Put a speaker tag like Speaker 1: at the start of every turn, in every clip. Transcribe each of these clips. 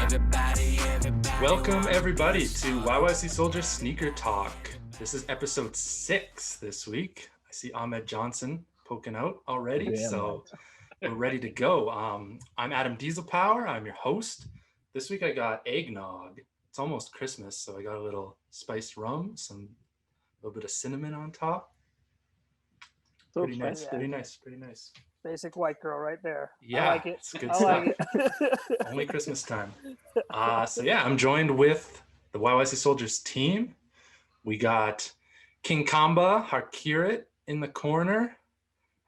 Speaker 1: Welcome everybody to YYC Soldier Sneaker Talk. This is episode 6 this week. I see Ahmed Johnson poking out already, so we're ready to go. I'm Adam Dieselpower. I'm your host. This week I got eggnog. It's almost Christmas, so I got a little spiced rum, a little bit of cinnamon on top. Pretty nice, pretty nice.
Speaker 2: Basic white girl right there.
Speaker 1: Yeah,
Speaker 2: I like it.
Speaker 1: It's good
Speaker 2: I
Speaker 1: stuff.
Speaker 2: like it.
Speaker 1: Only Christmas time. I'm joined with the YYC Soldiers team. We got King Kamba, Harkirat in the corner.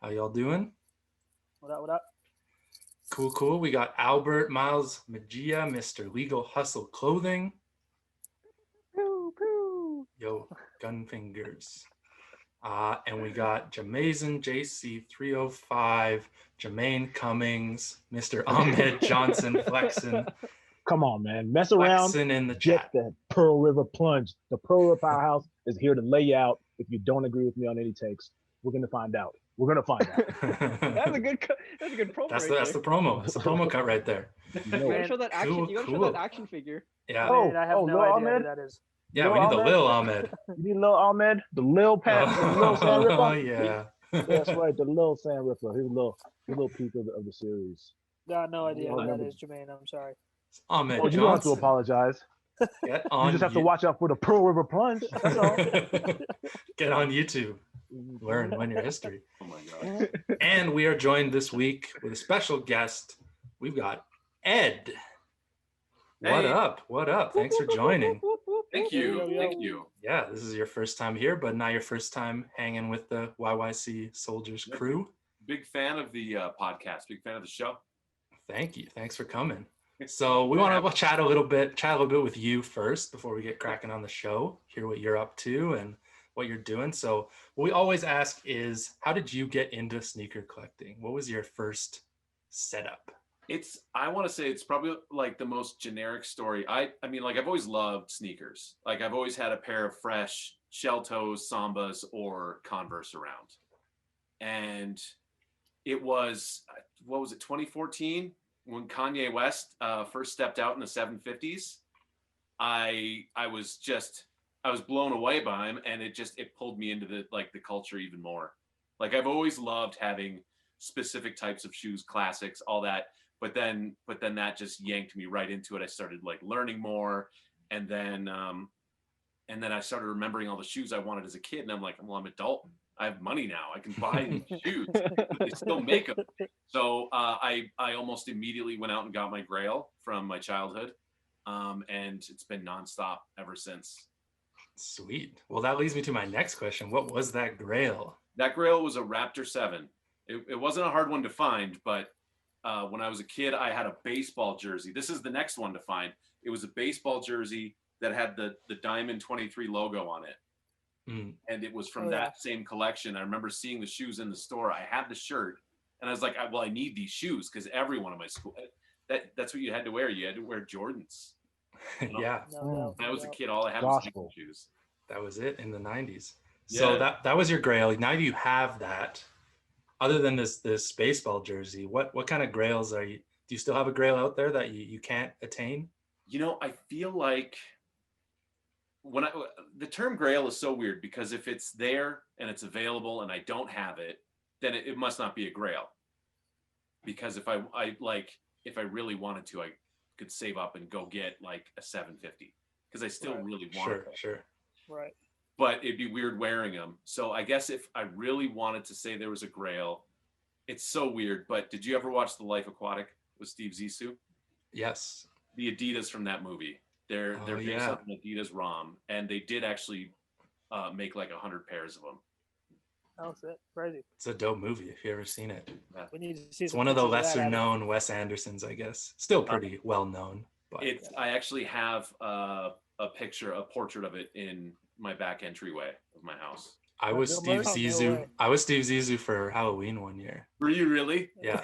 Speaker 1: How y'all doing?
Speaker 2: What up?
Speaker 1: Cool. We got Albert Miles Magia, Mr. Legal Hustle Clothing.
Speaker 2: Poo.
Speaker 1: Yo, gun fingers. And we got Jamaine JC305, Jamaine Cummings, Mr. Ahmed Johnson flexing.
Speaker 3: Come on, man. Mess around.
Speaker 1: Flexing in the
Speaker 3: Get
Speaker 1: chat.
Speaker 3: the Pearl River plunge. The Pearl River Powerhouse is here to lay you out. If you don't agree with me on any takes, we're going to find out.
Speaker 4: That's a good promo.
Speaker 1: That's the promo. That's the promo cut right there.
Speaker 4: You gotta show that action.
Speaker 1: Cool,
Speaker 4: You gotta show that action figure.
Speaker 1: Yeah.
Speaker 2: Man, I have no idea
Speaker 3: Ahmed?
Speaker 2: who that is.
Speaker 1: Yeah, we need the Lil Ahmed.
Speaker 3: You need Lil Ahmed, the Lil Pat, the Lil Sand Ripper.
Speaker 1: Oh, yeah.
Speaker 3: That's right, the Lil Sand Ripper. He's a little peak of the series.
Speaker 2: No idea who that
Speaker 3: remember.
Speaker 2: is, Jamaine. I'm sorry.
Speaker 1: It's Ahmed
Speaker 3: You don't have to
Speaker 1: Johnson.
Speaker 3: apologize.
Speaker 1: Get
Speaker 3: You
Speaker 1: on
Speaker 3: just have to watch out for the Pearl River plunge. That's all.
Speaker 1: Get on YouTube. Learn your history.
Speaker 4: Oh my god.
Speaker 1: And we are joined this week with a special guest. We've got Ed. What
Speaker 4: Hey.
Speaker 1: up? Thanks for joining.
Speaker 4: Thank
Speaker 2: Yo.
Speaker 4: you.
Speaker 1: Yeah, this is your first time here, but not your first time hanging with the YYC Soldiers crew.
Speaker 4: Big fan of the podcast. Big fan of the show.
Speaker 1: Thank you. Thanks for coming. So we want to chat a little bit with you first before we get cracking on the show, hear what you're up to and what you're doing. So what we always ask is, how did you get into sneaker collecting? What was your first setup?
Speaker 4: I want to say it's probably like the most generic story. I mean, like I've always loved sneakers. Like I've always had a pair of fresh shell toes, Sambas, or Converse around. And it was, 2014 when Kanye West first stepped out in the 750s. I was blown away by him, and it pulled me into the culture even more. Like I've always loved having specific types of shoes, classics, all that. But then that just yanked me right into it. I started like learning more, and then I started remembering all the shoes I wanted as a kid. And I'm like, well, I'm adult. I have money now. I can buy these shoes. But they still make them. So I almost immediately went out and got my Grail from my childhood, and it's been nonstop ever since.
Speaker 1: Sweet. Well, that leads me to my next question. What was that Grail?
Speaker 4: That Grail was a Raptor 7. It wasn't a hard one to find, but when I was a kid, I had a baseball jersey. This is the next one to find. It was a baseball jersey that had the Diamond 23 logo on it. And it was from that same collection. I remember seeing the shoes in the store. I had the shirt, and I was like, I need these shoes because everyone in my school, that's what you had to wear. You had to wear Jordans.
Speaker 1: Yeah.
Speaker 2: No,
Speaker 4: When I was a kid, all I had was
Speaker 3: Gospel.
Speaker 4: shoes.
Speaker 1: That was it in the 90s.
Speaker 4: Yeah.
Speaker 1: So that was your Grail. Now you have that. Other than this baseball jersey, what kind of Grails are you? Do you still have a Grail out there that you can't attain?
Speaker 4: You know, I feel like the term Grail is so weird because if it's there and it's available and I don't have it, then it must not be a Grail. Because if I really wanted to, I could save up and go get like a 750 because I still really want it.
Speaker 1: Sure.
Speaker 2: Right.
Speaker 4: But it'd be weird wearing them. So I guess if I really wanted to say there was a Grail, it's so weird. But did you ever watch The Life Aquatic with Steve Zissou?
Speaker 1: Yes.
Speaker 4: The Adidas from that movie. They're based on an Adidas ROM, and they did actually make like 100 pairs of them.
Speaker 2: Oh, shit. Crazy.
Speaker 1: It's a dope movie if you ever seen it.
Speaker 2: We need to see.
Speaker 1: It's one of the lesser known Wes Andersons, I guess. Still pretty well known. But
Speaker 4: I actually have a portrait of it in my back entryway of my house.
Speaker 1: I was Steve Zissou for Halloween one year.
Speaker 4: Were you really?
Speaker 1: Yeah.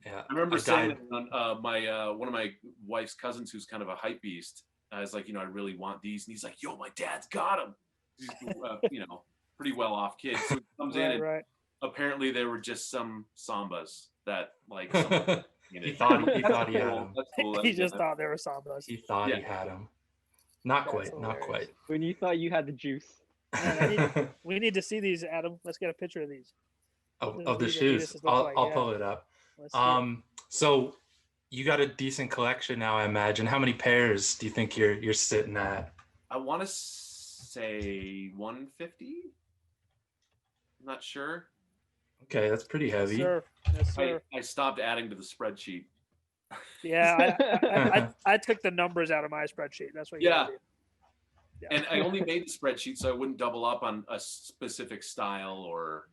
Speaker 4: I remember saying on my one of my wife's cousins, who's kind of a hype beast. I was like, I really want these, and he's like, "Yo, my dad's got them." He's, pretty well off kid. So he comes in, and apparently there were just some Sambas that like
Speaker 1: He thought he had him.
Speaker 4: That's cool.
Speaker 2: He just thought they were Sambas.
Speaker 1: He thought he
Speaker 4: Yeah.
Speaker 1: had him. Not
Speaker 2: That's
Speaker 1: quite. Not
Speaker 2: hilarious.
Speaker 5: When you thought you had the juice.
Speaker 1: quite.
Speaker 2: We need to see these, Adam. Let's get a picture of these.
Speaker 1: Of the
Speaker 2: Adidas
Speaker 1: shoes.
Speaker 2: look
Speaker 1: I'll
Speaker 2: like,
Speaker 1: pull it up.
Speaker 2: Let's see it.
Speaker 1: So you got a decent collection now, I imagine. How many pairs do you think you're sitting at?
Speaker 4: I want to say 150. I'm not sure.
Speaker 1: Okay, that's pretty heavy.
Speaker 2: Yes, sir. Yes, sir.
Speaker 4: I stopped adding to the spreadsheet.
Speaker 2: Yeah, I took the numbers out of my spreadsheet. That's what you
Speaker 4: Yeah.
Speaker 2: gotta do. Yeah.
Speaker 4: And I only made the spreadsheet so I wouldn't double up on a specific style or,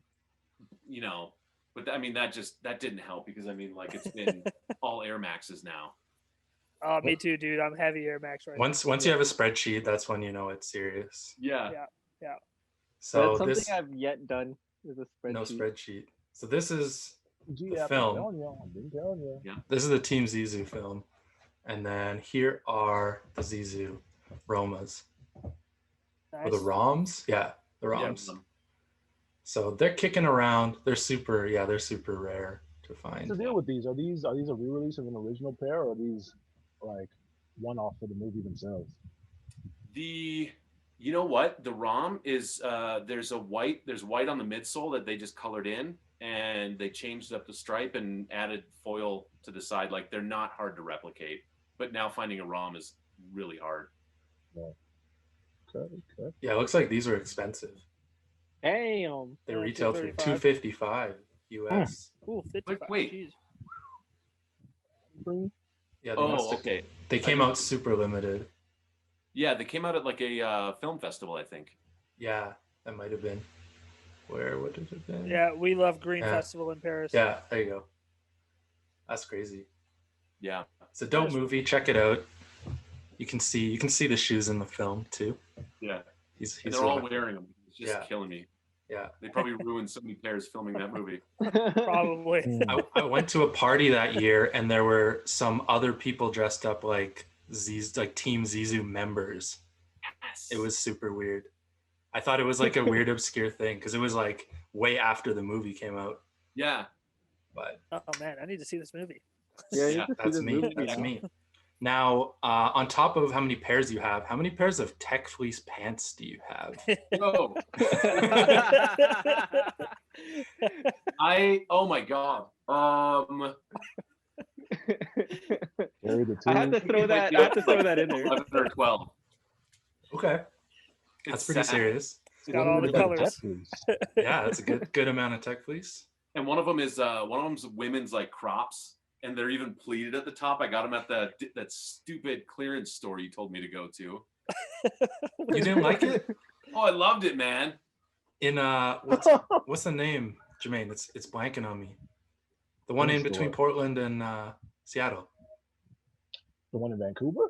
Speaker 4: but I mean, that didn't help because I mean, like it's been all Air Maxes now.
Speaker 2: Oh, me too, dude. I'm heavy Air Max right
Speaker 1: Once you have a spreadsheet, that's when you know it's serious.
Speaker 4: Yeah.
Speaker 1: So
Speaker 5: That's something
Speaker 1: this
Speaker 5: I've yet done with a spreadsheet.
Speaker 1: no spreadsheet. So this is
Speaker 3: Gee,
Speaker 1: The
Speaker 3: I've
Speaker 1: film.
Speaker 3: been telling you.
Speaker 1: this is the Team Zizou film, and then here are the Zizou Romas
Speaker 2: now.
Speaker 1: or the ROMs. Yeah, the
Speaker 4: Yeah.
Speaker 1: ROMs. So they're kicking around. They're super rare to
Speaker 3: What's
Speaker 1: find.
Speaker 3: the deal with these? Are these a re-release of an original pair, or are these like one-off for the movie themselves?
Speaker 4: You know what? The ROM is there's white on the midsole that they just colored in and they changed up the stripe and added foil to the side. Like they're not hard to replicate, but now finding a ROM is really hard.
Speaker 3: Okay.
Speaker 1: Yeah, it looks like these are expensive.
Speaker 5: Damn.
Speaker 1: They
Speaker 2: Yeah,
Speaker 1: retailed for
Speaker 2: $235.
Speaker 1: $255 US.
Speaker 2: Ooh, 55.
Speaker 4: wait.
Speaker 2: Jeez.
Speaker 1: Yeah,
Speaker 4: Oh, okay.
Speaker 1: They came out super limited.
Speaker 4: Yeah, they came out at like a film festival, I think.
Speaker 1: Yeah, that might have been. Where would it have been?
Speaker 2: Yeah, we love Green
Speaker 1: Yeah.
Speaker 2: Festival in Paris.
Speaker 1: Yeah, there you go. That's crazy.
Speaker 4: Yeah.
Speaker 1: It's a dope
Speaker 2: Yes.
Speaker 1: movie. Check it out. You can see the shoes in the film too.
Speaker 4: Yeah.
Speaker 1: He's
Speaker 4: And they're all
Speaker 1: really-
Speaker 4: wearing them. It's just
Speaker 1: Yeah.
Speaker 4: killing me.
Speaker 1: yeah.
Speaker 4: They probably ruined so many pairs filming that movie.
Speaker 2: Probably.
Speaker 1: I went to a party that year and there were some other people dressed up like Team Zizou members.
Speaker 4: Yes.
Speaker 1: It was super weird. I thought it was like a weird obscure thing because it was like way after the movie came out.
Speaker 4: Yeah.
Speaker 1: But
Speaker 2: Oh man, I need to see this movie.
Speaker 5: Yeah, you
Speaker 4: Yeah,
Speaker 5: can see
Speaker 1: that's
Speaker 5: this
Speaker 1: me.
Speaker 5: movie
Speaker 1: That's
Speaker 5: now.
Speaker 1: me. Now, on top of how many pairs you have, how many pairs of tech fleece pants do you have?
Speaker 4: Oh, oh my God.
Speaker 3: Carry the
Speaker 5: I had
Speaker 3: two.
Speaker 5: to throw that. I had to throw that in there.
Speaker 4: 11 or 12.
Speaker 1: Okay, that's
Speaker 4: It's
Speaker 1: pretty
Speaker 4: sad.
Speaker 1: serious.
Speaker 2: Got all the colors.
Speaker 1: Yeah, that's a good amount of tech fleece.
Speaker 4: And one of them's women's like crops, and they're even pleated at the top. I got them at that stupid clearance store you told me to go to.
Speaker 1: You didn't like it?
Speaker 4: Oh, I loved it, man.
Speaker 1: In what's the name, Jamaine? It's blanking on me. The one in between Portland and Seattle.
Speaker 3: The one in Vancouver?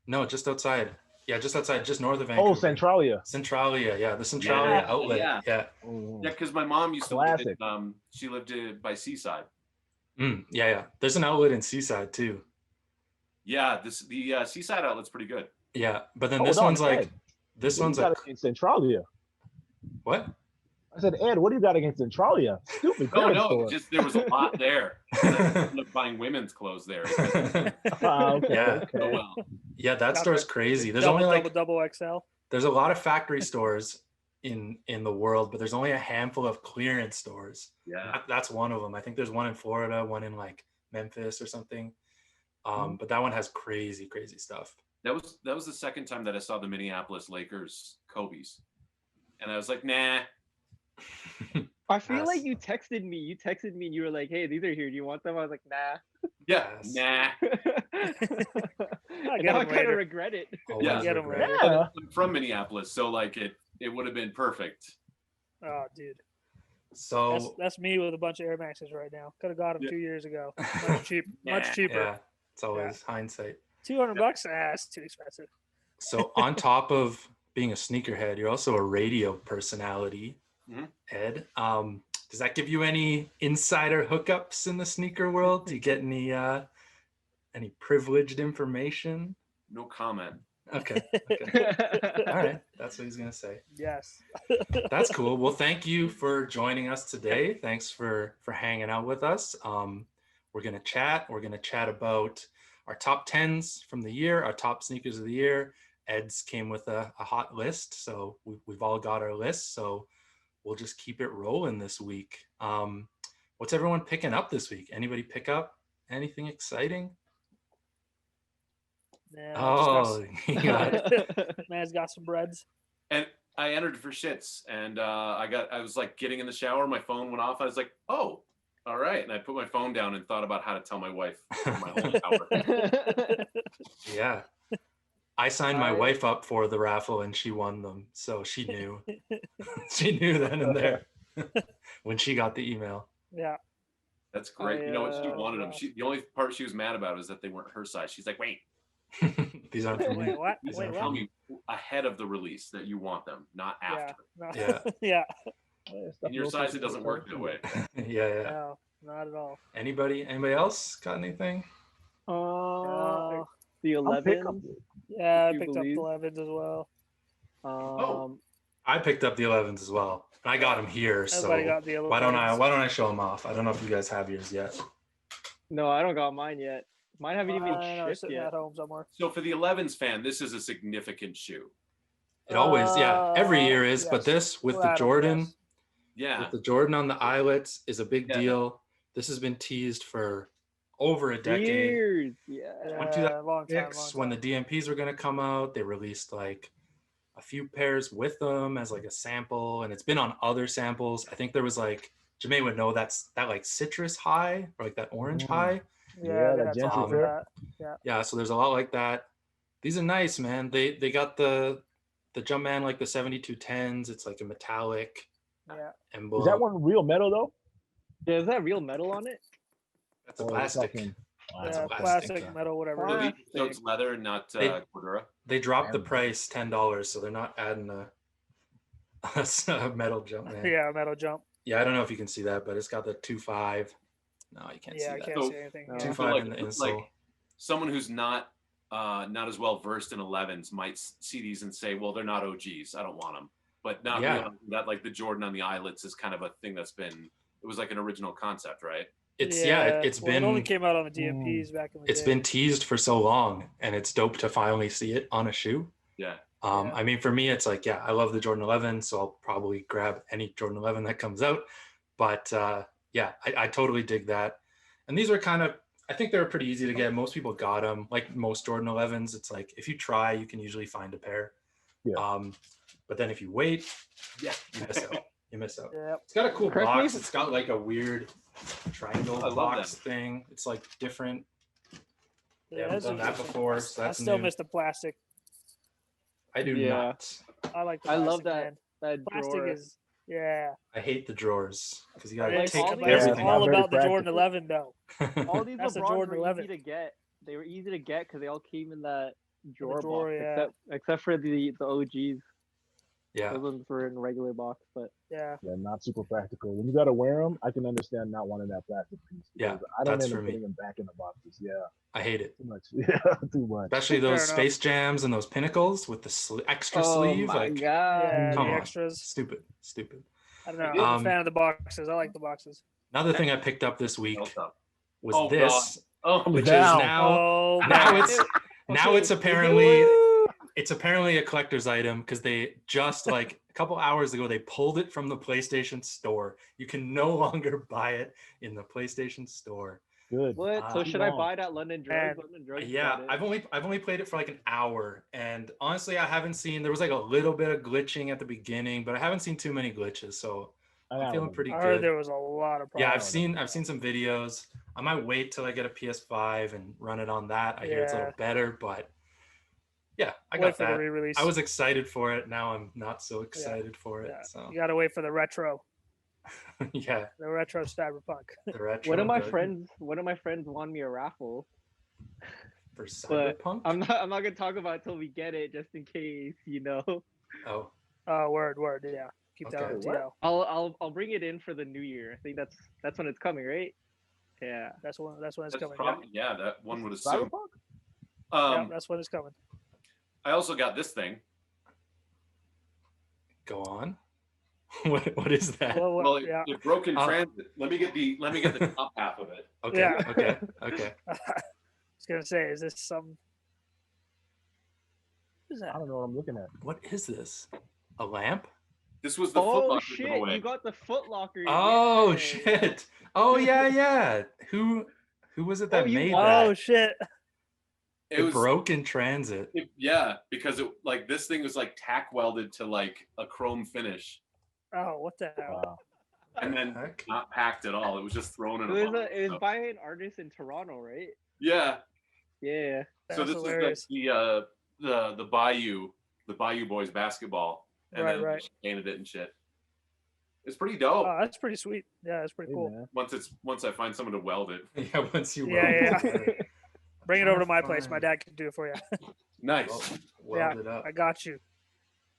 Speaker 1: No, just outside. Yeah, just outside, just north of Vancouver.
Speaker 3: Oh, Centralia.
Speaker 1: Centralia, yeah, the Centralia
Speaker 4: Yeah,
Speaker 1: outlet.
Speaker 4: yeah.
Speaker 1: Yeah.
Speaker 3: Mm.
Speaker 4: Yeah, because my mom used to live
Speaker 3: Classic.
Speaker 4: she lived by Seaside.
Speaker 1: Yeah. There's an outlet in Seaside too.
Speaker 4: Yeah, the Seaside outlet's pretty good.
Speaker 1: Yeah, but then
Speaker 3: Hold
Speaker 1: this
Speaker 3: on,
Speaker 1: one's like
Speaker 3: Ed.
Speaker 1: this
Speaker 3: What
Speaker 1: one's
Speaker 3: do you
Speaker 1: like
Speaker 3: got against Centralia?
Speaker 1: what?
Speaker 3: I said, Ed, what do you got against Centralia? Stupid
Speaker 4: No,
Speaker 3: clearance
Speaker 4: no,
Speaker 3: store.
Speaker 4: just there was a lot there. And I ended up buying women's clothes there.
Speaker 3: Ah, okay,
Speaker 1: Yeah.
Speaker 4: Oh
Speaker 3: okay.
Speaker 4: well.
Speaker 1: Yeah, that
Speaker 2: Got
Speaker 1: store's
Speaker 2: the
Speaker 1: crazy. There's
Speaker 2: double,
Speaker 1: only like
Speaker 2: double XL.
Speaker 1: there's a lot of factory stores in the world, but there's only a handful of clearance stores.
Speaker 4: Yeah.
Speaker 1: That's one of them. I think there's one in Florida, one in like Memphis or something. But that one has crazy stuff.
Speaker 4: That was the second time that I saw the Minneapolis Lakers Kobe's. And I was like, nah.
Speaker 5: I feel like
Speaker 1: Yes.
Speaker 5: you texted me. You texted me and you were like, "Hey, these are here. Do you want them?" I was like, "Nah."
Speaker 4: Yeah,
Speaker 1: Yes.
Speaker 4: nah.
Speaker 5: And
Speaker 2: get
Speaker 5: now I
Speaker 2: 'em
Speaker 5: kind
Speaker 2: later.
Speaker 5: of regret it.
Speaker 1: Always
Speaker 4: Yeah.
Speaker 2: Get 'em
Speaker 1: regret.
Speaker 2: later.
Speaker 3: Yeah.
Speaker 4: I'm from Minneapolis, so like it would have been perfect.
Speaker 2: Oh, dude,
Speaker 1: So
Speaker 2: that's me with a bunch of Air Maxes right now. Could have got them
Speaker 4: Yeah.
Speaker 2: 2 years ago. Much cheap, much
Speaker 4: Yeah.
Speaker 2: cheaper.
Speaker 1: yeah, it's always hindsight.
Speaker 2: $200? Ah, it's too expensive.
Speaker 1: So on top of being a sneakerhead, you're also a radio personality,
Speaker 4: Mhm.
Speaker 1: Ed. Does that give you any insider hookups in the sneaker world? Do you get any privileged information?
Speaker 4: No comment.
Speaker 1: Okay. All right. That's what he's gonna say.
Speaker 2: Yes.
Speaker 1: That's cool. Well, thank you for joining us today. Thanks for hanging out with us. We're going to chat. We're going to chat about our top 10s from the year, our top sneakers of the year. Ed's came with a hot list, so we've all got our list. So we'll just keep it rolling this week. What's everyone picking up this week? Anybody pick up anything exciting?
Speaker 2: Yeah,
Speaker 1: Oh, yeah.
Speaker 2: man's got some breads.
Speaker 4: And I entered for shits, and I was like getting in the shower, my phone went off. I was like, oh, all right. And I put my phone down and thought about how to tell my wife for my whole hour.
Speaker 1: Yeah. I signed my wife up for the raffle and she won them. So she knew. She knew then and there when she got the email.
Speaker 2: Yeah.
Speaker 4: That's great. You know what? She wanted them. The only part she was mad about is that they weren't her size. She's like, wait.
Speaker 1: These aren't for me.
Speaker 2: Wait, what?
Speaker 1: These
Speaker 2: Wait,
Speaker 1: aren't
Speaker 2: what?
Speaker 1: for me.
Speaker 4: Ahead of the release that you want them, not after.
Speaker 1: Yeah.
Speaker 2: Yeah.
Speaker 4: In your size, it doesn't work that way.
Speaker 1: Yeah.
Speaker 2: No, not at all.
Speaker 1: Anybody else got anything?
Speaker 5: The 11.
Speaker 2: Yeah, I
Speaker 5: you
Speaker 2: picked
Speaker 5: believe?
Speaker 2: up the 11s as well.
Speaker 1: I picked up the 11s as well. I got them here, so
Speaker 2: Everybody got the 11s.
Speaker 1: why don't I show them off? I don't know if you guys have yours yet.
Speaker 5: No, I don't got mine yet. Mine haven't even shipped
Speaker 2: sitting
Speaker 5: yet.
Speaker 2: at home somewhere.
Speaker 4: So for the 11s fan, this is a significant shoe.
Speaker 1: It always, every year is, but
Speaker 2: yes.
Speaker 1: this with
Speaker 2: We're
Speaker 1: the
Speaker 2: at 'em,
Speaker 1: Jordan,
Speaker 2: yes.
Speaker 4: Yeah.
Speaker 1: with the Jordan on the eyelets is a big
Speaker 4: Yeah.
Speaker 1: deal. This has been teased for over a decade.
Speaker 5: Years. Yeah.
Speaker 1: Went to
Speaker 2: Yeah, long time.
Speaker 1: When the DMPs were going to come out, they released like a few pairs with them as like a sample, and it's been on other samples. I think there was like, Jamaine would know that like citrus high or like that orange high.
Speaker 2: Yeah,
Speaker 3: that
Speaker 2: they got
Speaker 3: Gentry
Speaker 2: some of
Speaker 3: pair.
Speaker 2: that.
Speaker 1: Yeah, so there's a lot like that. These are nice, man. They got the Jumpman like the 7210s. It's like a metallic
Speaker 2: Yeah.
Speaker 1: emblem.
Speaker 3: Is that one real metal though?
Speaker 5: Yeah, is that real metal on it?
Speaker 1: That's a
Speaker 3: Or is it
Speaker 1: plastic.
Speaker 3: fucking-
Speaker 1: That's a
Speaker 2: Yeah,
Speaker 1: plastic.
Speaker 2: plastic, metal, whatever.
Speaker 5: Wow.
Speaker 2: it is.
Speaker 4: So it's leather and not Cordura.
Speaker 1: They dropped the
Speaker 3: Damn.
Speaker 1: price $10, so they're not adding a metal Jumpman.
Speaker 2: Yeah, metal jump.
Speaker 1: Yeah, I don't know if you can see that, but it's got the 2.5. No, you can't
Speaker 2: Yeah,
Speaker 1: see
Speaker 2: I
Speaker 1: that.
Speaker 2: can't
Speaker 4: So-
Speaker 2: see anything.
Speaker 5: No.
Speaker 2: Yeah.
Speaker 1: 2.5 in the insole.
Speaker 4: Like someone who's not as well versed in 11s might see these and say, well, they're not OGs. I don't want them. But not
Speaker 1: Yeah.
Speaker 4: realizing that like the Jordan on the eyelets is kind of a thing that's been, it was like an original concept, right?
Speaker 1: It's
Speaker 2: Well, it only
Speaker 1: been
Speaker 2: came out on the DMPs back in the
Speaker 1: it's
Speaker 2: day.
Speaker 1: been teased for so long, and it's dope to finally see it on a shoe.
Speaker 4: Yeah.
Speaker 2: Yeah.
Speaker 1: I mean, for me, it's like, I love the Jordan 11, so I'll probably grab any Jordan 11 that comes out. But I totally dig that. And these are kind of, I think they're pretty easy to get. Most people got them. Like most Jordan 11s, it's like if you try, you can usually find a pair.
Speaker 3: Yeah.
Speaker 1: But then if you wait, you miss out. You miss out.
Speaker 2: Yeah.
Speaker 1: It's got a cool
Speaker 5: Correct me
Speaker 1: box.
Speaker 5: if-
Speaker 1: It's got like a weird triangle
Speaker 4: I love
Speaker 1: box
Speaker 4: them.
Speaker 1: thing. It's like different. They
Speaker 2: Yeah,
Speaker 1: haven't
Speaker 2: that's
Speaker 1: done that
Speaker 2: interesting.
Speaker 1: before, so
Speaker 2: I
Speaker 1: that's
Speaker 2: still
Speaker 1: new.
Speaker 2: miss the plastic.
Speaker 1: I do
Speaker 5: Yeah.
Speaker 1: not.
Speaker 2: I like the
Speaker 5: I
Speaker 2: plastic,
Speaker 5: love that
Speaker 2: man.
Speaker 5: that
Speaker 2: Plastic
Speaker 5: drawer.
Speaker 2: is, yeah.
Speaker 1: I hate the drawers because you gotta
Speaker 2: It's
Speaker 1: take
Speaker 5: all these-
Speaker 1: everything
Speaker 2: all
Speaker 3: not very
Speaker 2: about the Jordan
Speaker 3: practical.
Speaker 2: 11, though.
Speaker 5: All these
Speaker 2: That's a
Speaker 5: LeBrons
Speaker 2: Jordan
Speaker 5: were
Speaker 2: 11.
Speaker 5: easy to get. They were easy to get because they all came in that drawer,
Speaker 2: drawer,
Speaker 5: box,
Speaker 2: yeah.
Speaker 5: except for the OGs.
Speaker 1: Yeah.
Speaker 5: Those ones were in a regular box, but
Speaker 2: Yeah.
Speaker 3: Yeah, not super practical. When you gotta wear them, I can understand not wanting that plastic piece.
Speaker 1: Yeah,
Speaker 3: because I don't
Speaker 1: that's
Speaker 3: end
Speaker 1: for
Speaker 3: up
Speaker 1: me.
Speaker 3: putting them back in the boxes. Yeah,
Speaker 1: I hate it.
Speaker 3: too much. Yeah, too much.
Speaker 1: Especially
Speaker 2: Fair
Speaker 1: those
Speaker 2: enough.
Speaker 1: Space Jams and those Pinnacles with the extra
Speaker 5: oh
Speaker 1: sleeve.
Speaker 5: my
Speaker 1: Like,
Speaker 5: god!
Speaker 2: Yeah,
Speaker 1: come
Speaker 2: the
Speaker 1: on.
Speaker 2: extras.
Speaker 1: stupid.
Speaker 2: I don't know. I'm
Speaker 1: Um,
Speaker 2: a fan of the boxes. I like the boxes.
Speaker 1: Another thing I picked up this week
Speaker 4: Held up.
Speaker 1: was
Speaker 4: Oh,
Speaker 1: this,
Speaker 4: Oh,
Speaker 1: which
Speaker 3: Down.
Speaker 1: is now
Speaker 2: Oh,
Speaker 1: now
Speaker 2: man.
Speaker 1: it's now
Speaker 5: Okay,
Speaker 1: it's
Speaker 5: is it-
Speaker 1: apparently
Speaker 5: Woo!
Speaker 1: it's apparently a collector's item because they just like a couple hours ago they pulled it from the PlayStation Store. You can no longer buy it in the PlayStation Store.
Speaker 3: Good.
Speaker 5: What? So
Speaker 1: Ah,
Speaker 5: should I
Speaker 3: long.
Speaker 5: buy it at London Drugs?
Speaker 2: Man.
Speaker 5: London Drugs.
Speaker 1: Yeah,
Speaker 5: got it.
Speaker 1: I've only played it for like an hour, and honestly, I haven't seen. There was like a little bit of glitching at the beginning, but I haven't seen too many glitches, so I'm feeling pretty
Speaker 2: I heard
Speaker 1: good.
Speaker 2: there was a lot of
Speaker 1: Yeah,
Speaker 2: problems.
Speaker 1: I've seen some videos. I might wait till I get a PS5 and run it on that. I hear it's a little
Speaker 2: Yeah.
Speaker 1: better, but yeah, I
Speaker 2: Wait
Speaker 1: got
Speaker 2: for the
Speaker 1: that.
Speaker 2: re-release.
Speaker 1: I was excited for it. Now I'm not so excited for it.
Speaker 2: Yeah.
Speaker 1: So
Speaker 2: You gotta wait for the retro
Speaker 1: yeah,
Speaker 2: cyberpunk.
Speaker 1: the retro.
Speaker 5: One of my
Speaker 1: good
Speaker 5: friends won me a raffle.
Speaker 1: for
Speaker 5: but
Speaker 1: Cyberpunk.
Speaker 5: I'm not gonna talk about it till we get it, just in case, you know.
Speaker 1: Oh,
Speaker 2: Oh, word. Yeah. Keep that
Speaker 1: Okay.
Speaker 2: on the
Speaker 3: What?
Speaker 2: TL.
Speaker 5: I'll bring it in for the new year. I think that's when it's coming, right? Yeah.
Speaker 2: That's when it's
Speaker 4: that's
Speaker 2: coming.
Speaker 4: probably, yeah, that one would assume.
Speaker 3: Cyberpunk?
Speaker 2: Yeah, that's when it's coming.
Speaker 4: I also got this thing.
Speaker 1: go on. What is that?
Speaker 4: Well,
Speaker 2: yeah.
Speaker 4: it broke in transit. Let me get the top half of it.
Speaker 1: Okay.
Speaker 2: Yeah.
Speaker 1: Okay.
Speaker 2: I was gonna say, is this some? What is
Speaker 3: I
Speaker 2: that?
Speaker 3: don't know what I'm looking at.
Speaker 1: What is this? A lamp?
Speaker 4: This was the Foot
Speaker 5: Oh
Speaker 4: Locker
Speaker 5: shit!
Speaker 4: giveaway.
Speaker 5: You got the Foot Locker.
Speaker 1: Oh
Speaker 5: Yay.
Speaker 1: shit! Oh yeah. Who was it that
Speaker 5: you
Speaker 1: made
Speaker 5: won.
Speaker 1: that?
Speaker 2: Oh shit!
Speaker 4: It
Speaker 1: It
Speaker 4: was
Speaker 1: broke in transit.
Speaker 4: yeah, because it like this thing was like tack welded to like a chrome finish,
Speaker 2: Oh, what the hell?
Speaker 3: Wow.
Speaker 4: and then
Speaker 1: Heck?
Speaker 4: not packed at all. It was just thrown in a
Speaker 5: It
Speaker 4: bottle.
Speaker 5: was by an artist in Toronto, right?
Speaker 4: Yeah.
Speaker 5: Yeah.
Speaker 4: So
Speaker 2: That's
Speaker 4: this
Speaker 2: hilarious.
Speaker 4: is the Bayou Boys basketball, and
Speaker 2: Right,
Speaker 4: then
Speaker 2: right.
Speaker 4: just painted it and shit. It's pretty dope.
Speaker 2: Oh, that's pretty sweet. Yeah, that's pretty
Speaker 3: Hey,
Speaker 2: cool.
Speaker 3: man.
Speaker 4: Once I find someone to weld it.
Speaker 1: Yeah, once you
Speaker 2: Yeah,
Speaker 1: weld it.
Speaker 2: Bring it over to my place.
Speaker 1: Fine.
Speaker 2: My dad can do it for you.
Speaker 4: Nice.
Speaker 1: Weld it up.
Speaker 2: I got you.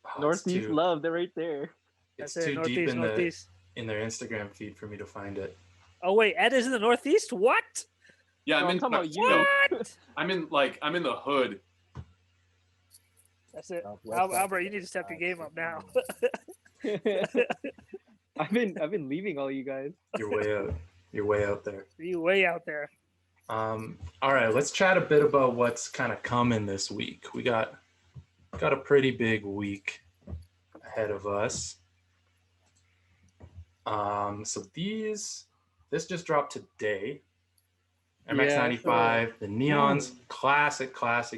Speaker 1: Oh, it's
Speaker 5: Northeast
Speaker 1: too-
Speaker 5: love, they're right there.
Speaker 1: It's
Speaker 2: That's it.
Speaker 1: too deep
Speaker 2: Northeast.
Speaker 1: in their Instagram feed for me to find it.
Speaker 2: Oh wait, Ed is in the Northeast. What?
Speaker 4: Yeah,
Speaker 5: No,
Speaker 4: I'm
Speaker 5: I'm
Speaker 4: in.
Speaker 5: talking about you.
Speaker 2: What?
Speaker 4: I'm in the hood.
Speaker 2: That's it.
Speaker 3: Southwest
Speaker 2: Albert, you need to step your game up now.
Speaker 5: I've been leaving all you guys.
Speaker 1: You're way out. You're way out there.
Speaker 2: You way out there.
Speaker 1: All right, let's chat a bit about what's kind of coming this week. We got a pretty big week ahead of us. So this just dropped today. MX95, the Neons, classic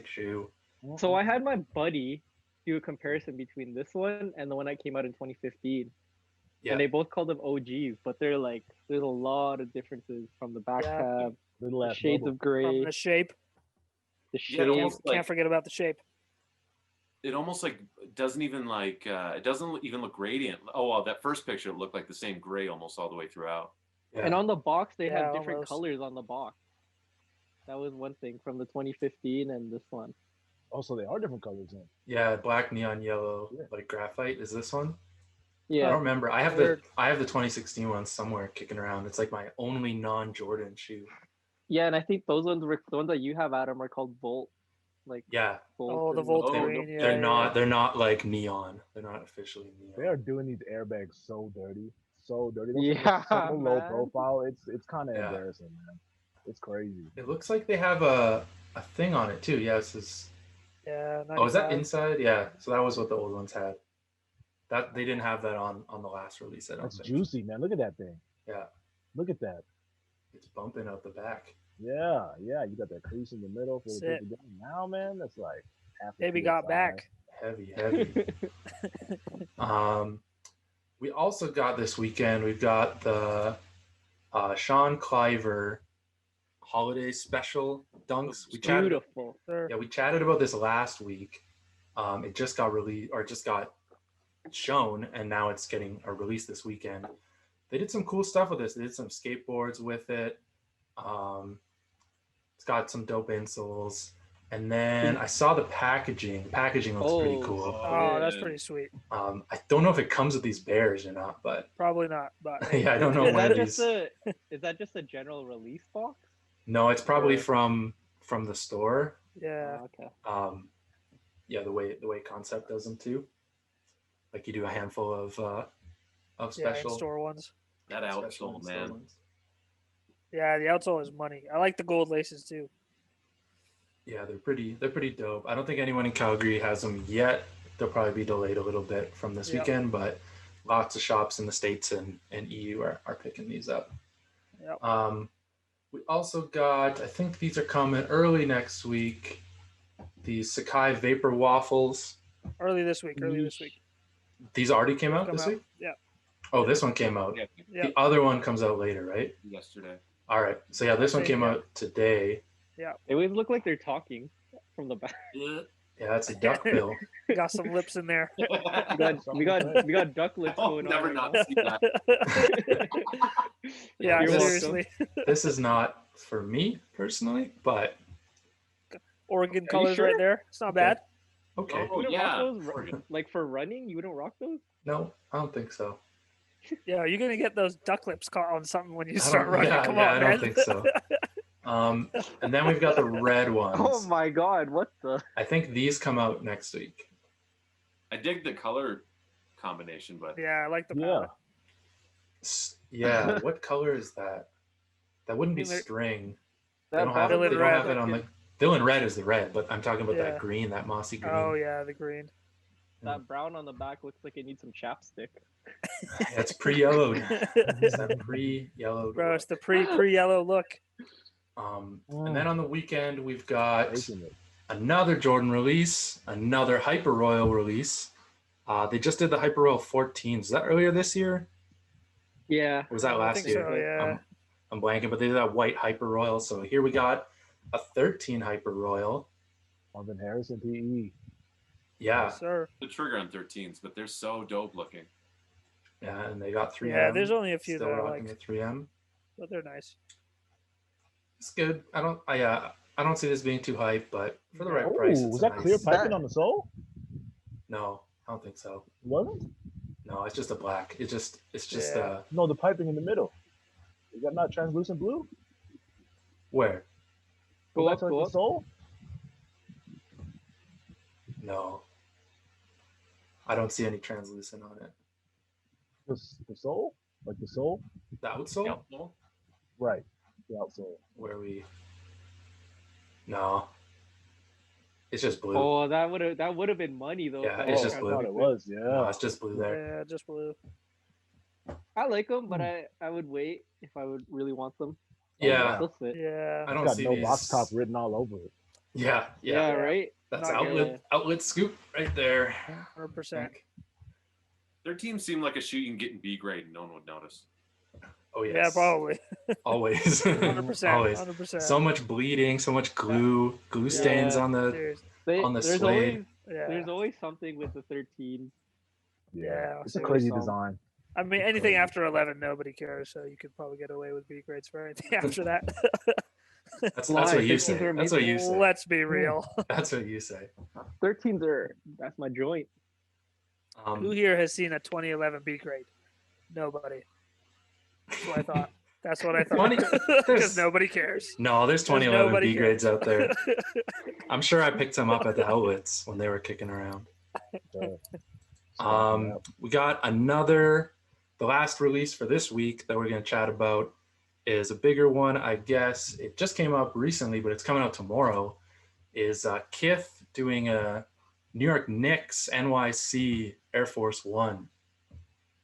Speaker 1: shoe.
Speaker 5: So I had my buddy do a comparison between this one and the one that came out in 2015.
Speaker 1: Yeah.
Speaker 5: And they both called them OGs, but they're like, there's a lot of differences from the back
Speaker 2: Yeah.
Speaker 5: tab,
Speaker 3: Little
Speaker 5: the
Speaker 3: ass
Speaker 5: shades
Speaker 3: bubble.
Speaker 5: of gray,
Speaker 2: From the shape.
Speaker 5: the
Speaker 4: Yeah, it
Speaker 5: shape.
Speaker 4: almost
Speaker 2: Can't forget about the shape.
Speaker 4: it almost like doesn't even like it doesn't even look gradient. Oh well, that first picture it looked like the same gray almost all the way throughout.
Speaker 1: Yeah.
Speaker 5: And on the box, they
Speaker 2: Yeah,
Speaker 5: have different
Speaker 2: almost.
Speaker 5: colors on the box. That was one thing from the 2015 and this one.
Speaker 3: Also, they are different colors then.
Speaker 1: Yeah, black, neon, yellow,
Speaker 3: Yeah.
Speaker 1: like graphite. Is this one? I
Speaker 5: Yeah.
Speaker 1: don't remember. I have
Speaker 2: Weird.
Speaker 1: the 2016 one somewhere kicking around. It's like my only non-Jordan shoe.
Speaker 5: Yeah, and I think those ones were the ones that you have, Adam, are called Volt. Like
Speaker 1: Yeah,
Speaker 5: Volt.
Speaker 2: Oh, the
Speaker 5: and-
Speaker 2: Volt
Speaker 4: Oh,
Speaker 2: green. Yeah,
Speaker 1: they're
Speaker 2: yeah,
Speaker 1: not. They're not like neon. They're not officially neon.
Speaker 3: They are doing these airbags so dirty. So dirty. Those
Speaker 5: Yeah,
Speaker 3: are so low
Speaker 5: man.
Speaker 3: profile. It's kind of
Speaker 1: Yeah.
Speaker 3: embarrassing, man. It's crazy.
Speaker 1: It looks like they have a thing on it too. Yeah, this is.
Speaker 2: Yeah.
Speaker 1: Oh, is that
Speaker 2: 95.
Speaker 1: inside? Yeah. So that was what the old ones had. That they didn't have that on the last release. I don't
Speaker 3: That's
Speaker 1: think.
Speaker 3: juicy, man. Look at that thing.
Speaker 1: Yeah,
Speaker 3: Look at that.
Speaker 1: it's bumping out the back.
Speaker 3: Yeah. You got that crease in the middle for the
Speaker 2: That's
Speaker 3: people getting now, man. That's like half. a
Speaker 2: Baby got
Speaker 3: PSI.
Speaker 2: back.
Speaker 1: Heavy. We also got this weekend. We've got the Sean Cliver holiday special dunks. We chatted.
Speaker 5: Beautiful.
Speaker 2: Sure.
Speaker 1: Yeah, we chatted about this last week. It just got released or just got shown, and now it's getting a release this weekend. They did some cool stuff with this. They did some skateboards with it. It's got some dope insoles. And then I saw the packaging. Packaging looks pretty
Speaker 5: Oh.
Speaker 1: cool.
Speaker 2: Oh, that's
Speaker 4: Yeah.
Speaker 2: pretty sweet.
Speaker 1: I don't know if it comes with these bears or not, but
Speaker 2: Probably not, but
Speaker 1: yeah, I don't know
Speaker 5: Is
Speaker 1: when
Speaker 5: that
Speaker 1: these.
Speaker 5: is that just a general release box?
Speaker 1: No, it's probably
Speaker 5: or-
Speaker 1: from the store.
Speaker 2: yeah.
Speaker 5: Oh, okay.
Speaker 1: Yeah, the way Concept does them too. Like you do a handful of
Speaker 2: Yeah,
Speaker 1: special
Speaker 4: That
Speaker 2: in-store ones.
Speaker 1: special
Speaker 4: outsole,
Speaker 1: in-store
Speaker 4: man.
Speaker 1: ones.
Speaker 2: Yeah, the outsole is money. I like the gold laces too.
Speaker 1: Yeah, they're pretty dope. I don't think anyone in Calgary has them yet. They'll probably be delayed a little bit from this
Speaker 2: Yep.
Speaker 1: weekend, but lots of shops in the States and EU are picking these up.
Speaker 2: Yep.
Speaker 1: We also got, I think these are coming early next week, the Sakai Vapor Waffles.
Speaker 2: Early this week.
Speaker 1: These already came out
Speaker 2: Come
Speaker 1: this
Speaker 2: out.
Speaker 1: week?
Speaker 2: Yeah.
Speaker 1: Oh, this one came out.
Speaker 4: Yeah,
Speaker 2: Yeah.
Speaker 1: The other one comes out later, right?
Speaker 4: yesterday.
Speaker 1: All right. So yeah, this one
Speaker 2: think,
Speaker 1: came
Speaker 2: yeah.
Speaker 1: out today.
Speaker 5: They always look like they're talking from the back.
Speaker 1: Yeah, that's a duck bill.
Speaker 2: Got some lips in there.
Speaker 5: We got duck lips
Speaker 4: I'll
Speaker 5: going
Speaker 4: never
Speaker 5: on.
Speaker 4: not
Speaker 5: right
Speaker 4: see that.
Speaker 2: Yeah,
Speaker 5: You're welcome.
Speaker 2: seriously.
Speaker 1: This is not for me personally, but
Speaker 2: Oregon
Speaker 5: you
Speaker 2: colors
Speaker 5: sure?
Speaker 2: right there. It's not
Speaker 1: Okay.
Speaker 2: bad.
Speaker 1: okay.
Speaker 5: You wouldn't
Speaker 4: yeah.
Speaker 5: rock those?
Speaker 1: Oregon.
Speaker 5: Like for running, you wouldn't rock those?
Speaker 1: No, I don't think so.
Speaker 2: Yeah, you're gonna get those duck lips caught on something when you
Speaker 1: I
Speaker 2: start
Speaker 1: don't-
Speaker 2: running.
Speaker 1: yeah,
Speaker 2: Come
Speaker 1: yeah,
Speaker 2: on,
Speaker 1: I
Speaker 2: man.
Speaker 1: don't think so. And then we've got the red ones.
Speaker 5: Oh my god, what the?
Speaker 1: I think these come out next week.
Speaker 4: I dig the color combination, but
Speaker 2: Yeah, I like the
Speaker 3: Yeah.
Speaker 2: palette.
Speaker 1: Yeah, what color is that? That wouldn't be
Speaker 2: I think
Speaker 1: string. They
Speaker 5: That
Speaker 1: don't have,
Speaker 2: Villain
Speaker 1: they don't have
Speaker 2: red.
Speaker 1: it on the Villain red is the red, but I'm talking about
Speaker 2: Yeah.
Speaker 1: that green, that mossy green.
Speaker 2: Oh yeah, the green.
Speaker 5: That brown on the back looks like it needs some chapstick.
Speaker 1: It's pre-yellowed. It's that pre-yellowed
Speaker 2: Bro,
Speaker 1: look.
Speaker 2: it's the pre-yellow look.
Speaker 1: And then on the weekend we've got
Speaker 3: Making it.
Speaker 1: another Jordan release, another Hyper Royal release. They just did the Hyper Royal 14. Was that earlier this year?
Speaker 5: Yeah.
Speaker 1: Or was that
Speaker 2: I
Speaker 1: last
Speaker 2: think
Speaker 1: year?
Speaker 2: so, yeah.
Speaker 1: I'm blanking, but they did that white Hyper Royal. So here we got a 13 Hyper Royal.
Speaker 3: Marvin Harrison PE.
Speaker 1: Yeah,
Speaker 2: Yes, sir.
Speaker 4: the trigger on 13s, but they're so dope looking.
Speaker 1: yeah, and they got 3M.
Speaker 2: Yeah, there's only a few
Speaker 1: Still
Speaker 2: that I
Speaker 1: rocking
Speaker 2: like,
Speaker 1: the 3M.
Speaker 2: but they're nice.
Speaker 1: It's good. I don't see this being too hype, but for the right
Speaker 3: Oh,
Speaker 1: price, it's
Speaker 3: was
Speaker 1: a
Speaker 3: that clear
Speaker 1: nice-
Speaker 3: piping on the sole?
Speaker 1: No, I don't think so.
Speaker 3: Wasn't?
Speaker 1: No, it's just a black. It's just
Speaker 2: Yeah.
Speaker 3: No, the piping in the middle. Is that not translucent blue?
Speaker 1: where?
Speaker 5: Go
Speaker 3: back
Speaker 5: up,
Speaker 3: to like
Speaker 5: go
Speaker 3: the
Speaker 5: up.
Speaker 3: sole?
Speaker 1: No. I don't see any translucent on it.
Speaker 3: The sole? Like the sole?
Speaker 1: The outsole?
Speaker 4: Yep.
Speaker 3: Right. The outsole.
Speaker 1: Where we? No. It's just blue.
Speaker 5: Oh, that would have been money though.
Speaker 1: Yeah,
Speaker 5: if
Speaker 1: it's
Speaker 5: that
Speaker 1: just
Speaker 3: I
Speaker 5: was
Speaker 1: blue.
Speaker 3: thought it
Speaker 5: translucent.
Speaker 3: was, yeah.
Speaker 1: No, it's just blue there.
Speaker 2: Yeah, just blue.
Speaker 5: I like them, but I would wait if I would really want them.
Speaker 1: Yeah,
Speaker 5: They'll fit.
Speaker 2: Yeah.
Speaker 1: I
Speaker 3: It's
Speaker 1: don't
Speaker 3: got
Speaker 1: see
Speaker 3: no
Speaker 1: these.
Speaker 3: box top written all over it.
Speaker 1: Yeah,
Speaker 5: Yeah,
Speaker 1: yeah.
Speaker 5: right.
Speaker 1: That's
Speaker 2: Not
Speaker 5: good.
Speaker 1: outlet scoop right there.
Speaker 2: 100%.
Speaker 4: Their team seemed like a shoe you can get in B grade and no one would notice.
Speaker 1: Oh yes.
Speaker 2: Yeah, probably.
Speaker 1: Always.
Speaker 2: 100%.
Speaker 1: Always.
Speaker 2: 100%.
Speaker 1: So much bleeding, so much glue stains
Speaker 5: Yeah.
Speaker 1: on the
Speaker 2: Seriously.
Speaker 1: on the
Speaker 5: There's
Speaker 1: suede.
Speaker 5: always
Speaker 2: Yeah.
Speaker 5: there's always something with the 13.
Speaker 2: Yeah,
Speaker 3: It's a
Speaker 2: so
Speaker 3: crazy
Speaker 5: some-
Speaker 3: design.
Speaker 2: I mean,
Speaker 3: It's
Speaker 2: anything
Speaker 3: crazy.
Speaker 2: after 11, nobody cares. So you could probably get away with B grades for anything after that.
Speaker 1: That's
Speaker 5: Why?
Speaker 1: what you
Speaker 5: 13s
Speaker 1: say.
Speaker 5: are
Speaker 1: That's what you say.
Speaker 2: Let's be real.
Speaker 1: That's what you say.
Speaker 5: 13s are that's my joint.
Speaker 2: Who here has seen a 2011 B grade? Nobody. That's what I thought. That's what I thought.
Speaker 1: 20
Speaker 2: Because
Speaker 1: there's-
Speaker 2: nobody cares.
Speaker 1: No, there's 2011
Speaker 2: nobody
Speaker 1: B grades out there. I'm sure I picked some up at the outlets when they were kicking around. We got the last release for this week that we're going to chat about is a bigger one, I guess. It just came up recently, but it's coming out tomorrow. Is KITH doing a New York Knicks NYC Air Force One.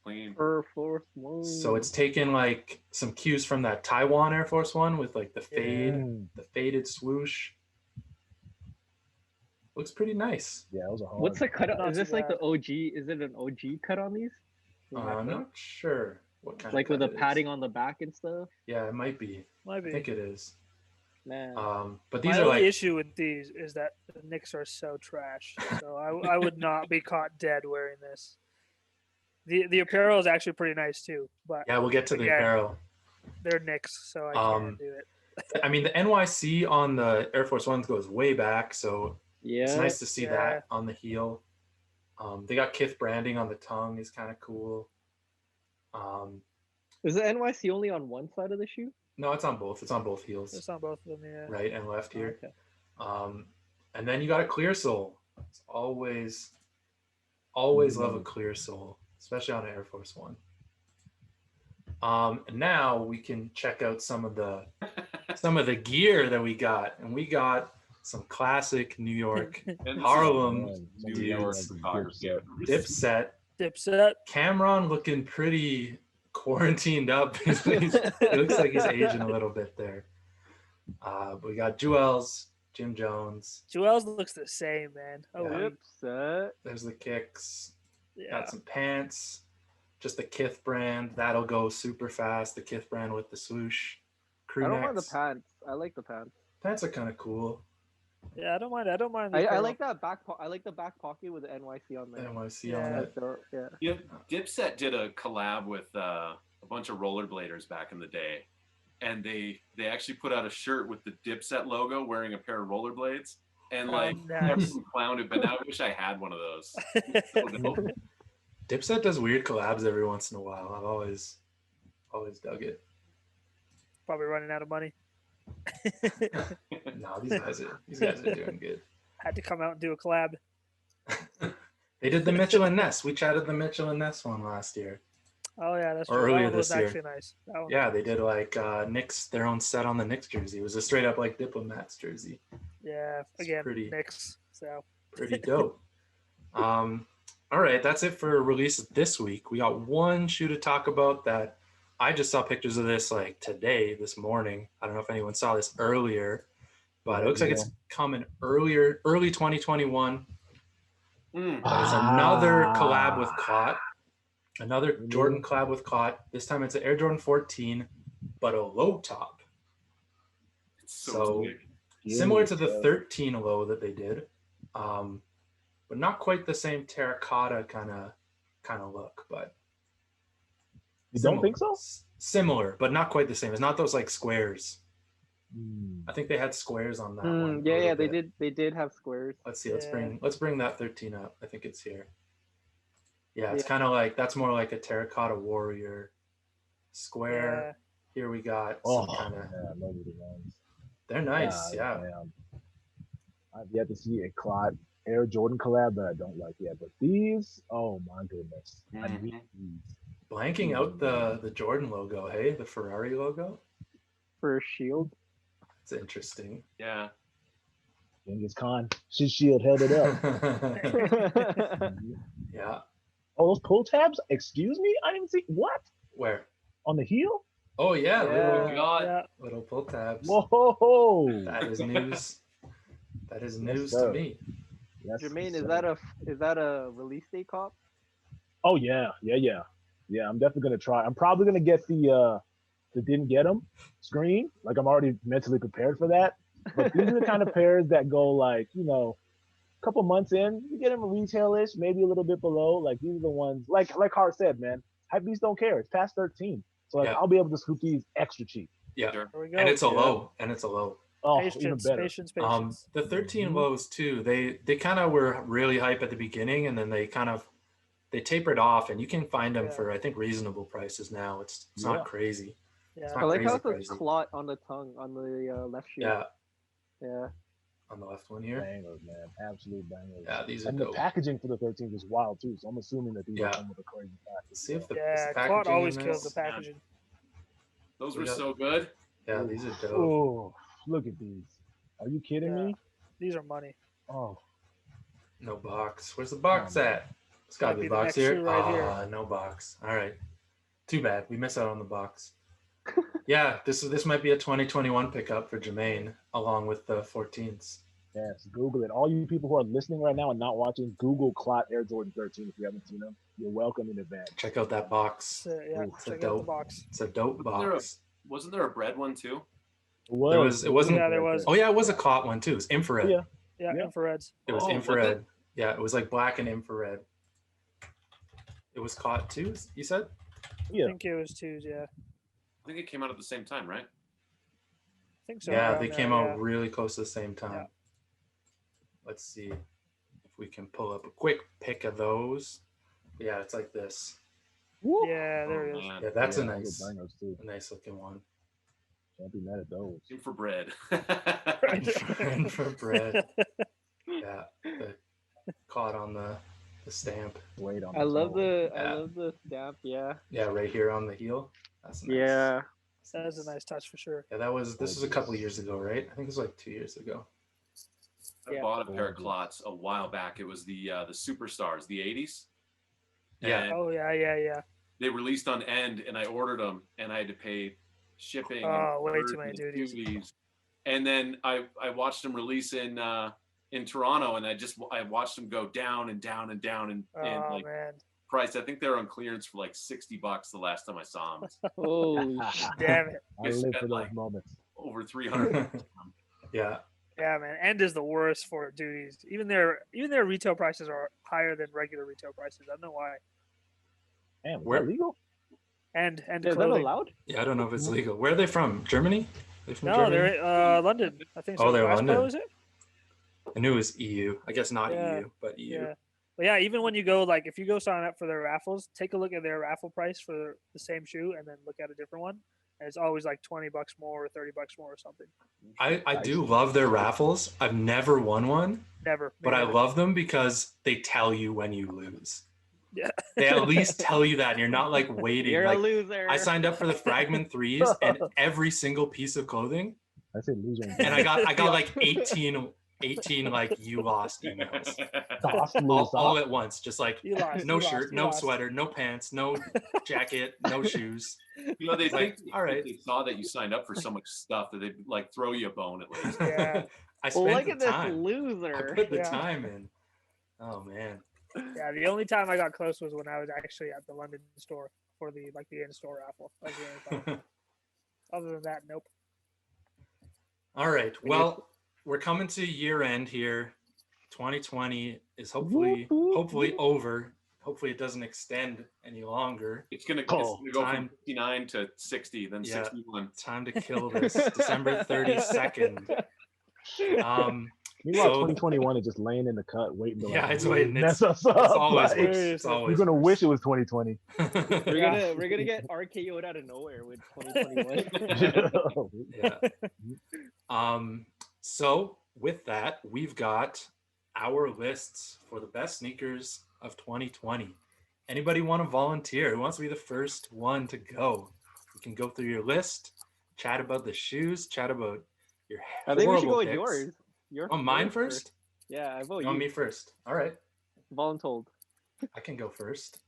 Speaker 4: Clean.
Speaker 5: Air Force One.
Speaker 1: So it's taken like some cues from that Taiwan Air Force One with like the fade,
Speaker 3: Mm,
Speaker 1: the faded swoosh. Looks pretty nice.
Speaker 3: yeah, it was a hard.
Speaker 5: What's the cut?
Speaker 2: Not
Speaker 5: Is
Speaker 2: too
Speaker 5: this like the
Speaker 2: bad.
Speaker 5: OG? Is it an OG cut on these?
Speaker 1: I'm not sure what kind
Speaker 5: Like
Speaker 1: of
Speaker 5: with the
Speaker 1: cut it is.
Speaker 5: padding on the back and stuff.
Speaker 1: Yeah, it might be.
Speaker 2: Might
Speaker 1: I
Speaker 2: be.
Speaker 1: think it is.
Speaker 5: Man,
Speaker 1: But
Speaker 2: My
Speaker 1: these are
Speaker 2: only
Speaker 1: like
Speaker 2: issue with these is that the Knicks are so trash. So I would not be caught dead wearing this. The apparel is actually pretty nice too, but
Speaker 1: yeah, we'll get to the
Speaker 2: Again.
Speaker 1: apparel.
Speaker 2: they're Knicks, so I can't do it.
Speaker 1: I mean, the NYC on the Air Force Ones goes way back, so
Speaker 5: yeah.
Speaker 1: it's nice to see
Speaker 2: Yeah.
Speaker 1: that on the heel. They got KITH branding on the tongue, is kind of cool.
Speaker 5: Is the NYC only on one side of the shoe?
Speaker 1: No, it's on both. It's on both heels,
Speaker 2: It's on both of them, yeah.
Speaker 1: right and left here.
Speaker 5: Okay.
Speaker 1: And then you got a clear sole. It's always love a clear sole, especially on an Air Force One. And now we can check out some of the gear that we got, and we got some classic New York
Speaker 4: And
Speaker 1: Harlem
Speaker 4: New
Speaker 1: dudes.
Speaker 4: York photography.
Speaker 1: Dipset.
Speaker 2: Dipset.
Speaker 1: Cameron looking pretty quarantined up. It looks like he's aging a little bit there. We got Jewels, Jim Jones.
Speaker 2: Jewels looks the same, man. Oh,
Speaker 1: Yeah.
Speaker 2: wait.
Speaker 5: Dipset.
Speaker 1: There's the kicks.
Speaker 2: Yeah.
Speaker 1: Got some pants. Just the KITH brand. That'll go super fast. The KITH brand with the swoosh. Crew
Speaker 5: I don't mind the
Speaker 1: necks.
Speaker 5: pants. I like the pants.
Speaker 1: Pants are kind of cool.
Speaker 2: Yeah, I don't mind. I don't mind. the
Speaker 5: I
Speaker 2: apparel.
Speaker 5: like that back. I like the back pocket with the NYC on there.
Speaker 1: NYC
Speaker 2: Yeah.
Speaker 1: on
Speaker 5: That's
Speaker 1: it.
Speaker 5: dope, yeah.
Speaker 4: Yeah, Dipset did a collab with a bunch of rollerbladers back in the day, and they actually put out a shirt with the Dipset logo wearing a pair of rollerblades, and like
Speaker 2: nice.
Speaker 4: everyone clowned it. But now I wish I had one of those. So dope.
Speaker 1: Dipset does weird collabs every once in a while. I've always dug it.
Speaker 2: Probably running out of money.
Speaker 1: No, these guys are doing good.
Speaker 2: Had to come out and do a collab.
Speaker 1: They did the Mitchell and Ness. We chatted the Mitchell and Ness one last year.
Speaker 2: Oh yeah, that's
Speaker 1: Or
Speaker 2: true.
Speaker 1: earlier
Speaker 2: That one was
Speaker 1: this year.
Speaker 2: actually nice. That one
Speaker 1: Yeah,
Speaker 2: was
Speaker 1: they
Speaker 2: nice.
Speaker 1: did like Knicks, their own set on the Knicks jersey. It was a straight up like Diplomats jersey.
Speaker 2: Yeah,
Speaker 1: It's
Speaker 2: again,
Speaker 1: pretty-
Speaker 2: Knicks. So
Speaker 1: Pretty dope. All right, that's it for releases this week. We got one shoe to talk about that I just saw pictures of this like today, this morning. I don't know if anyone saw this earlier, but it looks like it's coming early 2021. But it's another collab with CLOT, another Jordan collab with CLOT. This time it's an Air Jordan 14, but a low top.
Speaker 4: It's so sick.
Speaker 1: Similar to the 13 low that they did, but not quite the same terracotta kind of look. But
Speaker 3: you don't think so?
Speaker 1: Similar, but not quite the same. It's not those like squares. I think they had squares on that one.
Speaker 5: Yeah, they did. They did have squares.
Speaker 1: Let's see. Let's bring that 13 up. I think it's here. Yeah, it's kind of like that's more like a terracotta warrior square. Here we got some kind of. They're nice. Yeah.
Speaker 3: I've yet to see a CLOT Air Jordan collab that I don't like yet, but these, oh my goodness, I need these.
Speaker 1: Blanking out the Jordan logo. Hey, the Ferrari logo
Speaker 5: for a shield.
Speaker 1: It's interesting.
Speaker 4: Yeah.
Speaker 3: Genghis Khan, his shield held it up.
Speaker 1: Yeah.
Speaker 3: Oh, those pull tabs? Excuse me? I didn't see what?
Speaker 1: Where?
Speaker 3: On the heel?
Speaker 1: Oh yeah,
Speaker 4: God.
Speaker 1: Little pull tabs.
Speaker 3: Whoa!
Speaker 1: That is news. That is news to me.
Speaker 3: Yes,
Speaker 5: Jermaine, is that a release date cop?
Speaker 3: Oh yeah. I'm definitely gonna try. I'm probably gonna get the didn't get them screen. Like I'm already mentally prepared for that. But these are the kind of pairs that go like, a couple months in, you get them a retail-ish, maybe a little bit below. Like these are the ones, like Hart said, man, hype beasts don't care. It's past 13. So like I'll be able to scoop these extra cheap.
Speaker 1: Yeah.
Speaker 2: there we go.
Speaker 1: And it's a low.
Speaker 3: Oh,
Speaker 2: Patience,
Speaker 3: even better.
Speaker 2: patience.
Speaker 1: The 13 lows too, they kind of were really hype at the beginning, and then they tapered off, and you can find them for I think reasonable prices now. It's not crazy.
Speaker 2: Yeah.
Speaker 5: I like how it says CLOT on the tongue on the left shoe. Yeah.
Speaker 1: On the left one here.
Speaker 3: Bangers, man. Absolute bangers.
Speaker 1: Yeah, these are
Speaker 3: and
Speaker 1: dope.
Speaker 3: the packaging for the 13 is wild too. So I'm assuming that these are come with a crazy package.
Speaker 1: Let's see if the
Speaker 2: CLOT always kills the packaging.
Speaker 4: Those were so good.
Speaker 1: Yeah, these are dope.
Speaker 3: Oh, look at these. Are you kidding me?
Speaker 2: These are money.
Speaker 3: Oh.
Speaker 1: No box. Where's the box at? It's got to be a box here.
Speaker 2: Right
Speaker 1: no box. All right. Too bad. We missed out on the box. Yeah, this might be a 2021 pickup for Jamaine, along with the 14s.
Speaker 3: Yes, Google it. All you people who are listening right now and not watching, Google CLOT Air Jordan 13 if you haven't seen them. You're welcome in advance.
Speaker 1: Check out that box.
Speaker 2: Check out the box.
Speaker 1: It's a dope box.
Speaker 4: Wasn't there a bread one too?
Speaker 1: It wasn't.
Speaker 2: Yeah, there was.
Speaker 1: Oh yeah, it was a CLOT one too. It was infrared.
Speaker 2: Yeah, infrareds.
Speaker 1: It was infrared. Yeah, it was like black and infrared. It was CLOT too, you said?
Speaker 2: Yeah. I think it was twos, yeah.
Speaker 4: I think it came out at the same time, right?
Speaker 2: I think so.
Speaker 1: Yeah, they came out really close to the same time. Yeah. Let's see if we can pull up a quick pic of those. Yeah, it's like this.
Speaker 2: Yeah, there it is.
Speaker 1: Yeah, that's a nice looking one.
Speaker 3: Can't be mad at those.
Speaker 4: In for bread.
Speaker 1: In for bread. Yeah, caught on the stamp.
Speaker 3: Wait on.
Speaker 5: I love the stamp. Yeah.
Speaker 1: Yeah, right here on the heel. That's nice.
Speaker 5: Yeah.
Speaker 2: That is a nice touch for sure.
Speaker 1: Yeah, this was a couple of years ago, right? I think it was like 2 years ago.
Speaker 4: I bought a pair of CLOTs a while back. It was the Superstars, the 80s.
Speaker 1: Yeah.
Speaker 2: And yeah.
Speaker 4: They released on end, and I ordered them, and I had to pay shipping.
Speaker 2: Way too many duties.
Speaker 4: And then I watched them release in Toronto, and I watched them go down and down and down and like
Speaker 2: man.
Speaker 4: Price. I think they were on clearance for like $60 the last time I saw them.
Speaker 5: Holy
Speaker 2: damn it!
Speaker 3: I live for those moments.
Speaker 4: Over 300.
Speaker 1: Yeah.
Speaker 2: Yeah, man. End is the worst for duties. Even their retail prices are higher than regular retail prices. I don't know why.
Speaker 3: Damn, where legal?
Speaker 2: And
Speaker 5: is that allowed?
Speaker 1: Yeah, I don't know if it's legal. Where are they from? Germany?
Speaker 2: Germany? They're London. I think so.
Speaker 1: Oh, they're London.
Speaker 2: Is it?
Speaker 1: I knew it was EU. I guess not EU, but EU.
Speaker 2: Yeah. But yeah, even when you go, like, if you go sign up for their raffles, take a look at their raffle price for the same shoe and then look at a different one. And it's always like $20 more or $30 more or something.
Speaker 1: I do love their raffles. I've never won one,
Speaker 2: Never.
Speaker 1: but I
Speaker 2: neither.
Speaker 1: love them because they tell you when you lose.
Speaker 2: Yeah.
Speaker 1: They at least tell you that, and you're not like waiting.
Speaker 5: You're
Speaker 1: like,
Speaker 5: a loser.
Speaker 1: I signed up for the Fragment 3s and every single piece of clothing,
Speaker 3: I said loser.
Speaker 1: and I got like 18 like you lost emails all at once, just like
Speaker 2: You lost,
Speaker 1: no
Speaker 2: you
Speaker 1: shirt,
Speaker 2: lost, you
Speaker 1: no
Speaker 2: lost.
Speaker 1: sweater, no pants, no jacket, no shoes.
Speaker 4: You know, they
Speaker 1: Like,
Speaker 4: think
Speaker 1: all right.
Speaker 4: they saw that you signed up for so much stuff that they like throw you a bone at least.
Speaker 2: Yeah.
Speaker 1: I spent
Speaker 5: Look
Speaker 1: the
Speaker 5: at this
Speaker 1: time. I
Speaker 5: loser.
Speaker 1: put the
Speaker 2: Yeah.
Speaker 1: time in. Oh man.
Speaker 2: Yeah. The only time I got close was when I was actually at the London store for the in-store raffle. That was the only time. Other than that, nope.
Speaker 1: All right. Well, we're coming to year end here. 2020 is hopefully over. Hopefully it doesn't extend any longer.
Speaker 4: It's gonna go
Speaker 1: time-
Speaker 4: from 59 to 60, then
Speaker 1: Yeah.
Speaker 4: 61.
Speaker 1: Time to kill this. December 32nd.
Speaker 3: Meanwhile,
Speaker 1: So-
Speaker 3: 2021 is just laying in the cut, waiting to
Speaker 1: Yeah,
Speaker 3: like,
Speaker 1: it's waiting.
Speaker 3: mess us up.
Speaker 1: It's always
Speaker 3: like,
Speaker 1: worse. It's
Speaker 2: You're
Speaker 1: always
Speaker 3: you're gonna
Speaker 1: worse.
Speaker 3: wish it was 2020.
Speaker 5: We're gonna get RKO'd out of nowhere with 2021.
Speaker 1: Yeah. So with that, we've got our lists for the best sneakers of 2020. Anybody want to volunteer? Who wants to be the first one to go? We can go through your list, chat about the shoes, chat about your
Speaker 5: I think we should
Speaker 1: horrible
Speaker 5: go with
Speaker 1: picks.
Speaker 5: yours. Your
Speaker 1: Oh, mine
Speaker 5: or-
Speaker 1: first?
Speaker 5: Yeah, I vote
Speaker 1: You want
Speaker 5: you.
Speaker 1: me first? All right.
Speaker 5: Voluntold.
Speaker 1: I can go first.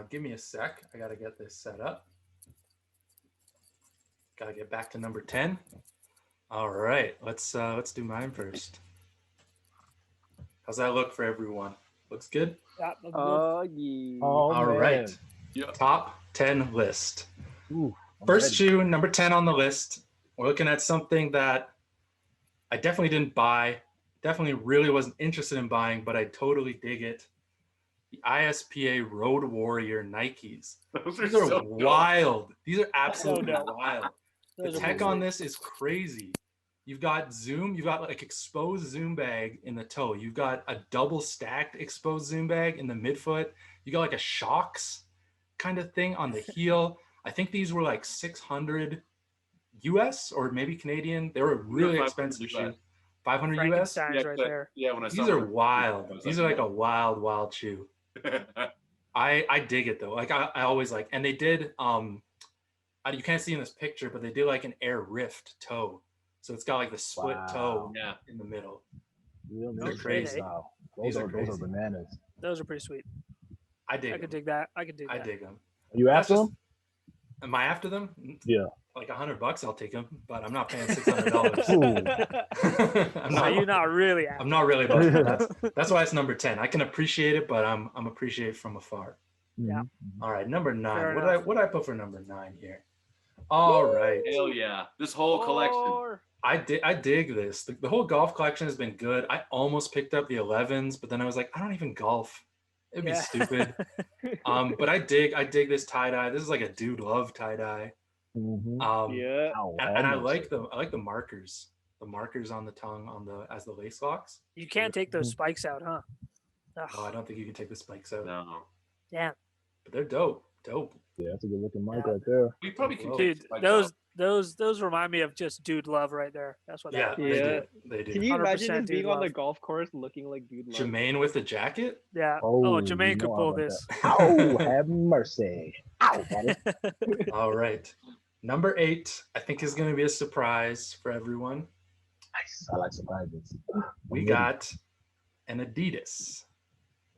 Speaker 1: Give me a sec. I gotta get this set up. Gotta get back to number 10. All right, let's do mine first. How's that look for everyone? Looks good?
Speaker 2: Yeah, that's good.
Speaker 5: Yeah.
Speaker 3: Oh,
Speaker 1: All
Speaker 3: man.
Speaker 1: right.
Speaker 4: Yeah.
Speaker 1: Top 10 list.
Speaker 3: Ooh, I'm
Speaker 1: First
Speaker 3: ready.
Speaker 1: shoe, number 10 on the list. We're looking at something that I definitely didn't buy. Definitely really wasn't interested in buying, but I totally dig it. The ISPA Road Warrior Nikes.
Speaker 4: Those
Speaker 1: These are
Speaker 4: so good.
Speaker 1: wild. These are absolutely
Speaker 2: no.
Speaker 1: wild. The
Speaker 2: Those are
Speaker 1: tech
Speaker 2: pretty
Speaker 1: on
Speaker 2: sweet.
Speaker 1: this is crazy. You've got zoom, you've got like exposed zoom bag in the toe. You've got a double stacked exposed zoom bag in the midfoot. You got like a shocks kind of thing on the heel. I think these were like 600 US or maybe Canadian. They were a really
Speaker 4: 500
Speaker 1: expensive
Speaker 4: US.
Speaker 1: shoe. 500 US.
Speaker 2: Frankenstein's right
Speaker 4: but-
Speaker 2: there.
Speaker 4: Yeah, when I saw
Speaker 1: These are
Speaker 4: them,
Speaker 1: wild.
Speaker 4: I was
Speaker 1: These are like a wild shoe.
Speaker 4: a.
Speaker 1: I dig it though. Like I always like, and they did you can't see in this picture, but they did like an air rift toe. So it's got like the split toe
Speaker 4: Yeah.
Speaker 1: in the middle.
Speaker 3: Real
Speaker 1: They're
Speaker 3: nigga
Speaker 1: crazy.
Speaker 3: style.
Speaker 1: These
Speaker 3: Those
Speaker 1: are
Speaker 3: are
Speaker 1: crazy.
Speaker 3: bananas.
Speaker 2: Those are pretty sweet.
Speaker 1: I dig
Speaker 2: I could
Speaker 1: them.
Speaker 2: dig that. I could dig
Speaker 1: I
Speaker 2: that.
Speaker 1: dig them.
Speaker 3: Are you
Speaker 1: That's
Speaker 3: after
Speaker 1: just-
Speaker 3: them?
Speaker 1: Am I after them?
Speaker 3: Yeah.
Speaker 1: Like $100, I'll take them, but I'm not paying $600.
Speaker 3: Ooh.
Speaker 1: I'm
Speaker 2: So you're
Speaker 1: not.
Speaker 2: not really after.
Speaker 1: I'm not really about that. That's why it's number 10. I can appreciate it, but I'm appreciate it from afar.
Speaker 2: Yeah.
Speaker 3: Mhm.
Speaker 1: All right, number 9.
Speaker 2: Fair
Speaker 1: What
Speaker 2: enough.
Speaker 1: did I put for number 9 here? All right.
Speaker 4: Hell yeah. This whole collection.
Speaker 5: Or-
Speaker 1: I dig this. The whole golf collection has been good. I almost picked up the 11s, but then I was like, I don't even golf. It'd be
Speaker 2: Yeah.
Speaker 1: stupid. But I dig this tie dye. This is like a dude love tie dye.
Speaker 3: Mhm.
Speaker 5: yeah.
Speaker 3: Ow,
Speaker 1: And I
Speaker 3: almost.
Speaker 1: like the markers. The markers on the tongue as the lace locks.
Speaker 2: You can't take those spikes out, huh? Ugh,
Speaker 1: Oh, I don't think you can take the spikes out.
Speaker 4: No.
Speaker 2: damn.
Speaker 1: But they're dope.
Speaker 3: Yeah, that's a good looking mic
Speaker 2: Yeah.
Speaker 3: right there.
Speaker 4: We probably can
Speaker 1: Whoa.
Speaker 4: take
Speaker 2: Dude,
Speaker 4: spikes
Speaker 2: those
Speaker 4: out.
Speaker 2: those remind me of just dude love right there. That's what.
Speaker 1: Yeah,
Speaker 2: That
Speaker 1: they
Speaker 5: Yeah.
Speaker 1: do. They do.
Speaker 5: Can you imagine
Speaker 2: 100%
Speaker 5: just being
Speaker 2: dude
Speaker 5: on the
Speaker 2: love.
Speaker 5: golf course looking like dude love?
Speaker 1: Jamaine with the jacket.
Speaker 2: Yeah.
Speaker 3: Oh,
Speaker 2: Oh,
Speaker 3: you
Speaker 2: Jamaine could
Speaker 3: know
Speaker 2: pull
Speaker 3: about
Speaker 2: this.
Speaker 3: Oh, have mercy. Ow, got it.
Speaker 1: All right. Number 8, I think is going to be a surprise for everyone.
Speaker 3: Nice. I like surprises.
Speaker 1: We
Speaker 3: I'm
Speaker 1: got an Adidas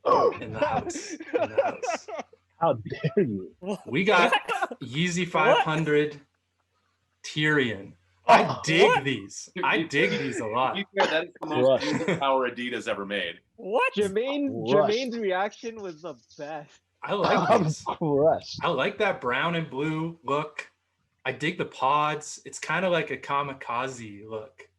Speaker 3: ready.
Speaker 1: in the house. In the house.
Speaker 3: How dare you?
Speaker 1: We got Yeezy 500 Tyrion. I
Speaker 3: Oh,
Speaker 1: dig
Speaker 2: what?
Speaker 1: these. I dig these a lot.
Speaker 4: To be fair, that is the most
Speaker 3: Crushed.
Speaker 4: music power Adidas ever made.
Speaker 2: What?
Speaker 5: Jermaine's reaction was the best.
Speaker 1: I like
Speaker 3: I'm
Speaker 1: these.
Speaker 3: crushed.
Speaker 1: I like that brown and blue look. I dig the pods. It's kind of like a kamikaze look.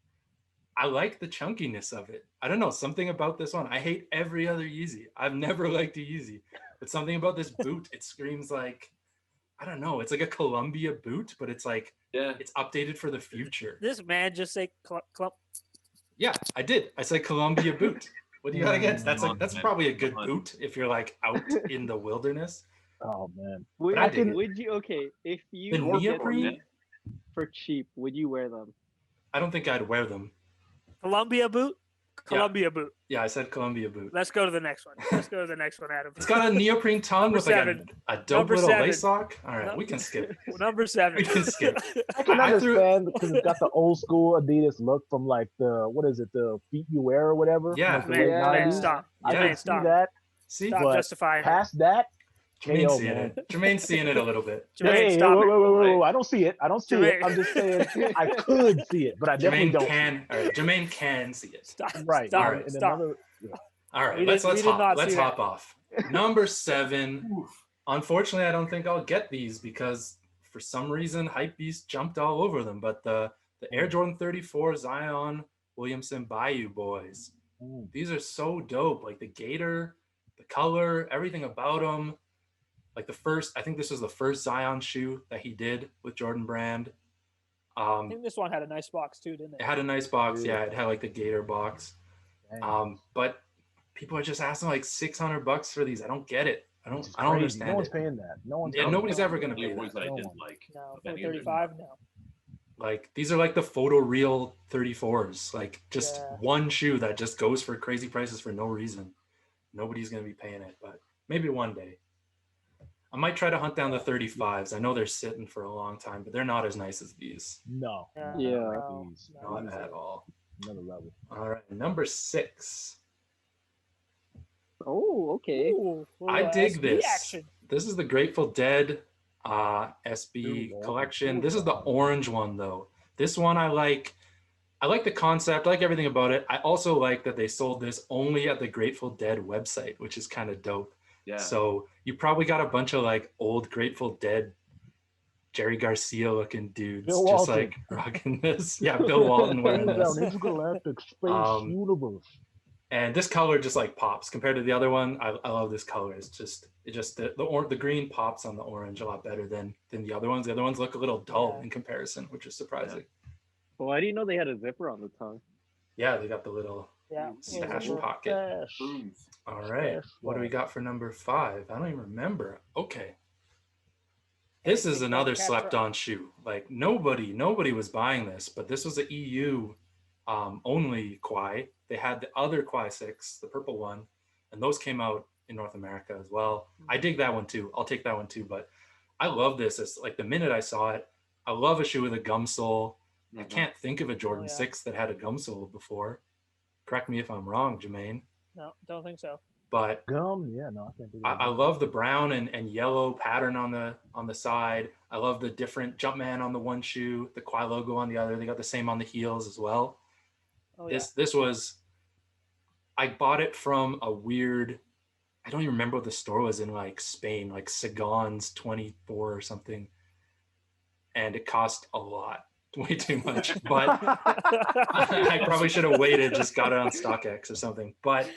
Speaker 1: I like the chunkiness of it. I don't know, something about this one. I hate every other Yeezy. I've never liked a Yeezy, but something about this boot, it screams like, I don't know, it's like a Columbia boot, but it's like,
Speaker 4: Yeah.
Speaker 1: it's updated for the future.
Speaker 2: This man just say clump.
Speaker 1: Yeah, I did. I said Columbia boot. What do you got against? That's probably a good boot if you're like out in the wilderness.
Speaker 3: Oh man.
Speaker 5: Would,
Speaker 1: I dig it.
Speaker 5: would you okay if you
Speaker 1: The
Speaker 5: get
Speaker 1: neoprene?
Speaker 5: for cheap, would you wear them?
Speaker 1: I don't think I'd wear them.
Speaker 2: Columbia boot. Columbia boot.
Speaker 1: Yeah, I said Columbia boot.
Speaker 2: Let's go to the next one. Let's go to the next one, Adam.
Speaker 1: It's got a neoprene tongue
Speaker 2: Number
Speaker 1: with like
Speaker 2: seven.
Speaker 1: a dope
Speaker 2: Number
Speaker 1: little
Speaker 2: seven.
Speaker 1: lace sock. All right, we can skip.
Speaker 2: Number 7.
Speaker 1: We can skip.
Speaker 3: I can
Speaker 1: I threw-
Speaker 3: understand because it's got the old school Adidas look from like the feet you wear or whatever.
Speaker 1: Yeah.
Speaker 3: Like the
Speaker 2: Man,
Speaker 3: late
Speaker 2: man,
Speaker 3: 90s.
Speaker 2: stop.
Speaker 3: I
Speaker 1: Yeah.
Speaker 3: can
Speaker 2: Man,
Speaker 3: see
Speaker 2: stop.
Speaker 3: that.
Speaker 1: See,
Speaker 2: Stop
Speaker 3: But
Speaker 2: justifying it.
Speaker 3: Past that,
Speaker 1: Jermaine's
Speaker 3: KO,
Speaker 1: seeing
Speaker 3: man.
Speaker 1: it. Jermaine's seeing it a little bit.
Speaker 2: Jermaine,
Speaker 3: Hey,
Speaker 2: stop it.
Speaker 3: whoa. I don't see it. I don't see it.
Speaker 2: Jermaine.
Speaker 3: I'm just saying I could see it, but I definitely
Speaker 1: Jermaine
Speaker 3: don't.
Speaker 1: can. All right, Jermaine can see it.
Speaker 2: Stop.
Speaker 3: See it. Right.
Speaker 2: Stop.
Speaker 3: right. And
Speaker 2: Stop.
Speaker 3: another,
Speaker 1: All right,
Speaker 2: We
Speaker 1: let's
Speaker 2: did
Speaker 1: hop.
Speaker 2: not
Speaker 1: Let's
Speaker 2: see that.
Speaker 1: hop off. Number 7. Unfortunately, I don't think I'll get these because for some reason Hypebeast jumped all over them. But the Air Jordan 34 Zion Williamson Bayou boys, these are so dope. Like the gator, the color, everything about them. Like I think this was the first Zion shoe that he did with Jordan Brand.
Speaker 2: I think this one had a nice box too, didn't
Speaker 1: It
Speaker 2: it?
Speaker 1: had a nice box.
Speaker 3: Yeah.
Speaker 1: Yeah, it had like the gator box.
Speaker 3: dang.
Speaker 1: But people are just asking like $600 for these. I don't get it. I don't
Speaker 3: It's
Speaker 1: understand
Speaker 3: crazy. No one's
Speaker 1: it.
Speaker 3: paying that. No one's.
Speaker 1: Yeah,
Speaker 3: paying
Speaker 1: nobody's
Speaker 3: that.
Speaker 1: ever gonna
Speaker 4: The
Speaker 1: pay
Speaker 4: boys
Speaker 1: that.
Speaker 4: that I
Speaker 3: No
Speaker 4: didn't
Speaker 3: one.
Speaker 4: like.
Speaker 2: No,
Speaker 4: of
Speaker 2: for
Speaker 4: any of them.
Speaker 2: 35, no.
Speaker 1: Like these are like the photo real 34s. Like just
Speaker 2: Yeah.
Speaker 1: one shoe that just goes for crazy prices for no reason. Nobody's gonna be paying it, but maybe one day. I might try to hunt down the 35s. I know they're sitting for a long time, but they're not as nice as these.
Speaker 3: No.
Speaker 2: Yeah.
Speaker 5: Yeah.
Speaker 2: No,
Speaker 3: These.
Speaker 2: no.
Speaker 1: Not at all.
Speaker 3: Another level.
Speaker 1: All right, number 6.
Speaker 5: Oh, okay.
Speaker 2: Ooh,
Speaker 1: I
Speaker 2: little
Speaker 1: dig
Speaker 2: SB
Speaker 1: this.
Speaker 2: Action.
Speaker 1: This is the Grateful Dead SB
Speaker 3: Dude,
Speaker 1: collection.
Speaker 3: cool
Speaker 1: This is the
Speaker 3: job.
Speaker 1: orange one though. This one I like. I like the concept. I like everything about it. I also like that they sold this only at the Grateful Dead website, which is kind of dope.
Speaker 4: Yeah.
Speaker 1: So you probably got a bunch of like old Grateful Dead, Jerry Garcia looking dudes
Speaker 3: Bill
Speaker 1: just
Speaker 3: Walton.
Speaker 1: like rocking this. Yeah, Bill Walton wearing
Speaker 3: Down
Speaker 1: this.
Speaker 3: intergalactic space universe.
Speaker 1: And this color just like pops compared to the other one. I love this color. It's just the green pops on the orange a lot better than the other ones. The other ones look a little dull in comparison, which is surprising.
Speaker 5: Well, I didn't know they had a zipper on the tongue.
Speaker 1: Yeah, they got the little
Speaker 2: Yeah.
Speaker 1: stash
Speaker 2: Little-
Speaker 1: pocket.
Speaker 3: Stash.
Speaker 4: Booms.
Speaker 1: All right.
Speaker 3: Stash
Speaker 1: What do we
Speaker 3: ball.
Speaker 1: got for number 5? I don't even remember. Okay. This is
Speaker 2: Big
Speaker 1: another
Speaker 2: Cat
Speaker 1: slept
Speaker 2: Truck.
Speaker 1: on shoe. Like nobody was buying this, but this was the EU only Quai. They had the other Quai 6, the purple one, and those came out in North America as well. I dig that one too. I'll take that one too, but I love this. It's like the minute I saw it, I love a shoe with a gum sole. I can't think of a Jordan
Speaker 2: yeah.
Speaker 1: 6 that had a gum sole before. Correct me if I'm wrong, Jamaine,
Speaker 2: No, don't think so.
Speaker 1: but
Speaker 3: Gum. Yeah, no, I can't think of
Speaker 1: I love the brown and yellow pattern on the side. I love the different Jumpman on the one shoe, the Quai logo on the other. They got the same on the heels as well.
Speaker 2: Oh, yeah.
Speaker 1: This was, I bought it from a weird, I don't even remember what the store was in, like Spain, like Sagon's 24 or something. And it cost a lot, way too much. But I probably should have waited, just got it on StockX or something. But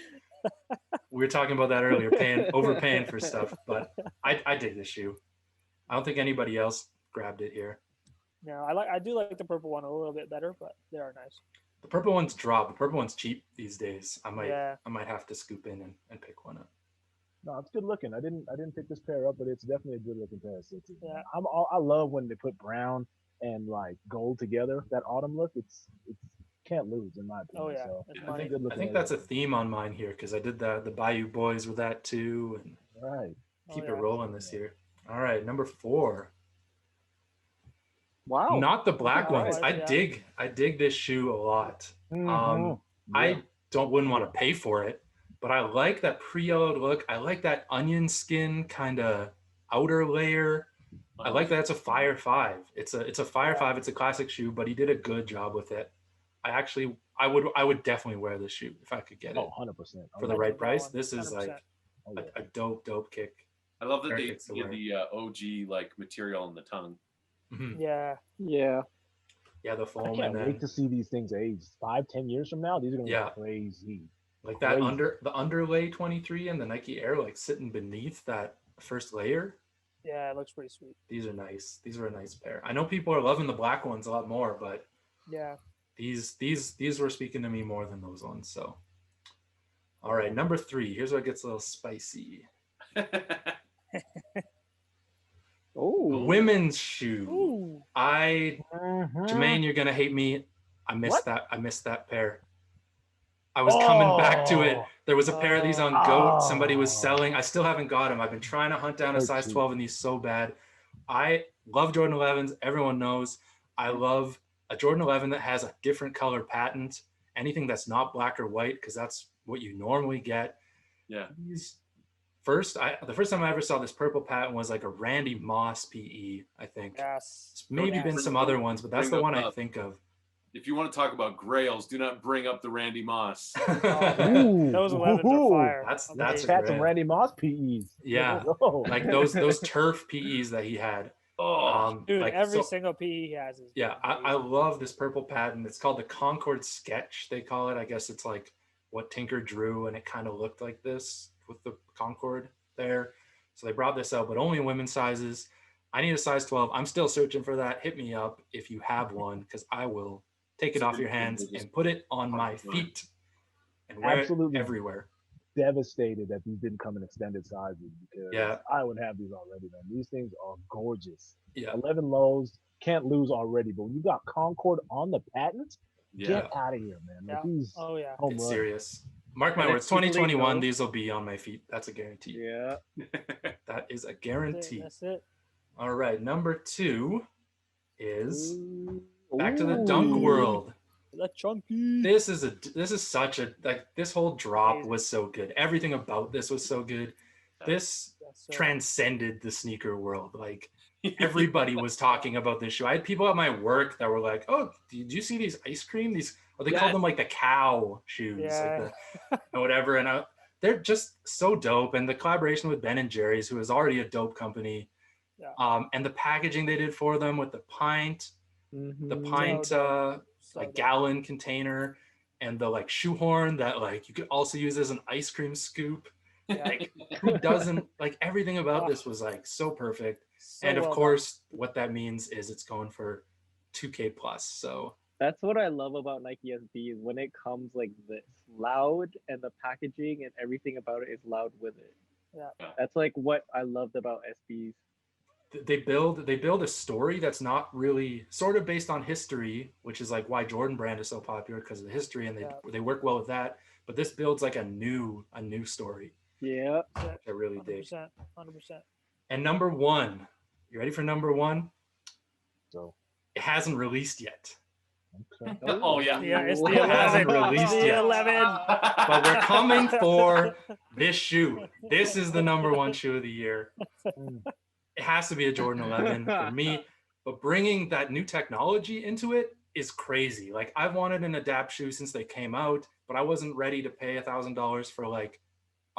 Speaker 1: we were talking about that earlier, overpaying for stuff. But I dig this shoe. I don't think anybody else grabbed it here.
Speaker 2: No, I do like the purple one a little bit better, but they are nice.
Speaker 1: The purple one's drop. The purple one's cheap these days. I
Speaker 2: Yeah.
Speaker 1: might have to scoop in and pick one up.
Speaker 3: No, it's good looking. I didn't pick this pair up, but it's definitely a good looking pair of sixes.
Speaker 2: Yeah.
Speaker 3: I love when they put brown and like gold together. That autumn look, it's can't lose in my opinion.
Speaker 2: Oh, yeah.
Speaker 3: So,
Speaker 2: It's
Speaker 1: I
Speaker 2: money.
Speaker 1: think,
Speaker 3: good
Speaker 1: I
Speaker 3: looking
Speaker 1: think
Speaker 3: at
Speaker 1: that's a
Speaker 3: it.
Speaker 1: theme on mine here because I did the Bayou Boys with that too, and
Speaker 3: Right.
Speaker 1: keep
Speaker 2: Oh,
Speaker 1: it
Speaker 2: yeah.
Speaker 1: rolling this year. All right, number 4.
Speaker 5: Wow.
Speaker 1: Not the black
Speaker 2: All
Speaker 1: ones.
Speaker 2: right, yeah.
Speaker 1: I dig this shoe a lot.
Speaker 3: Mhm.
Speaker 1: I wouldn't want to pay for it, but I like that pre-yellowed look. I like that onion skin kind of outer layer. I like that it's a Fire 5. It's a Fire 5. It's a classic shoe, but he did a good job with it. I would definitely wear this shoe if I could get it
Speaker 3: 100%.
Speaker 1: for the
Speaker 2: I
Speaker 1: right
Speaker 2: dig that
Speaker 1: price.
Speaker 2: one,
Speaker 1: This is
Speaker 2: 100%.
Speaker 1: like
Speaker 3: Oh, yeah.
Speaker 1: a dope kick.
Speaker 4: I love that
Speaker 1: Very
Speaker 4: they
Speaker 1: kicks to
Speaker 4: did
Speaker 1: wear.
Speaker 4: the OG like material on the tongue.
Speaker 1: Mhm.
Speaker 2: Yeah.
Speaker 5: Yeah.
Speaker 1: Yeah, the
Speaker 3: I
Speaker 1: foam
Speaker 3: can't
Speaker 1: and
Speaker 3: wait
Speaker 1: then
Speaker 3: to see these things age 5-10 years from now. These are gonna
Speaker 1: Yeah.
Speaker 3: be crazy.
Speaker 1: like that
Speaker 3: crazy.
Speaker 1: the underlay 23 and the Nike Air like sitting beneath that first layer.
Speaker 2: Yeah, it looks pretty sweet.
Speaker 1: These are nice. These are a nice pair. I know people are loving the black ones a lot more, but
Speaker 2: Yeah.
Speaker 1: these were speaking to me more than those ones. So, all right, number 3. Here's where it gets a little spicy.
Speaker 5: Oh, Oh,
Speaker 1: Women's shoe.
Speaker 2: Ooh.
Speaker 1: Jamaine, you're gonna hate me. I missed
Speaker 2: What?
Speaker 1: that. I missed that pair. I was coming back to it. There was a pair of these on GOAT. Somebody was selling. I still haven't got them. I've been trying to hunt down a size 12 in these so bad. I love Jordan 11s. Everyone knows. I love a Jordan 11 that has a different color patent. Anything that's not black or white, because that's what you normally get.
Speaker 4: Yeah.
Speaker 1: These the first time I ever saw this purple patent was like a Randy Moss PE, I think.
Speaker 2: Yes.
Speaker 1: It's maybe been some other ones, but that's the one I think of.
Speaker 4: If you want to talk about grails, do not bring up the Randy Moss.
Speaker 2: Those 11s are fire.
Speaker 1: That's
Speaker 3: had some Randy Moss PEs.
Speaker 1: Yeah, like those turf PEs that he had.
Speaker 2: Dude,
Speaker 1: like,
Speaker 2: every single PE he has is
Speaker 1: I love this purple patent. It's called the Concord Sketch, they call it. I guess it's like what Tinker drew, and it kind of looked like this with the Concord there. So they brought this out, but only in women's sizes. I need a size 12. I'm still searching for that. Hit me up if you have one, because I will take it off your hands and put it on my feet and wear it everywhere.
Speaker 3: Devastated that these didn't come in extended sizes, because I would have these already, man. These things are gorgeous. 11 lows, can't lose already. But when you got Concord on the patent, get out of here, man. Like these,
Speaker 1: it's serious. Mark my words, 2021, these will be on my feet. That's a guarantee.
Speaker 5: Yeah.
Speaker 1: That is a guarantee.
Speaker 2: That's it.
Speaker 1: All right, number 2 is back to the dunk world.
Speaker 2: The chunky.
Speaker 1: This is such a, like, this whole drop was so good. Everything about this was so good. This transcended the sneaker world. Like, everybody was talking about this shoe. I had people at my work that were like, "Oh, did you see these ice cream? They called them like the cow shoes, like or whatever." And they're just so dope. And the collaboration with Ben and Jerry's, who is already a dope company, and the packaging they did for them with the pint, gallon container, and the like shoehorn that like you could also use as an ice cream scoop. Like, who doesn't? Like, everything about this was like so perfect. And of course, what that means is it's going for $2K plus. So
Speaker 5: that's what I love about Nike SBs, when it comes like this loud, and the packaging and everything about it is loud with it. That's like what I loved about SBs.
Speaker 1: They build a story that's not really, sort of based on history, which is like why Jordan brand is so popular, because of the history, and they work well with that. But this builds like a new story.
Speaker 5: Yeah,
Speaker 1: I really dig.
Speaker 2: 100%.
Speaker 1: And number 1, you ready for number 1?
Speaker 3: So
Speaker 1: it hasn't released yet.
Speaker 3: Okay.
Speaker 4: Oh yeah,
Speaker 2: it's the 11.
Speaker 1: It hasn't released yet.
Speaker 2: 11.
Speaker 1: But we're coming for this shoe. This is the number 1 shoe of the year. It has to be a Jordan 11 for me. But bringing that new technology into it is crazy. Like, I've wanted an Adapt shoe since they came out, but I wasn't ready to pay $1,000 for like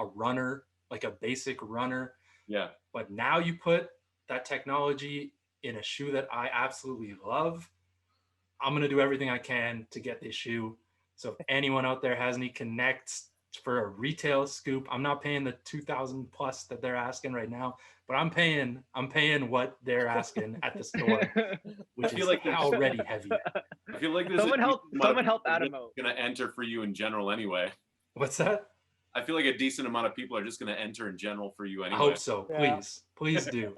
Speaker 1: a runner, like a basic runner.
Speaker 4: Yeah.
Speaker 1: But now you put that technology in a shoe that I absolutely love. I'm going to do everything I can to get this shoe. So if anyone out there has any connects for a retail scoop, I'm not paying the 2,000 plus that they're asking right now, but I'm paying what they're asking at the store, which is like already heavy.
Speaker 4: I feel like there's
Speaker 5: someone help Adam out.
Speaker 4: Going to enter for you in general anyway.
Speaker 1: What's that?
Speaker 4: I feel like a decent amount of people are just going to enter in general for you anyway.
Speaker 1: I hope so. Please do.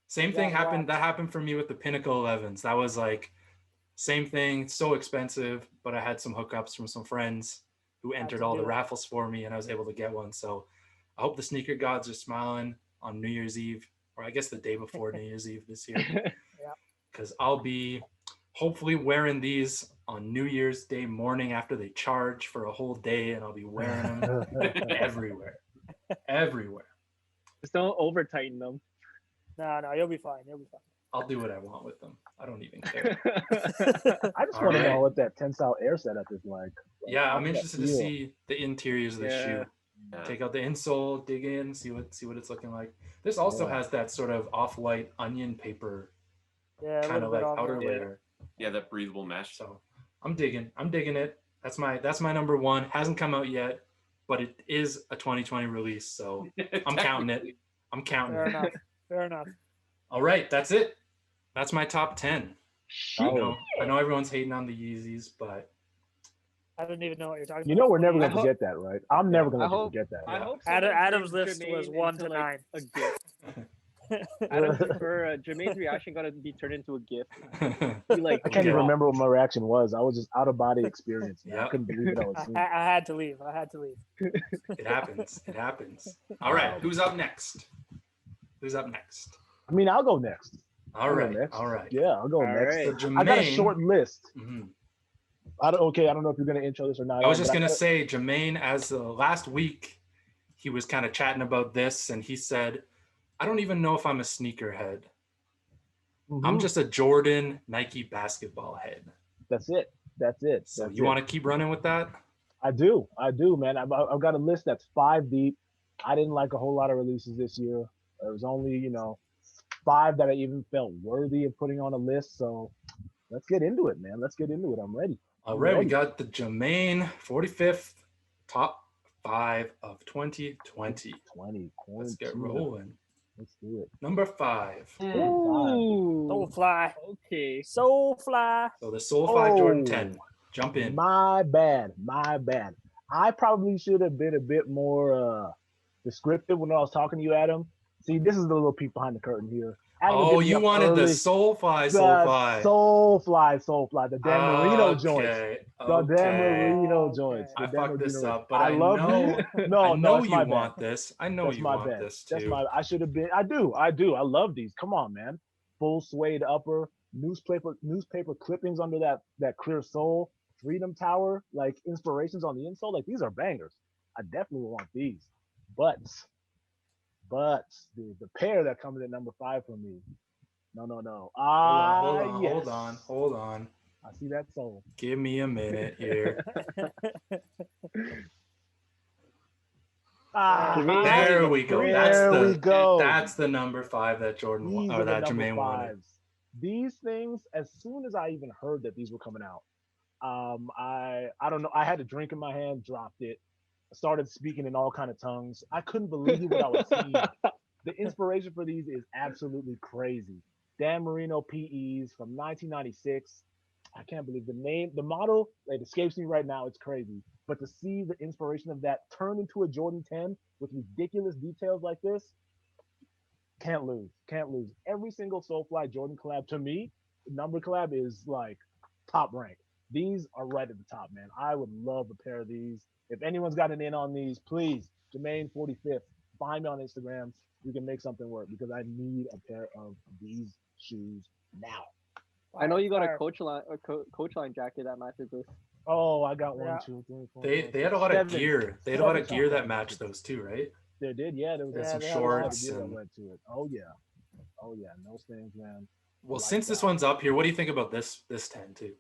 Speaker 1: Same thing happened. That happened for me with the Pinnacle 11s. That was like same thing. So expensive, but I had some hookups from some friends who entered all the raffles for me, and I was able to get one. So I hope the sneaker gods are smiling on New Year's Eve, or I guess the day before New Year's Eve this year. Because I'll be hopefully wearing these on New Year's Day morning after they charge for a whole day, and I'll be wearing them everywhere.
Speaker 5: Just don't over tighten them.
Speaker 2: No, you'll be fine.
Speaker 1: I'll do what I want with them. I don't even care.
Speaker 3: I just want to know what that tensile air setup is like.
Speaker 1: Yeah, I'm interested to see the interiors of the shoe. Take out the insole, dig in, see what it's looking like. This also has that sort of off-white onion paper kind of like outer layer.
Speaker 4: Yeah, that breathable mesh.
Speaker 1: So I'm digging it. That's my number 1. Hasn't come out yet, but it is a 2020 release, so I'm counting it.
Speaker 2: Fair enough.
Speaker 1: All right, that's it. That's my top 10. I know everyone's hating on the Yeezys, but
Speaker 2: I don't even know what you're talking about.
Speaker 3: You know we're never going to forget that, right? I'm never going to forget that.
Speaker 5: I hope
Speaker 2: Adam's list was 1 to 9.
Speaker 5: For Jamaine's reaction gotta be turned into a GIF.
Speaker 3: I can't even remember what my reaction was. I was just out of body experience. Man.
Speaker 1: Yep.
Speaker 3: I couldn't believe it.
Speaker 2: I had to leave.
Speaker 1: It happens. All right, who's up next?
Speaker 3: I mean, I'll go next.
Speaker 1: All right.
Speaker 3: Yeah, I'll go next.
Speaker 5: Right.
Speaker 1: So
Speaker 3: I got a short list.
Speaker 1: Mm-hmm.
Speaker 3: I don't know if you're gonna intro this or not.
Speaker 1: I was just gonna say, Jamaine, as last week, he was kind of chatting about this, and he said, "I don't even know if I'm a sneakerhead.
Speaker 3: Mm-hmm.
Speaker 1: I'm just a Jordan Nike basketball head."
Speaker 3: That's it.
Speaker 1: So you want to keep running with that?
Speaker 3: I do, man. I've got a list that's 5 deep. I didn't like a whole lot of releases this year. There was only 5 that I even felt worthy of putting on a list. So let's get into it, man. Let's get into it. I'm ready.
Speaker 1: All right, we got the Jamaine 45th top 5 of 2020. Let's get rolling.
Speaker 3: Let's do it.
Speaker 1: Number 5.
Speaker 2: Ooh. Soulfly.
Speaker 5: Okay.
Speaker 2: Soulfly.
Speaker 1: So the Soulfly Jordan 10. Jump in.
Speaker 3: My bad. I probably should have been a bit more descriptive when I was talking to you, Adam. See, this is the little peek behind the curtain here.
Speaker 1: Oh, you wanted the Soulfly.
Speaker 3: Soulfly, the Dan Marino joints. The Dan Marino joints.
Speaker 1: I fucked this up, but I know you want this. I know you want this too.
Speaker 3: That's my. I should have been. I do. I love these. Come on, man. Full suede upper, newspaper clippings under that clear sole, Freedom Tower, like inspirations on the insole. Like these are bangers. I definitely want these, but the pair that comes at number 5 for me. No.
Speaker 1: Hold on.
Speaker 3: I see that soul.
Speaker 1: Give me a minute here. There we go. That's the number 5 that Jordan or that Jamaine wanted.
Speaker 3: These things, as soon as I even heard that these were coming out, I don't know. I had a drink in my hand, dropped it. Started speaking in all kind of tongues. I couldn't believe what I was seeing. The inspiration for these is absolutely crazy. Dan Marino PEs from 1996. I can't believe the name, the model, it escapes me right now. It's crazy. But to see the inspiration of that turned into a Jordan 10 with ridiculous details like this, can't lose. Every single Soulfly Jordan collab, to me, number collab is like top rank. These are right at the top, man. I would love a pair of these. If anyone's got an in on these, please, Jamaine 45th, find me on Instagram. We can make something work because I need a pair of these shoes now.
Speaker 5: I know you got a coach line jacket that matches this.
Speaker 3: Oh, I got 1, 2, 3, 4.
Speaker 1: They had a lot of gear. They had a lot of gear that matched those too, right?
Speaker 3: They did, yeah. There was
Speaker 1: some shorts
Speaker 3: that went to it. Oh yeah, no stains, man.
Speaker 1: Well, since this one's up here, what do you think about this 10 too?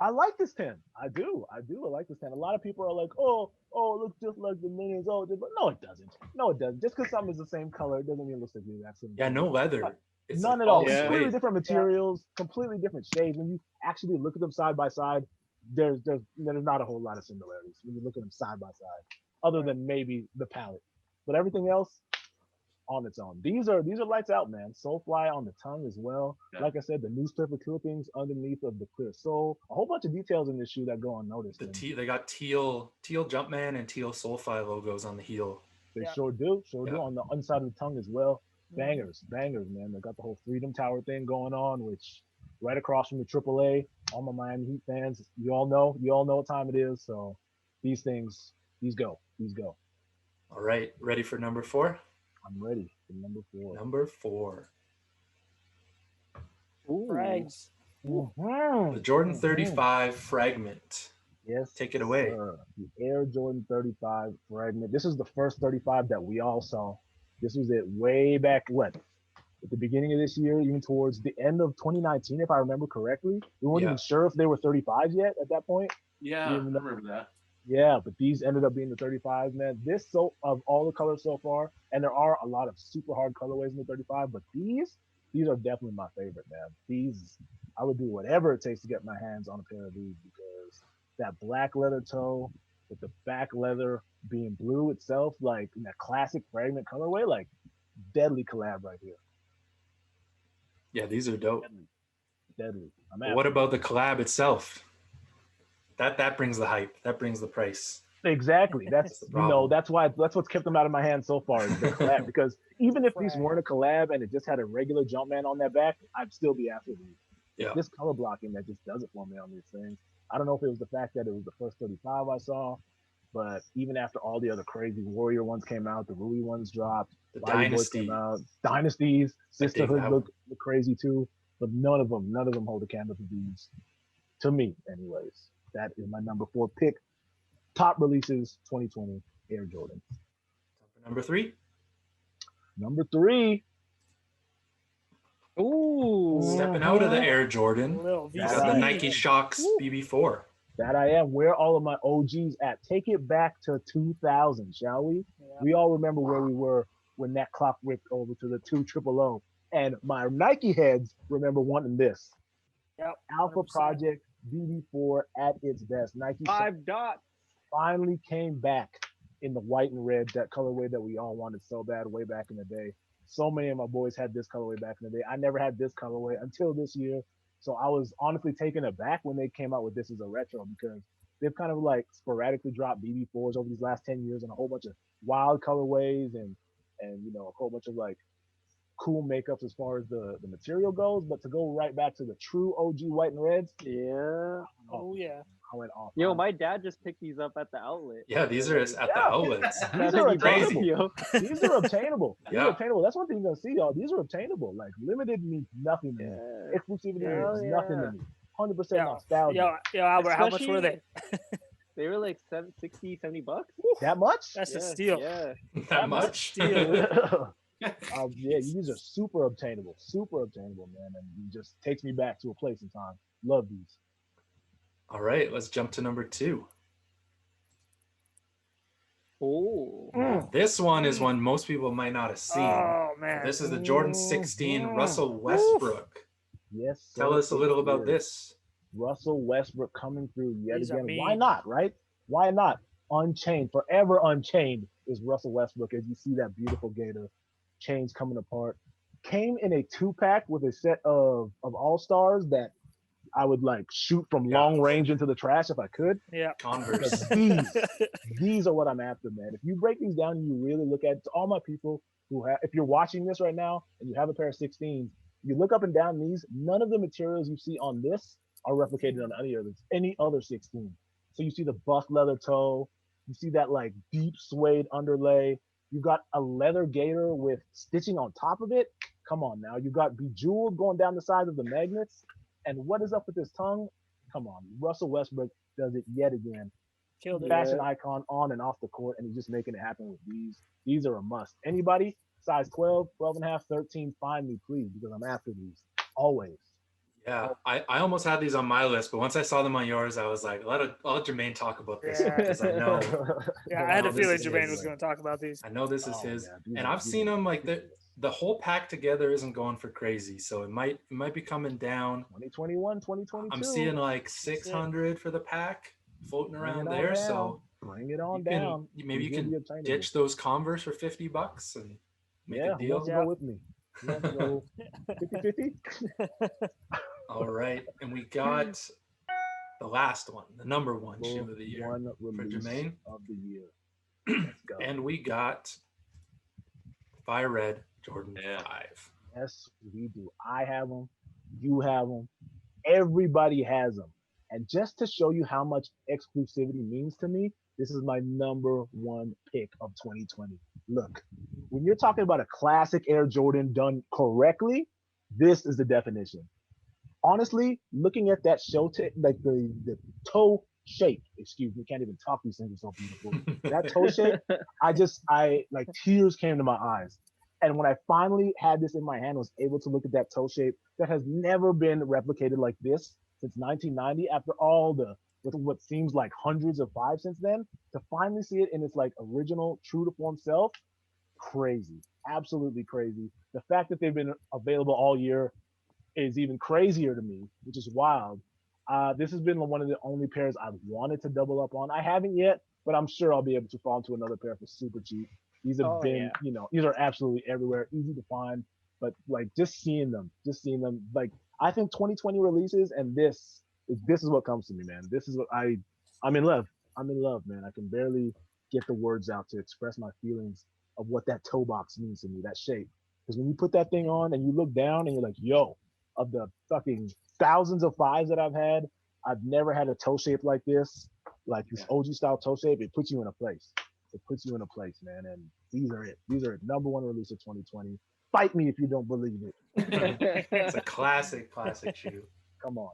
Speaker 3: I like this 10. I do. I like this 10. A lot of people are like, oh, it looks just like the Minions. Oh, but no, it doesn't. Just because something is the same color, it doesn't mean it looks like the exact same.
Speaker 1: Yeah, no leather.
Speaker 3: It's none at all. Completely different materials, completely different shades. When you actually look at them side by side, there's not a whole lot of similarities when you look at them side by side, other than maybe the palette. But everything else on its own. These are lights out, man. Soulfly on the tongue as well. Yeah. Like I said, the newspaper clippings underneath of the clear sole. A whole bunch of details in this shoe that go unnoticed.
Speaker 1: They got teal Jumpman and teal Soulfly logos on the heel.
Speaker 3: They sure do. On the inside of the tongue as well. Bangers, man. They got the whole Freedom Tower thing going on, which right across from the AAA. All my Miami Heat fans, you all know what time it is. So these go.
Speaker 1: All right, ready for number 4?
Speaker 3: I'm ready for number 4.
Speaker 1: Number 4.
Speaker 2: Frags.
Speaker 1: The Jordan 35 Fragment.
Speaker 3: Yes.
Speaker 1: Take it away.
Speaker 3: The Air Jordan 35 Fragment. This is the first 35 that we all saw. This was it way back at the beginning of this year, even towards the end of 2019, if I remember correctly. We weren't even sure if they were 35s yet at that point.
Speaker 4: Yeah, I remember that.
Speaker 3: Yeah, but these ended up being the 35s, man. Of all the colors so far, and there are a lot of super hard colorways in the 35, but these are definitely my favorite, man. These, I would do whatever it takes to get my hands on a pair of these because that black leather toe with the back leather being blue itself, like in that classic Fragment colorway, like deadly collab right here.
Speaker 1: Yeah, these are dope.
Speaker 3: Deadly.
Speaker 1: What about the collab itself? That brings the hype. That brings the price.
Speaker 3: Exactly. That's
Speaker 1: the problem.
Speaker 3: that's what's kept them out of my hand so far is the collab. Because even if these
Speaker 2: Right.
Speaker 3: weren't a collab and it just had a regular Jumpman on their back, I'd still be after these.
Speaker 1: Yeah.
Speaker 3: It's this color blocking that just does it for me on these things. I don't know if it was the fact that it was the first 35 I saw, but even after all the other crazy Warrior ones came out, the Rui ones dropped,
Speaker 1: The
Speaker 3: Body Boys
Speaker 1: Dynasty.
Speaker 3: came out, Dynasties,
Speaker 1: I dig
Speaker 3: Sisterhood
Speaker 1: that
Speaker 3: look crazy too, but none of them hold a candle to these, to me, anyways. That is my number 4 pick. Top releases 2020 Air Jordan.
Speaker 1: Number 3.
Speaker 3: Number 3.
Speaker 5: Ooh.
Speaker 1: Stepping out of the Air Jordan.
Speaker 2: Little
Speaker 1: You
Speaker 3: That
Speaker 1: got the
Speaker 3: I
Speaker 1: Nike
Speaker 3: am.
Speaker 1: Shox BB4.
Speaker 3: That I am. Where all of my OGs at? Take it back to 2000, shall we?
Speaker 2: Yeah.
Speaker 3: We all remember where we were when that clock whipped over to the 200. And my Nike heads remember wanting this.
Speaker 2: Yep.
Speaker 3: Alpha
Speaker 2: 100%.
Speaker 3: Project BB4 at its best. Nike
Speaker 5: 5 dots.
Speaker 3: finally came back in the white and red, that colorway that we all wanted so bad way back in the day. So many of my boys had this colorway back in the day. I never had this colorway until this year. So I was honestly taken aback when they came out with this as a retro, because they've kind of like sporadically dropped BB4s over these last 10 years and a whole bunch of wild colorways and a whole bunch of like cool makeups as far as the material goes. But to go right back to the true OG white and reds,
Speaker 5: Yeah.
Speaker 2: Oh yeah.
Speaker 3: I went off.
Speaker 5: Yo, my dad just picked these up at the outlet.
Speaker 1: Yeah, these are at the
Speaker 3: Yeah.
Speaker 1: outlets.
Speaker 3: These are
Speaker 1: Crazy.
Speaker 3: obtainable.
Speaker 5: Yo.
Speaker 3: These are obtainable. These
Speaker 1: Yeah.
Speaker 3: are obtainable. That's one thing you're gonna see, y'all. These are obtainable. Like limited means nothing to me.
Speaker 5: Yeah.
Speaker 3: Exclusivity
Speaker 2: Hell
Speaker 3: means nothing to me. 100%
Speaker 2: Yo,
Speaker 3: nostalgia.
Speaker 2: yo, Albert, how much were they?
Speaker 5: They were like 60, 70 bucks.
Speaker 3: That much?
Speaker 2: That's a
Speaker 5: Yeah,
Speaker 2: steal.
Speaker 5: Yeah.
Speaker 1: That much?
Speaker 2: Steal.
Speaker 3: Yeah, these are super obtainable, man, and it just takes me back to a place in time. Love these.
Speaker 1: All right, let's jump to number 2.
Speaker 5: Oh.
Speaker 1: This one is one most people might not have seen.
Speaker 2: Oh man.
Speaker 1: This is the Jordan 16 Russell Westbrook.
Speaker 3: Yes.
Speaker 1: Tell us a little about this.
Speaker 3: Russell Westbrook coming through yet
Speaker 2: These are
Speaker 3: again. Why
Speaker 2: mean.
Speaker 3: not, right? Why not? Unchained, forever unchained is Russell Westbrook. As you see that beautiful gator, chains coming apart. Came in a 2-pack with a set of all-stars that I would like shoot from long range into the trash if I could.
Speaker 2: Yeah.
Speaker 1: Converse.
Speaker 3: These are what I'm after, man. If you break these down and you really look at to all my people who have, if you're watching this right now and you have a pair of 16s, you look up and down these, none of the materials you see on this are replicated on any other 16. So you see the buff leather toe, you see that like deep suede underlay, you got a leather gator with stitching on top of it. Come on now, you got bejeweled going down the sides of the magnets. And what is up with this tongue? Come on, Russell Westbrook does it yet again.
Speaker 2: Killed it.
Speaker 3: Fashion icon on and off the court, and he's just making it happen with these. These are a must. Anybody size 12, 12 and a half, 13, find me, please, because I'm after these always.
Speaker 1: Yeah, I almost had these on my list, but once I saw them on yours, I was like, I'll let Jermaine talk about this
Speaker 2: Yeah.
Speaker 1: because I know.
Speaker 2: Yeah, I had a
Speaker 1: this
Speaker 2: feeling
Speaker 1: is
Speaker 2: Jamaine
Speaker 1: his.
Speaker 2: was going to talk about these.
Speaker 1: I know this is his,
Speaker 3: Yeah, these
Speaker 1: and
Speaker 3: are-
Speaker 1: I've
Speaker 3: these
Speaker 1: seen
Speaker 3: are
Speaker 1: them like
Speaker 3: ridiculous.
Speaker 1: the whole pack together isn't going for crazy, so it might be coming down.
Speaker 3: 2021, 2022.
Speaker 1: I'm seeing like 600 for the pack floating
Speaker 3: Bring
Speaker 1: around
Speaker 3: it on
Speaker 1: there,
Speaker 3: down.
Speaker 1: so
Speaker 3: Bring it on
Speaker 1: you can-
Speaker 3: down.
Speaker 1: maybe you
Speaker 3: These will
Speaker 1: can
Speaker 3: be obtainable.
Speaker 1: ditch those Converse for $50 and make
Speaker 3: Yeah,
Speaker 1: a
Speaker 3: who
Speaker 1: deal.
Speaker 3: wants to go with me? Who wants to go 50-50?
Speaker 1: All right, and we got the last one, the number 1 shoe of the year,
Speaker 3: One release
Speaker 1: Jermaine.
Speaker 3: of the year. Let's go.
Speaker 1: and we got Fire Red Jordan 5.
Speaker 3: Yes, we do. I have them. You have them. Everybody has them. And just to show you how much exclusivity means to me, this is my number 1 pick of 2020. Look, when you're talking about a classic Air Jordan done correctly, this is the definition. Honestly, looking at that like the toe shape, excuse me, can't even talk, these things are so beautiful. That toe shape, I like tears came to my eyes. And when I finally had this in my hand, was able to look at that toe shape that has never been replicated like this since 1990, after all with what seems like hundreds of 5 since then, to finally see it in its like original true to form self, crazy, absolutely crazy. The fact that they've been available all year is even crazier to me, which is wild. This has been one of the only pairs I've wanted to double up on. I haven't yet, but I'm sure I'll be able to fall into another pair for super cheap. These have been, these are absolutely everywhere, easy to find. But like just seeing them, like I think 2020 releases, and this is what comes to me, man. This is what I'm in love. I'm in love, man. I can barely get the words out to express my feelings of what that toe box means to me, that shape. Because when you put that thing on and you look down and you're like, yo, of the fucking thousands of fives that I've had, I've never had a toe shape like this. Like this OG style toe shape, it puts you in a place. It puts you in a place, man. And these are it. These are number one release of 2020. Fight me if you don't believe it.
Speaker 1: It's a classic shoe.
Speaker 3: Come on.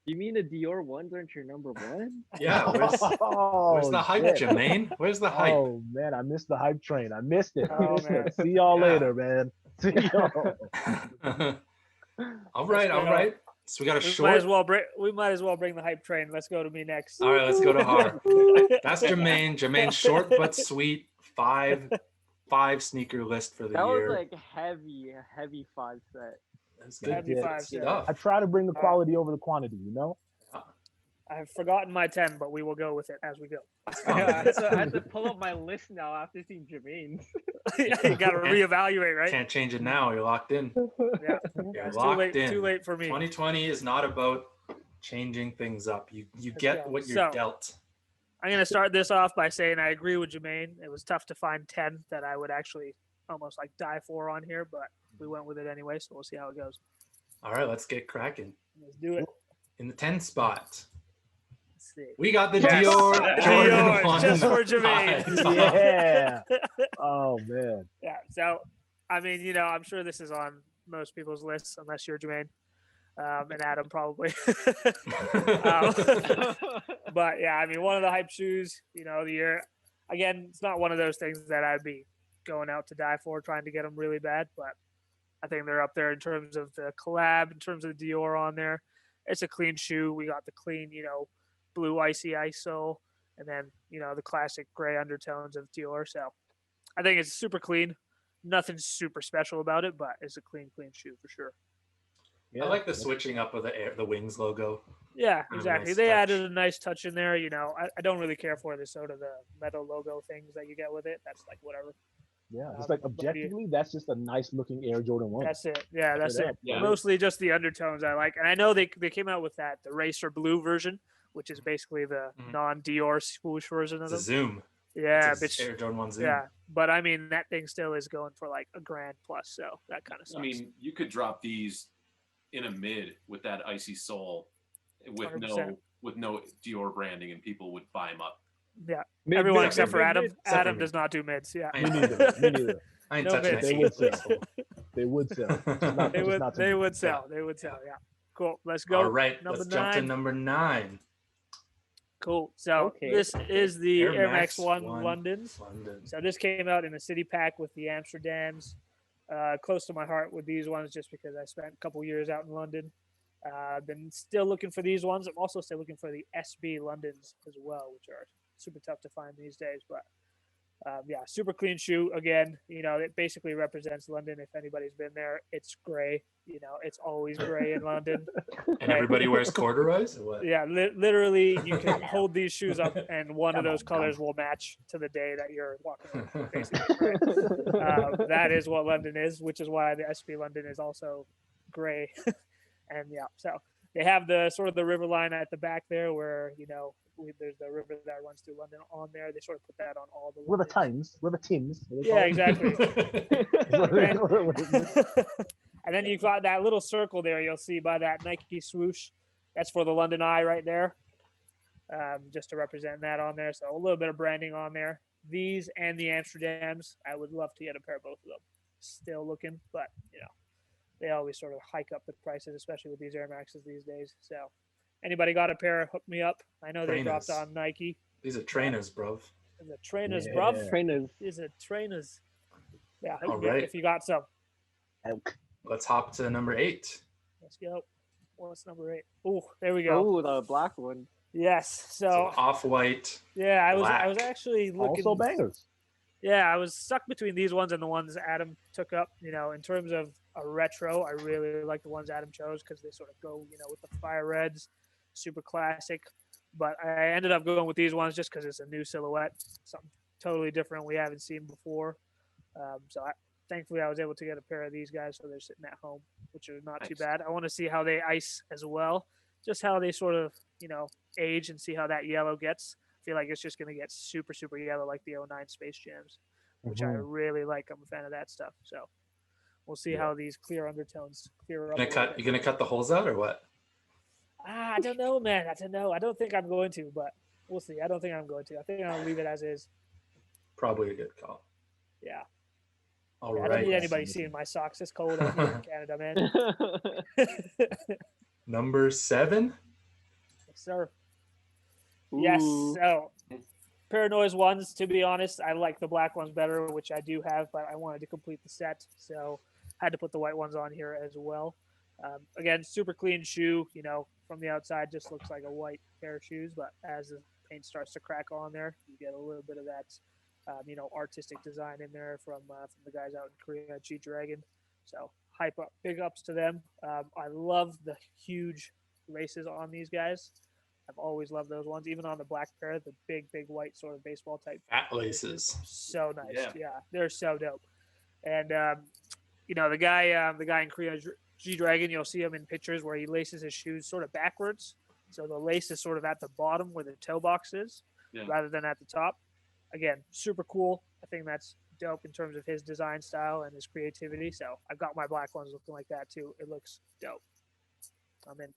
Speaker 5: You mean the Dior ones aren't your number one?
Speaker 1: Yeah, where's the hype,
Speaker 3: shit.
Speaker 1: Jamaine? Where's the hype?
Speaker 3: Oh man, I missed the hype train. I missed it.
Speaker 2: Oh, man.
Speaker 3: See y'all later, man. See y'all.
Speaker 1: All right. So we got a short.
Speaker 2: We might as well bring the hype train. Let's go to me next.
Speaker 1: All right, let's go to Har. That's Jamaine. Jamaine, short but sweet. Five sneaker list for the
Speaker 5: That
Speaker 1: year.
Speaker 5: was like heavy 5 set.
Speaker 1: That's good.
Speaker 2: Heavy
Speaker 3: Yeah.
Speaker 2: 5 set.
Speaker 1: Stuff.
Speaker 3: I try to bring the quality over the quantity, you know?
Speaker 2: I've forgotten my 10, but we will go with it as we go.
Speaker 5: I have to pull up my list now after seeing Jamaine.
Speaker 2: You got to reevaluate, right?
Speaker 1: Can't change it now. You're locked in.
Speaker 2: Yeah.
Speaker 1: You're
Speaker 2: It's
Speaker 1: locked in.
Speaker 2: Too late for me.
Speaker 1: 2020 is not about changing things up. You get
Speaker 2: go.
Speaker 1: what you're
Speaker 2: So,
Speaker 1: dealt.
Speaker 2: I'm going to start this off by saying I agree with Jamaine. It was tough to find 10 that I would actually almost like die for on here, but we went with it anyway, so we'll see how it goes.
Speaker 1: All right, let's get cracking.
Speaker 2: Let's do it.
Speaker 1: In the 10 spot,
Speaker 2: Let's see.
Speaker 1: we got the
Speaker 2: Yes.
Speaker 1: Dior Jordan
Speaker 2: Dior,
Speaker 1: 1
Speaker 2: just for Jamaine.
Speaker 1: five.
Speaker 3: Yeah. Oh man.
Speaker 2: Yeah, so, I mean, I'm sure this is on most people's lists, unless you're Jamaine. And Adam probably. But yeah, I mean, one of the hype shoes, the year. Again, it's not one of those things that I'd be going out to die for, trying to get them really bad. But I think they're up there in terms of the collab, in terms of the Dior on there. It's a clean shoe. We got the clean, blue icy sole, and then the classic gray undertones of Dior. So I think it's super clean. Nothing super special about it, but it's a clean shoe for sure.
Speaker 3: Yeah.
Speaker 1: I like the switching up of the Wings logo.
Speaker 2: Yeah,
Speaker 1: Really
Speaker 2: exactly.
Speaker 1: nice
Speaker 2: They
Speaker 1: touch.
Speaker 2: added a nice touch in there. I don't really care for the sort of the metal logo things that you get with it. That's like whatever.
Speaker 3: Yeah. It's like objectively, that's just a nice looking Air Jordan 1.
Speaker 2: That's it. Yeah, that's
Speaker 3: Straight
Speaker 2: it.
Speaker 3: up.
Speaker 4: Yeah.
Speaker 2: Mostly just the undertones I like. And I know they came out with the racer blue version, which is basically the non-Dior swoosh version of
Speaker 1: It's a
Speaker 2: them.
Speaker 1: Zoom.
Speaker 2: Yeah,
Speaker 1: It's a Air Jordan 1 Zoom.
Speaker 2: yeah. But I mean, that thing still is going for like $1,000 plus. So that kind of sucks.
Speaker 4: I mean, you could drop these in a mid with that icy sole, with
Speaker 2: 100%.
Speaker 4: no Dior branding, and people would buy them up.
Speaker 2: yeah.
Speaker 5: Mid-
Speaker 2: Everyone
Speaker 5: mid-
Speaker 2: except for
Speaker 5: mid-
Speaker 2: Adam.
Speaker 5: mid-
Speaker 1: Except for
Speaker 2: Adam
Speaker 1: me.
Speaker 2: does not do mids. Yeah.
Speaker 1: I
Speaker 3: Me
Speaker 1: ain't,
Speaker 3: neither. Me neither.
Speaker 1: I ain't
Speaker 2: No
Speaker 1: touching
Speaker 2: bids.
Speaker 1: that
Speaker 3: They would
Speaker 1: shit.
Speaker 3: sell. They would sell. Just not-
Speaker 2: They
Speaker 3: just
Speaker 2: would.
Speaker 3: not to
Speaker 2: They
Speaker 3: me.
Speaker 2: would sell. They would sell. Yeah. Cool. Let's go.
Speaker 1: All right,
Speaker 2: Number
Speaker 1: let's jump to
Speaker 2: 9.
Speaker 1: number 9.
Speaker 2: Cool. So
Speaker 5: Okay.
Speaker 2: this is the
Speaker 1: Air
Speaker 2: Air
Speaker 1: Max
Speaker 2: Max 1
Speaker 1: 1
Speaker 2: Londons.
Speaker 1: London.
Speaker 2: So this came out in a city pack with the Amsterdams. Close to my heart with these ones just because I spent a couple years out in London. Been still looking for these ones. I'm also still looking for the SB Londons as well, which are super tough to find these days. But yeah, super clean shoe. Again, it basically represents London. If anybody's been there, it's gray. It's always gray in London.
Speaker 1: And everybody wears corduroys or what?
Speaker 2: Yeah, literally, you can hold these shoes up, and one of those colors will match to the day that you're walking around, basically. Right? That is what London is, which is why the SB London is also gray. And yeah, so they have the sort of the river line at the back there, where there's the river that runs through London on there. They sort of put that on all the
Speaker 3: River
Speaker 2: Londons.
Speaker 3: Thames. River Thames.
Speaker 2: Yeah, exactly.
Speaker 3: exactly.
Speaker 2: And then you've got that little circle there you'll see by that Nike swoosh. That's for the London Eye right there, just to represent that on there. So a little bit of branding on there. These and the Amsterdams, I would love to get a pair of both of them. Still looking, but they always sort of hike up the prices, especially with these Air Maxes these days. So anybody got a pair, hook me up. I know they dropped
Speaker 1: Trainers.
Speaker 2: on Nike.
Speaker 1: These are trainers, bro.
Speaker 2: The trainers,
Speaker 3: Yeah.
Speaker 2: bruv.
Speaker 5: Trainers.
Speaker 2: Is it trainers? Yeah,
Speaker 1: All right.
Speaker 2: if you got some.
Speaker 1: Let's hop to number 8.
Speaker 2: Let's go. What's number 8? Oh, there we go.
Speaker 5: Oh, the black one.
Speaker 2: Yes.
Speaker 1: So
Speaker 2: So
Speaker 1: off-white.
Speaker 2: yeah, I was
Speaker 1: black.
Speaker 2: actually looking.
Speaker 3: Also bangers.
Speaker 2: Yeah, I was stuck between these ones and the ones Adam took up. In terms of a retro, I really like the ones Adam chose because they sort of go, with the fire reds, super classic. But I ended up going with these ones just because it's a new silhouette, something totally different we haven't seen before. Thankfully, I was able to get a pair of these guys, so they're sitting at home, which is not too
Speaker 4: Nice.
Speaker 2: bad. I want to see how they ice as well, just how they sort of, age and see how that yellow gets. feel like it's just going to get super, super yellow like the 09 Space Jams, which I really like. I'm a fan of that stuff. So we'll see how these clear undertones clear up.
Speaker 1: You gonna cut the holes out or what?
Speaker 2: I don't know, man. I don't know. I don't think I'm going to, but we'll see. I don't think I'm going to. I think I'll leave it as is.
Speaker 1: Probably a good call.
Speaker 2: Yeah.
Speaker 1: All right.
Speaker 2: I don't need anybody seeing my socks. It's cold out here in Canada, man.
Speaker 1: Number 7.
Speaker 2: Yes, sir. Yes. So, Paranoia's ones, to be honest, I like the black ones better, which I do have, but I wanted to complete the set, so had to put the white ones on here as well. Again, super clean shoe. You know, from the outside, just looks like a white pair of shoes, but as the paint starts to crack on there, you get a little bit of that, you know, artistic design in there from the guys out in Korea, G-Dragon. So big ups to them. I love the huge laces on these guys. I've always loved those ones, even on the black pair, the big white sort of baseball type
Speaker 1: fat laces.
Speaker 2: So nice. Yeah, they're so dope. And you know, the guy in Korea, G-Dragon, you'll see him in pictures where he laces his shoes sort of backwards. So the lace is sort of at the bottom where the toe box is, rather than at the top. Again, super cool. I think that's dope in terms of his design style and his creativity. So I've got my black ones looking like that too. It looks dope. I'm in.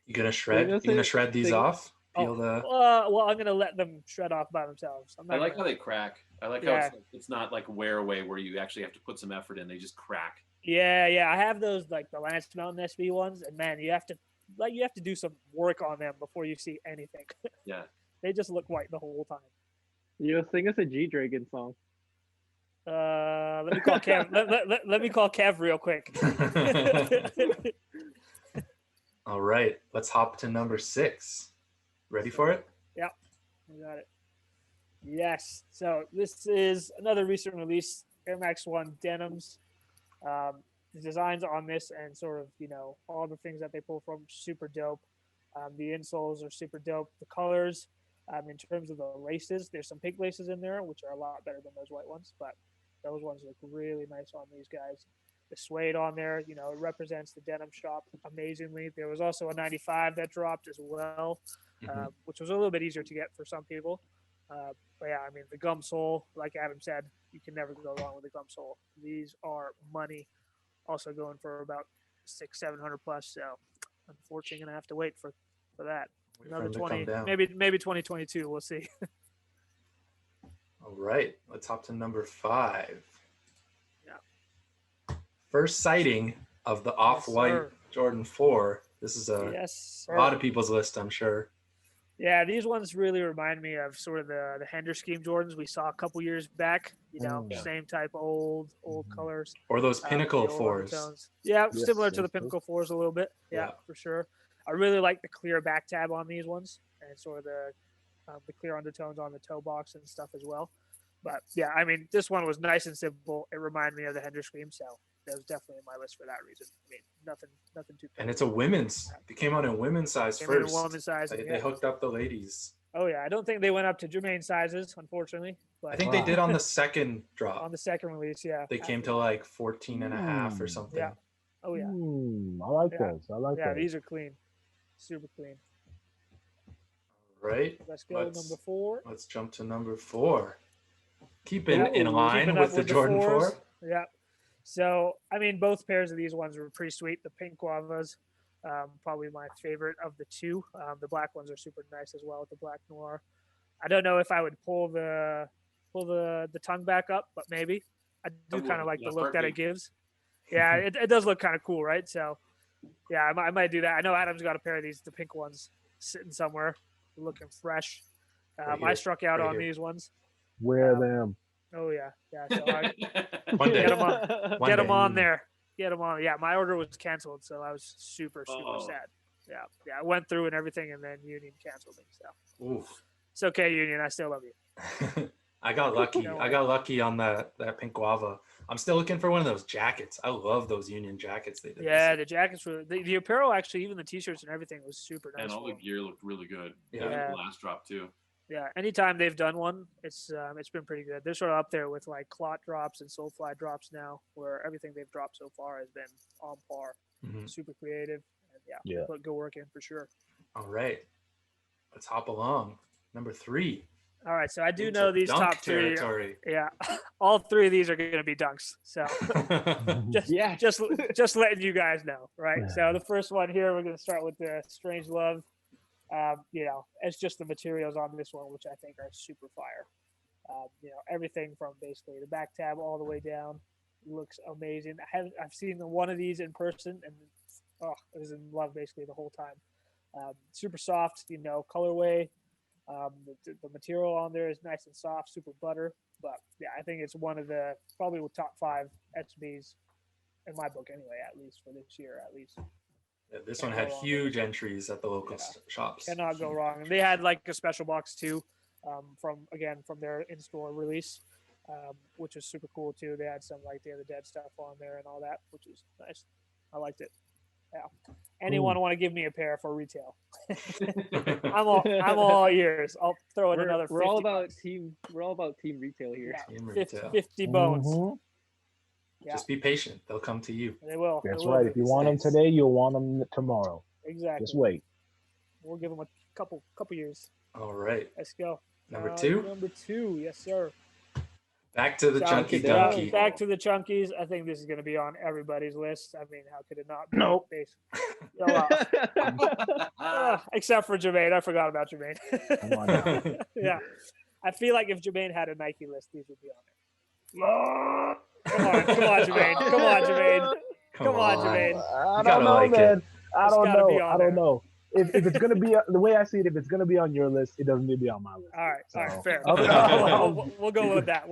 Speaker 1: You gonna shred these off?
Speaker 2: Well, I'm gonna let them shred off by themselves.
Speaker 4: I like how they crack. I like how it's not like wear away where you actually have to put some effort in. They just crack.
Speaker 2: Yeah. I have those like the Lance Mountain SB ones, and man, you have to do some work on them before you see anything.
Speaker 4: Yeah.
Speaker 2: They just look white the whole time.
Speaker 5: You sing us a G-Dragon song.
Speaker 2: Let me call Kev. let me call Kev real quick.
Speaker 1: All right, let's hop to number 6. Ready for it?
Speaker 2: Yep, I got it. Yes. So this is another recent release, Air Max 1 denims. The designs on this and sort of, you know, all the things that they pull from, super dope. The insoles are super dope. The colors, in terms of the laces, there's some pink laces in there, which are a lot better than those white ones, but those ones look really nice on these guys. The suede on there, you know, it represents the denim shop amazingly. There was also a 95 that dropped as well, which was a little bit easier to get for some people. But yeah, I mean, the gum sole, like Adam said, you can never go wrong with the gum sole. These are money. Also going for about $600-700 plus. So unfortunately, gonna have to wait for that. Another 20, maybe 2022. We'll see.
Speaker 1: All right, let's hop to number 5.
Speaker 2: Yeah.
Speaker 1: First sighting of the off-white Jordan 4. This is a lot of people's list, I'm sure.
Speaker 2: Yeah, these ones really remind me of sort of the Hender scheme Jordans we saw a couple years back. You know, same type, old colors.
Speaker 1: Or those Pinnacle 4s.
Speaker 2: Yeah, similar to the Pinnacle 4s a little bit. Yeah, for sure. I really like the clear back tab on these ones and sort of the clear undertones on the toe box and stuff as well. But yeah, I mean, this one was nice and simple. It reminded me of the Hender scheme, so that was definitely in my list for that reason. I mean, nothing too.
Speaker 1: And it's a women's. They came out in women's size first.
Speaker 2: Women's size.
Speaker 1: They hooked up the ladies.
Speaker 2: Oh yeah, I don't think they went up to Jamaine sizes, unfortunately. But
Speaker 1: I think they did on the second drop.
Speaker 2: On the second release, yeah.
Speaker 1: They came to like 14 and a half or something.
Speaker 2: Yeah. Oh yeah.
Speaker 3: I like those. I like those.
Speaker 2: Yeah, these are clean. Super clean.
Speaker 1: All right.
Speaker 2: Let's go number 4.
Speaker 1: Let's jump to number 4. Keeping in line with the Jordan 4.
Speaker 2: Yeah. So, I mean, both pairs of these ones were pretty sweet. The pink guavas, probably my favorite of the two. The black ones are super nice as well with the black noir. I don't know if I would pull the tongue back up, but maybe. I do kind of like the look that it gives. Yeah, it does look kind of cool, right? So, yeah, I might do that. I know Adam's got a pair of these, the pink ones, sitting somewhere, looking fresh. I struck out on these ones.
Speaker 3: Wear them.
Speaker 2: Oh yeah. So get them on there. Get them on. Yeah, my order was canceled, so I was super sad. Yeah, I went through and everything, and then Union canceled me. So
Speaker 1: Oof.
Speaker 2: It's okay, Union. I still love you.
Speaker 1: I got lucky. I got lucky on that pink guava. I'm still looking for one of those jackets. I love those Union jackets they did.
Speaker 2: Yeah, the jackets were the apparel actually, even the t-shirts and everything was super nice.
Speaker 4: And all the gear looked really good.
Speaker 2: Yeah.
Speaker 4: The last drop too.
Speaker 2: Yeah, anytime they've done one, it's been pretty good. They're sort of up there with like CLOT drops and Soulfly drops now, where everything they've dropped so far has been on par. Super creative, and put good work in for sure.
Speaker 1: All right, let's hop along. Number 3.
Speaker 2: All right, so I do
Speaker 1: Into
Speaker 2: know these
Speaker 1: dunk
Speaker 2: top three.
Speaker 1: territory.
Speaker 2: Yeah, all three of these are going to be dunks. So just letting you guys know, right? So the first one here, we're going to start with the Strange Love. It's just the materials on this one, which I think are super fire. Everything from basically the back tab all the way down looks amazing. I've seen one of these in person, and I was in love basically the whole time. Super soft, colorway. The material on there is nice and soft, super butter. But yeah, I think it's one of the probably top 5 SBs in my book anyway, at least for this year, at least.
Speaker 1: Yeah, this one had huge entries at the local shops.
Speaker 2: Cannot go wrong. And they had like a special box too, from their in-store release, which was super cool too. They had some like Day of the Dead stuff on there and all that, which is nice. I liked it. Yeah. Anyone want to give me a pair for retail? I'm all ears. I'll throw in another.
Speaker 5: We're all about team retail here.
Speaker 2: Yeah,
Speaker 1: team retail.
Speaker 2: 50 bones.
Speaker 3: Mm-hmm.
Speaker 2: Yeah.
Speaker 1: Just be patient. They'll come to you.
Speaker 2: They will.
Speaker 3: That's
Speaker 2: they will.
Speaker 3: right. If you want them today, you'll want them tomorrow.
Speaker 2: Exactly.
Speaker 3: Just wait.
Speaker 2: We'll give them a couple years.
Speaker 1: All right.
Speaker 2: Let's go.
Speaker 1: Number 2.
Speaker 2: Number 2, yes sir.
Speaker 1: Back to the Chunky
Speaker 2: Yeah,
Speaker 1: Dunky.
Speaker 2: back to the Chunkies. I think this is going to be on everybody's list. I mean, how could it not be?
Speaker 3: Nope.
Speaker 2: Except for Jamaine. I forgot about Jamaine.
Speaker 3: Come on now.
Speaker 2: Yeah. I feel like if Jamaine had a Nike list, these would be on there. Come on, Jamaine. Come on, Jamaine. Come on, Jamaine.
Speaker 3: I don't know,
Speaker 1: like
Speaker 3: man.
Speaker 1: it.
Speaker 3: I don't know. If it's gonna be the way I see it, if it's gonna be on your list, it doesn't need to be on my list.
Speaker 2: All right, fair.
Speaker 3: Okay.
Speaker 2: We'll go with that.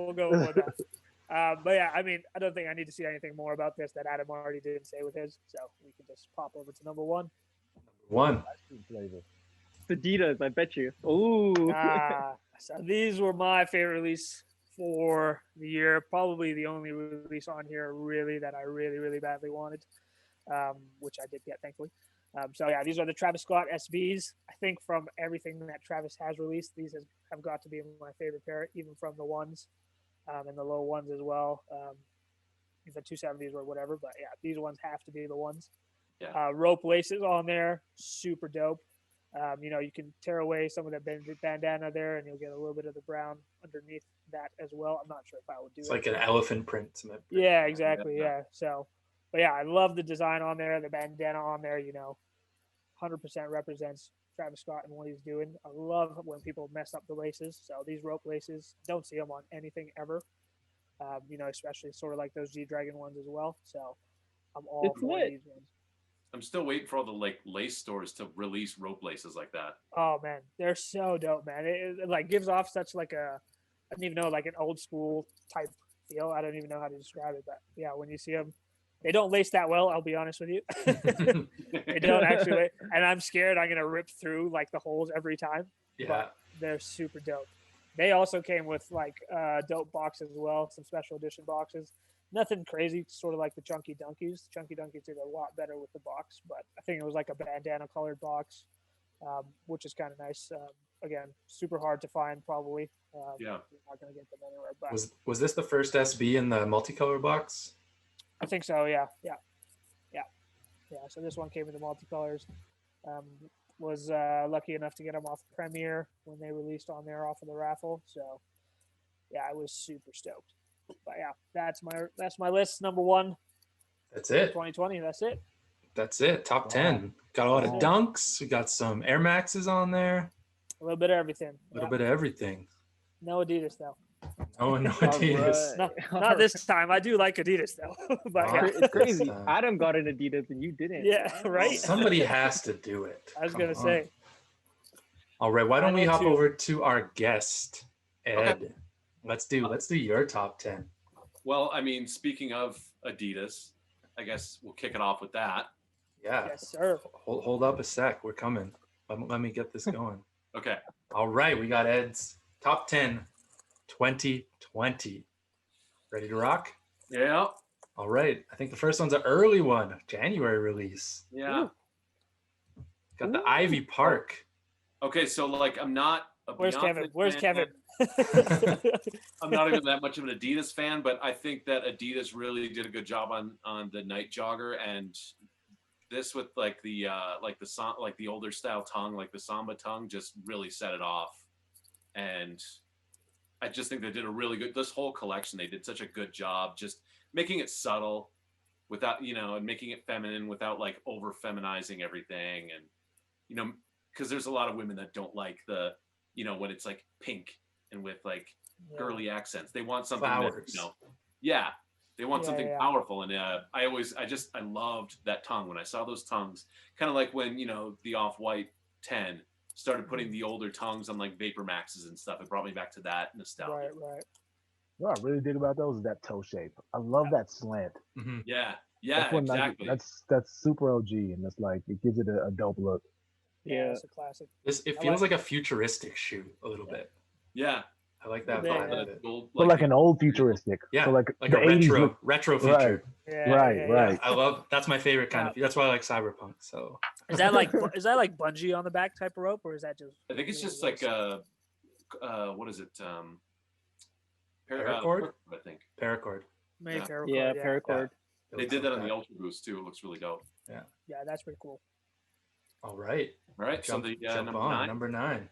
Speaker 2: But yeah, I mean, I don't think I need to see anything more about this that Adam already didn't say with his, so we can just pop over to number 1.
Speaker 5: Adidas, I bet you. Ooh.
Speaker 2: So these were my favorite release for the year. Probably the only release on here really that I really, really badly wanted, which I did get, thankfully. So yeah, these are the Travis Scott SBs. I think from everything that Travis has released, these have got to be my favorite pair, even from the ones and the low ones as well. The 270s or whatever, but yeah, these ones have to be the ones.
Speaker 4: Yeah.
Speaker 2: Rope laces on there, super dope. You can tear away some of the bandana there, and you'll get a little bit of the brown underneath that as well. I'm not sure if I would do it.
Speaker 1: It's like an elephant print.
Speaker 2: Yeah, exactly. Yeah. So, but yeah, I love the design on there, the bandana on there. 100% represents Travis Scott and what he's doing. I love when people mess up the laces. So these rope laces, don't see them on anything ever. Especially sort of like those G-Dragon ones as well. So I'm all for these ones.
Speaker 4: I'm still waiting for all the lace stores to release rope laces like that.
Speaker 2: Oh man, they're so dope, man. It like gives off such like I don't even know, like an old school type feel. I don't even know how to describe it, but yeah, when you see them, they don't lace that well. I'll be honest with you. They don't actually, and I'm scared I'm gonna rip through like the holes every time.
Speaker 1: Yeah,
Speaker 2: but they're super dope. They also came with like dope boxes as well, some special edition boxes. Nothing crazy, sort of like the Chunky Dunkies. Chunky Dunkies did a lot better with the box, but I think it was like a bandana colored box, which is kind of nice. Again, super hard to find probably.
Speaker 4: Yeah.
Speaker 2: You're not going to get them anywhere. But
Speaker 1: was this the first SB in the multicolor box?
Speaker 2: I think so, yeah. So this one came in the multicolors. Was lucky enough to get them off Premiere when they released on there off of the raffle. So yeah, I was super stoked. But yeah, that's my list. Number 1.
Speaker 1: That's it.
Speaker 2: 2020. That's it.
Speaker 1: Top 10. Got a lot of dunks. We got some Air Maxes on there.
Speaker 2: A little bit of everything.
Speaker 1: A little bit of everything.
Speaker 2: No Adidas though.
Speaker 1: No Adidas.
Speaker 2: Right. Not this time. I do like Adidas though. But yeah.
Speaker 5: It's crazy. Adam got an Adidas and you didn't.
Speaker 2: Yeah, right.
Speaker 1: Somebody has to do it.
Speaker 2: I was gonna say.
Speaker 1: All right, why don't we hop over to our guest, Ed? Okay. Let's do your top 10.
Speaker 4: Well, I mean, speaking of Adidas, I guess we'll kick it off with that.
Speaker 1: Yeah.
Speaker 2: Yes, sir.
Speaker 1: Hold up a sec. We're coming. Let me get this going.
Speaker 4: Okay.
Speaker 1: All right, we got Ed's top 10 2020. Ready to rock?
Speaker 4: Yeah.
Speaker 1: All right. I think the first one's an early one, January release.
Speaker 4: Yeah.
Speaker 2: Ooh.
Speaker 1: Got the Ivy Park.
Speaker 4: Okay, so I'm not a
Speaker 2: Where's Kevin? Where's Kevin?
Speaker 4: I'm not even that much of an Adidas fan, but I think that Adidas really did a good job on the night jogger, and this with the older style tongue, like the Samba tongue, just really set it off. and I just think they did a really good. This whole collection, they did such a good job, just making it subtle, without and making it feminine without like over feminizing everything, and because there's a lot of women that don't like the when it's like pink and with like girly accents. They want something
Speaker 1: Flowers.
Speaker 4: that they want something powerful. And I loved that tongue when I saw those tongues, kind of like when the Off-White 10 started putting the older tongues on like Vapor Maxes and stuff. It brought me back to that nostalgia.
Speaker 2: Right.
Speaker 3: What I really dig about those is that toe shape. I love that slant.
Speaker 1: Mm-hmm.
Speaker 4: Yeah,
Speaker 3: exactly. That's super OG, and it's like it gives it a dope look.
Speaker 2: Yeah, it's a classic.
Speaker 1: It feels like a futuristic shoe a little bit.
Speaker 4: Yeah,
Speaker 1: I like that
Speaker 2: vibe
Speaker 1: of it.
Speaker 3: But like an old futuristic.
Speaker 1: Yeah,
Speaker 3: so like
Speaker 1: a
Speaker 3: the
Speaker 1: retro future.
Speaker 3: Right.
Speaker 1: I love. That's my favorite kind of. That's why I like cyberpunk. So
Speaker 2: is that like bungee on the back type of rope, or is that just?
Speaker 4: I think it's just like what is it?
Speaker 1: Paracord.
Speaker 4: I think
Speaker 1: paracord.
Speaker 2: Maybe paracord.
Speaker 5: Yeah, paracord.
Speaker 1: Yeah.
Speaker 4: They did that on the Ultra Boost too. It looks really dope.
Speaker 1: Yeah,
Speaker 2: that's pretty cool.
Speaker 1: All right.
Speaker 4: Jump
Speaker 1: so the number 9.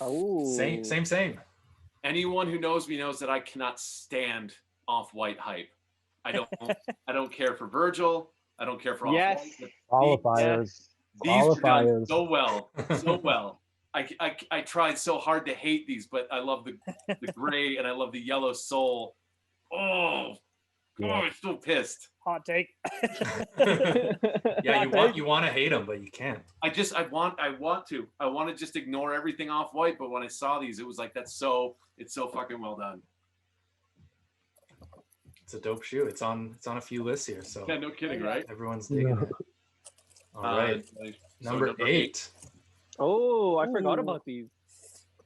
Speaker 5: Oh,
Speaker 1: same.
Speaker 4: Anyone who knows me knows that I cannot stand Off-White hype. I don't care for Virgil. I don't care for Off-White.
Speaker 3: Qualifiers.
Speaker 4: These were done so well. I tried so hard to hate these, but I love the gray and I love the yellow sole. Oh, I'm so pissed.
Speaker 2: Hot take.
Speaker 1: Yeah, you want to hate them, but you can't.
Speaker 4: I want to just ignore everything Off-White, but when I saw these, it was like it's so fucking well done.
Speaker 1: It's a dope shoe. It's on a few lists here, so
Speaker 4: yeah, no kidding, right?
Speaker 1: Everyone's digging it. All right, number 8.
Speaker 5: Oh, I forgot about these.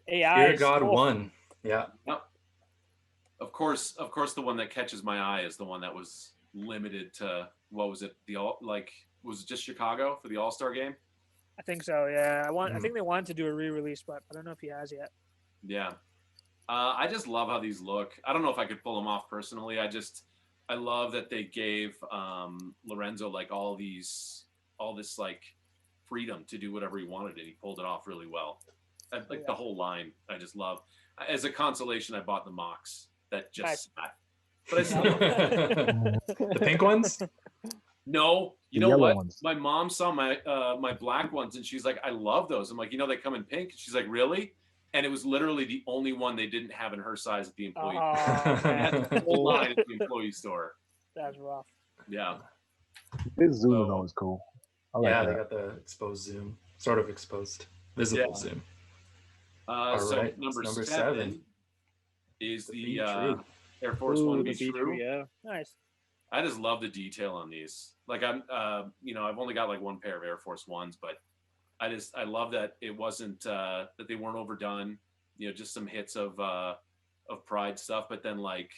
Speaker 2: AI
Speaker 1: Fear God 1. Yeah.
Speaker 4: Yep. Of course, the one that catches my eye is the one that was limited to, what was it? Was it just Chicago for the All-Star game?
Speaker 2: I think so. Yeah, I think they wanted to do a re-release, but I don't know if he has yet.
Speaker 4: Yeah. I just love how these look. I don't know if I could pull them off personally. I love that they gave Lorenzo like all this like freedom to do whatever he wanted, and he pulled it off really well. The whole line, I just love. As a consolation, I bought the mocks that just sat. But I still
Speaker 1: the pink ones?
Speaker 4: No, you know what?
Speaker 3: Ones.
Speaker 4: My mom saw my black ones, and she's like, "I love those." I'm like, "They come in pink." She's like, "Really?" And it was literally the only one they didn't have in her size at the employee. The whole line at the employee store.
Speaker 2: That's rough.
Speaker 4: Yeah.
Speaker 3: This zoom on is cool. I like that.
Speaker 1: They got the exposed zoom, sort of exposed, visible zoom.
Speaker 4: So number 7 is the Air Force One Be True.
Speaker 5: Yeah,
Speaker 2: nice.
Speaker 4: I just love the detail on these. Like I've only got like one pair of Air Force Ones, but I love that it wasn't that they weren't overdone. Just some hits of Pride stuff, but then like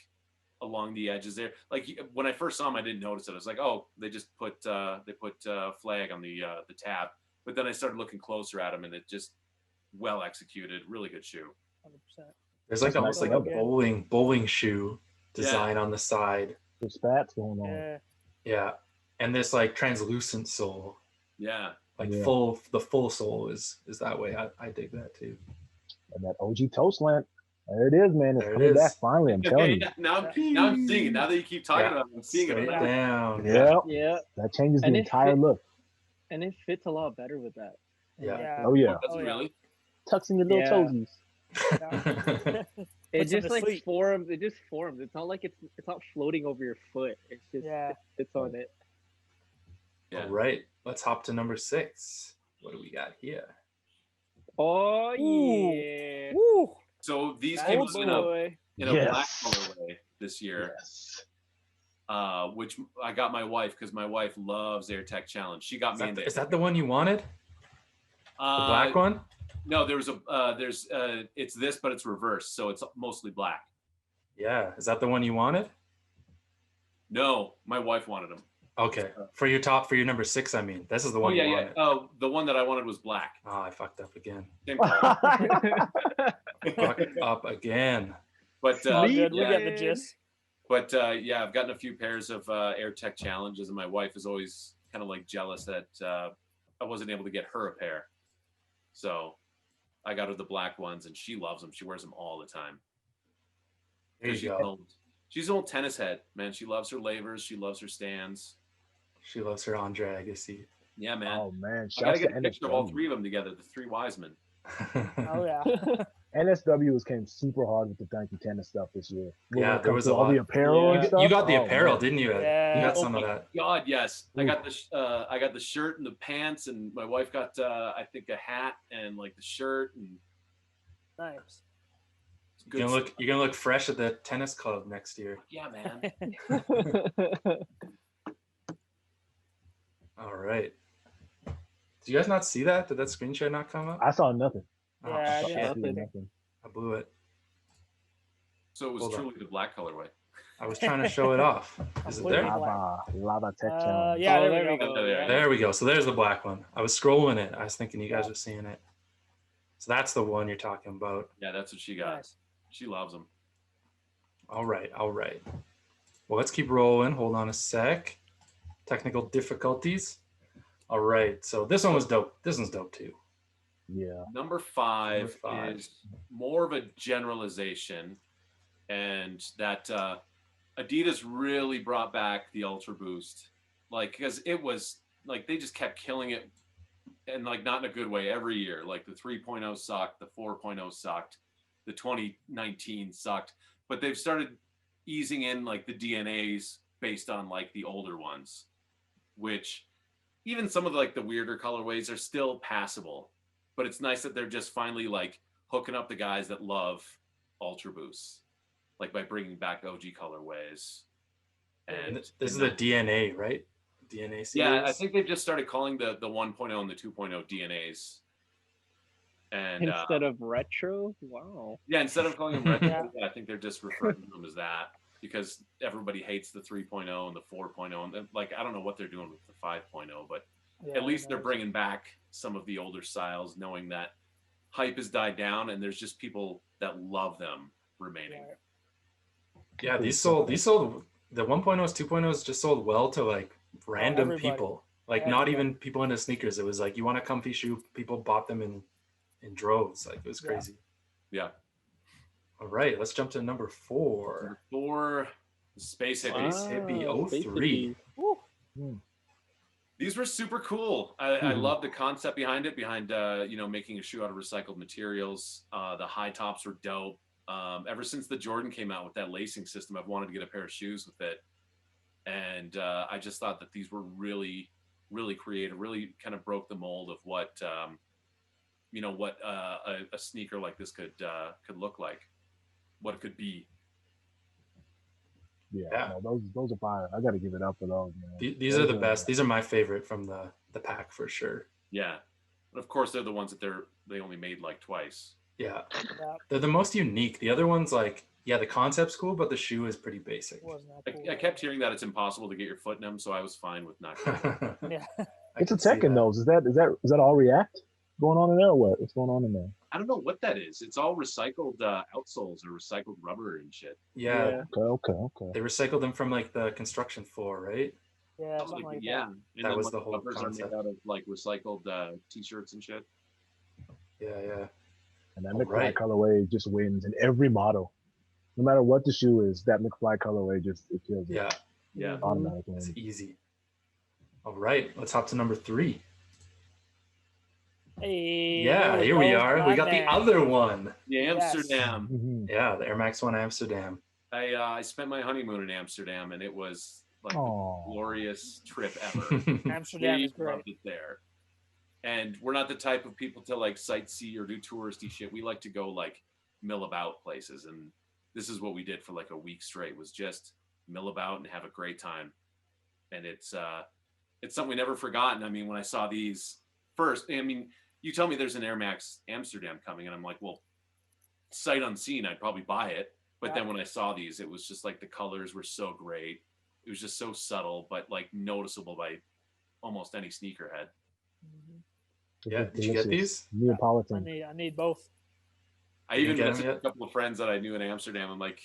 Speaker 4: along the edges there. Like when I first saw them, I didn't notice it. I was like, oh, they just put flag on the tab. But then I started looking closer at them, and it just well executed, really good shoe.
Speaker 2: 100%.
Speaker 1: There's like almost like a bowling shoe design on the side.
Speaker 3: There's spats going on.
Speaker 1: Yeah, and this like translucent sole.
Speaker 4: Yeah,
Speaker 1: like the full sole is that way. I dig that too.
Speaker 3: And that OG toe slant. There it is, man. It's coming back finally. I'm telling you.
Speaker 4: Now I'm seeing it. Now that you keep talking about it, I'm seeing it
Speaker 1: down.
Speaker 3: Yeah. That changes the entire look.
Speaker 5: And it fits a lot better with that.
Speaker 1: Yeah.
Speaker 3: Oh yeah.
Speaker 4: Does it really?
Speaker 3: Tucks in your little toesies.
Speaker 5: It just like forms. It just forms. It's not like it's not floating over your foot. It's just it's on it.
Speaker 4: Yeah.
Speaker 1: All right. Let's hop to number 6. What do we got here?
Speaker 5: Oh yeah.
Speaker 2: Woo.
Speaker 4: So these came out in a black colorway this year.
Speaker 3: Yes.
Speaker 4: Which I got my wife because my wife loves AirTech Challenge. She got me in there.
Speaker 1: Is that the one you wanted? The black one?
Speaker 4: No, there's it's this, but it's reversed, so it's mostly black.
Speaker 1: Yeah, is that the one you wanted?
Speaker 4: No, my wife wanted them.
Speaker 1: Okay, for your number 6, I mean, this is the one you wanted.
Speaker 4: Oh, the one that I wanted was black.
Speaker 1: Oh, I fucked up again.
Speaker 4: Same color.
Speaker 1: Fucked up again.
Speaker 2: We
Speaker 4: But
Speaker 2: got the gist.
Speaker 4: But I've gotten a few pairs of AirTech Challenges, and my wife is always kind of like jealous that I wasn't able to get her a pair. So I got her the black ones, and she loves them. She wears them all the time.
Speaker 1: There you go.
Speaker 4: She's an old tennis head, man. She loves her lavers. She loves her stands.
Speaker 1: She loves her Andre Agassi.
Speaker 4: Yeah, man.
Speaker 3: Oh man,
Speaker 4: I gotta get a picture of all three of them together. The three wise men.
Speaker 2: Oh yeah.
Speaker 3: NSW came super hard with the Thank You Tennis stuff this year.
Speaker 1: Yeah, there was a
Speaker 3: all
Speaker 1: lot.
Speaker 3: the apparel and stuff.
Speaker 1: You got the apparel, didn't you?
Speaker 2: Yeah.
Speaker 1: You got some of that.
Speaker 4: God, yes. I got the shirt and the pants, and my wife got I think a hat and like the shirt and.
Speaker 2: Nice.
Speaker 1: You're gonna look fresh at the tennis club next year.
Speaker 4: Yeah, man.
Speaker 1: All right. Did you guys not see that? Did that screenshot not come up?
Speaker 3: I saw nothing.
Speaker 1: Oh,
Speaker 2: Yeah,
Speaker 1: shit.
Speaker 2: I didn't.
Speaker 1: I blew it.
Speaker 4: So it was truly the black colorway.
Speaker 1: I was trying to show it off. Is it there?
Speaker 3: Lava Tech Challenge.
Speaker 2: Yeah,
Speaker 5: Oh,
Speaker 2: there we go.
Speaker 1: There we go. So there's the black one. I was scrolling it. I was thinking you guys were seeing it. So that's the one you're talking about.
Speaker 4: Yeah, that's what she got.
Speaker 2: Nice.
Speaker 4: She loves them.
Speaker 1: All right. Well, let's keep rolling. Hold on a sec. Technical difficulties. All right. So this one was dope. This one's dope too.
Speaker 3: Yeah.
Speaker 4: Number five is more of a generalization, and that Adidas really brought back the Ultra Boost, like because it was like they just kept killing it, and like not in a good way every year. Like the 3.0 sucked, the 4.0 sucked, the 2019 sucked, but they've started easing in like the DNAs based on like the older ones, which even some of like the weirder colorways are still passable. But it's nice that they're just finally like hooking up the guys that love Ultra Boosts, like by bringing back OG colorways. And
Speaker 1: this is the DNA, right? DNA series?
Speaker 4: Yeah, I think they've just started calling the 1.0 and the 2.0 DNAs. And
Speaker 5: instead of retro, wow.
Speaker 4: Yeah, instead of calling them retro, I think they're just referring to them as that because everybody hates the 3.0 and the 4.0, and like I don't know what they're doing with the 5.0, but at least they're bringing back some of the older styles, knowing that hype has died down and there's just people that love them remaining.
Speaker 1: Yeah, these sold the 1.0s, 2.0s just sold well to like random people, like not even people into sneakers. It was like you want a comfy shoe, people bought them in droves. Like it was crazy.
Speaker 4: Yeah.
Speaker 1: All right, let's jump to number 4.
Speaker 4: Number 4, Space Hippie.
Speaker 1: Space Hippie 03.
Speaker 4: These were super cool. I love the concept behind it, making a shoe out of recycled materials. The high tops were dope. Ever since the Jordan came out with that lacing system, I've wanted to get a pair of shoes with it. And I just thought that these were really, really creative, really kind of broke the mold of what, a sneaker like this could look like, what it could be.
Speaker 3: Yeah. No, those are fire. I got to give it up for those, man.
Speaker 1: These are the best. These are my favorite from the pack for sure.
Speaker 4: Yeah, but of course they're the ones that they only made like twice.
Speaker 1: Yeah, they're the most unique. The other ones, like, the concept's cool, but the shoe is pretty basic.
Speaker 4: I kept hearing that it's impossible to get your foot in them, so I was fine with not.
Speaker 2: Yeah,
Speaker 3: it's a tech in those. Is that all React going on in there, or what? What's going on in there?
Speaker 4: I don't know what that is. It's all recycled outsoles or recycled rubber and shit.
Speaker 1: Yeah.
Speaker 3: Okay.
Speaker 1: They recycled them from like the construction floor, right?
Speaker 2: Yeah, something like
Speaker 4: yeah.
Speaker 2: that.
Speaker 4: And
Speaker 1: that
Speaker 4: then,
Speaker 1: was the whole
Speaker 4: rubbers
Speaker 1: concept.
Speaker 4: are made out of like recycled t-shirts and shit.
Speaker 1: Yeah.
Speaker 3: And that McFly colorway just wins in every model. No matter what the shoe is, that McFly colorway it kills it.
Speaker 4: Yeah.
Speaker 3: Automatically.
Speaker 1: It's easy. All right, let's hop to number 3.
Speaker 2: Hey,
Speaker 1: yeah, here we are. We got the other one.
Speaker 4: The Amsterdam.
Speaker 3: Mm-hmm.
Speaker 1: Yeah, the Air Max 1 Amsterdam.
Speaker 4: I spent my honeymoon in Amsterdam, and it was like the glorious trip ever.
Speaker 2: Amsterdam is great.
Speaker 4: Loved it there. And we're not the type of people to like sightsee or do touristy shit. We like to go like mill about places, and this is what we did for like a week straight. Was just mill about and have a great time. And it's something we never forgotten. I mean, when I saw these first, I mean, you tell me there's an Air Max Amsterdam coming, and I'm like, well, sight unseen, I'd probably buy it. But then when I saw these, it was just like the colors were so great. It was just so subtle, but like noticeable by almost any sneakerhead.
Speaker 1: Yeah, did you get these?
Speaker 3: Neapolitan.
Speaker 2: I need both.
Speaker 4: I even messaged a couple of friends that I knew in Amsterdam. I'm like,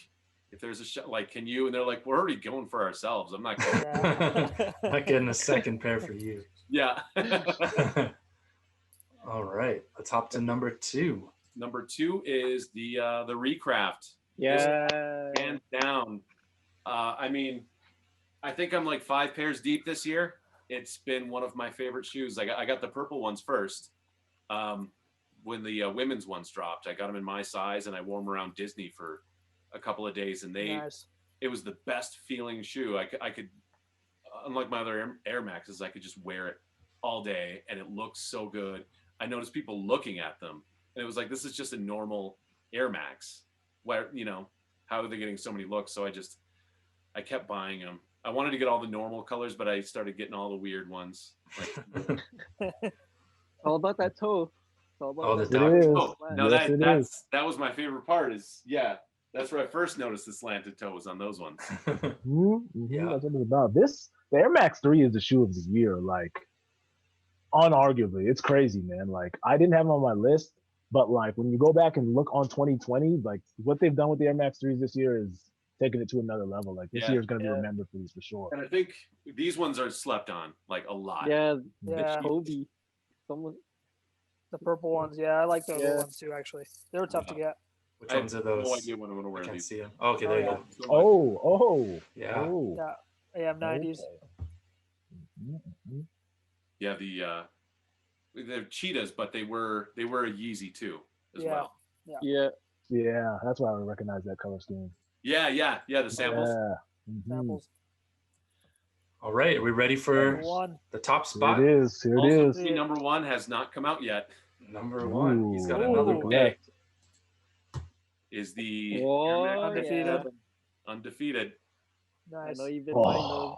Speaker 4: if there's a shot, like, can you? And they're like, we're already going for ourselves. I'm not going.
Speaker 1: Not getting a second pair for you.
Speaker 4: Yeah.
Speaker 1: All right, let's hop to number 2.
Speaker 4: Number 2 is the Recraft.
Speaker 5: Yeah.
Speaker 4: Hands down. I mean, I think I'm like 5 pairs deep this year. It's been one of my favorite shoes. I got the purple ones first. When the women's ones dropped, I got them in my size, and I wore them around Disney for a couple of days, and it was the best feeling shoe. I could, unlike my other Air Maxes, I could just wear it all day, and it looked so good. I noticed people looking at them, and it was like, this is just a normal Air Max. Where, how are they getting so many looks? So I kept buying them. I wanted to get all the normal colors, but I started getting all the weird ones.
Speaker 5: All about that toe.
Speaker 1: The
Speaker 3: duck.
Speaker 4: No, that was my favorite part. That's where I first noticed the slanted toes on those ones.
Speaker 3: Yeah, that's what it's about. The Air Max 3 is the shoe of the year, like unarguably. It's crazy, man. Like I didn't have them on my list, but like when you go back and look on 2020, like what they've done with the Air Max 3s this year is taking it to another level. Like this year is going to be remembered for these for sure.
Speaker 4: And I think these ones are slept on like a lot.
Speaker 5: Yeah. Kobe.
Speaker 2: The purple ones, I like those ones too. Actually, they were tough to get.
Speaker 1: Which ones are those?
Speaker 4: No idea when I'm gonna wear
Speaker 1: I can't
Speaker 4: these.
Speaker 1: see them. Oh, okay, there you go.
Speaker 3: Yeah.
Speaker 2: AM 90s.
Speaker 4: Yeah, they're cheetahs, but they were a Yeezy too as well.
Speaker 3: Yeah, that's why I recognize that color scheme.
Speaker 4: Yeah, the samples.
Speaker 3: Yeah.
Speaker 2: Samples.
Speaker 1: All right, are we ready for the top spot?
Speaker 3: Here it is.
Speaker 4: Number 1 has not come out yet.
Speaker 1: Number 1, he's got another pick. Is the undefeated.
Speaker 2: Nice.
Speaker 5: I know you've been buying those.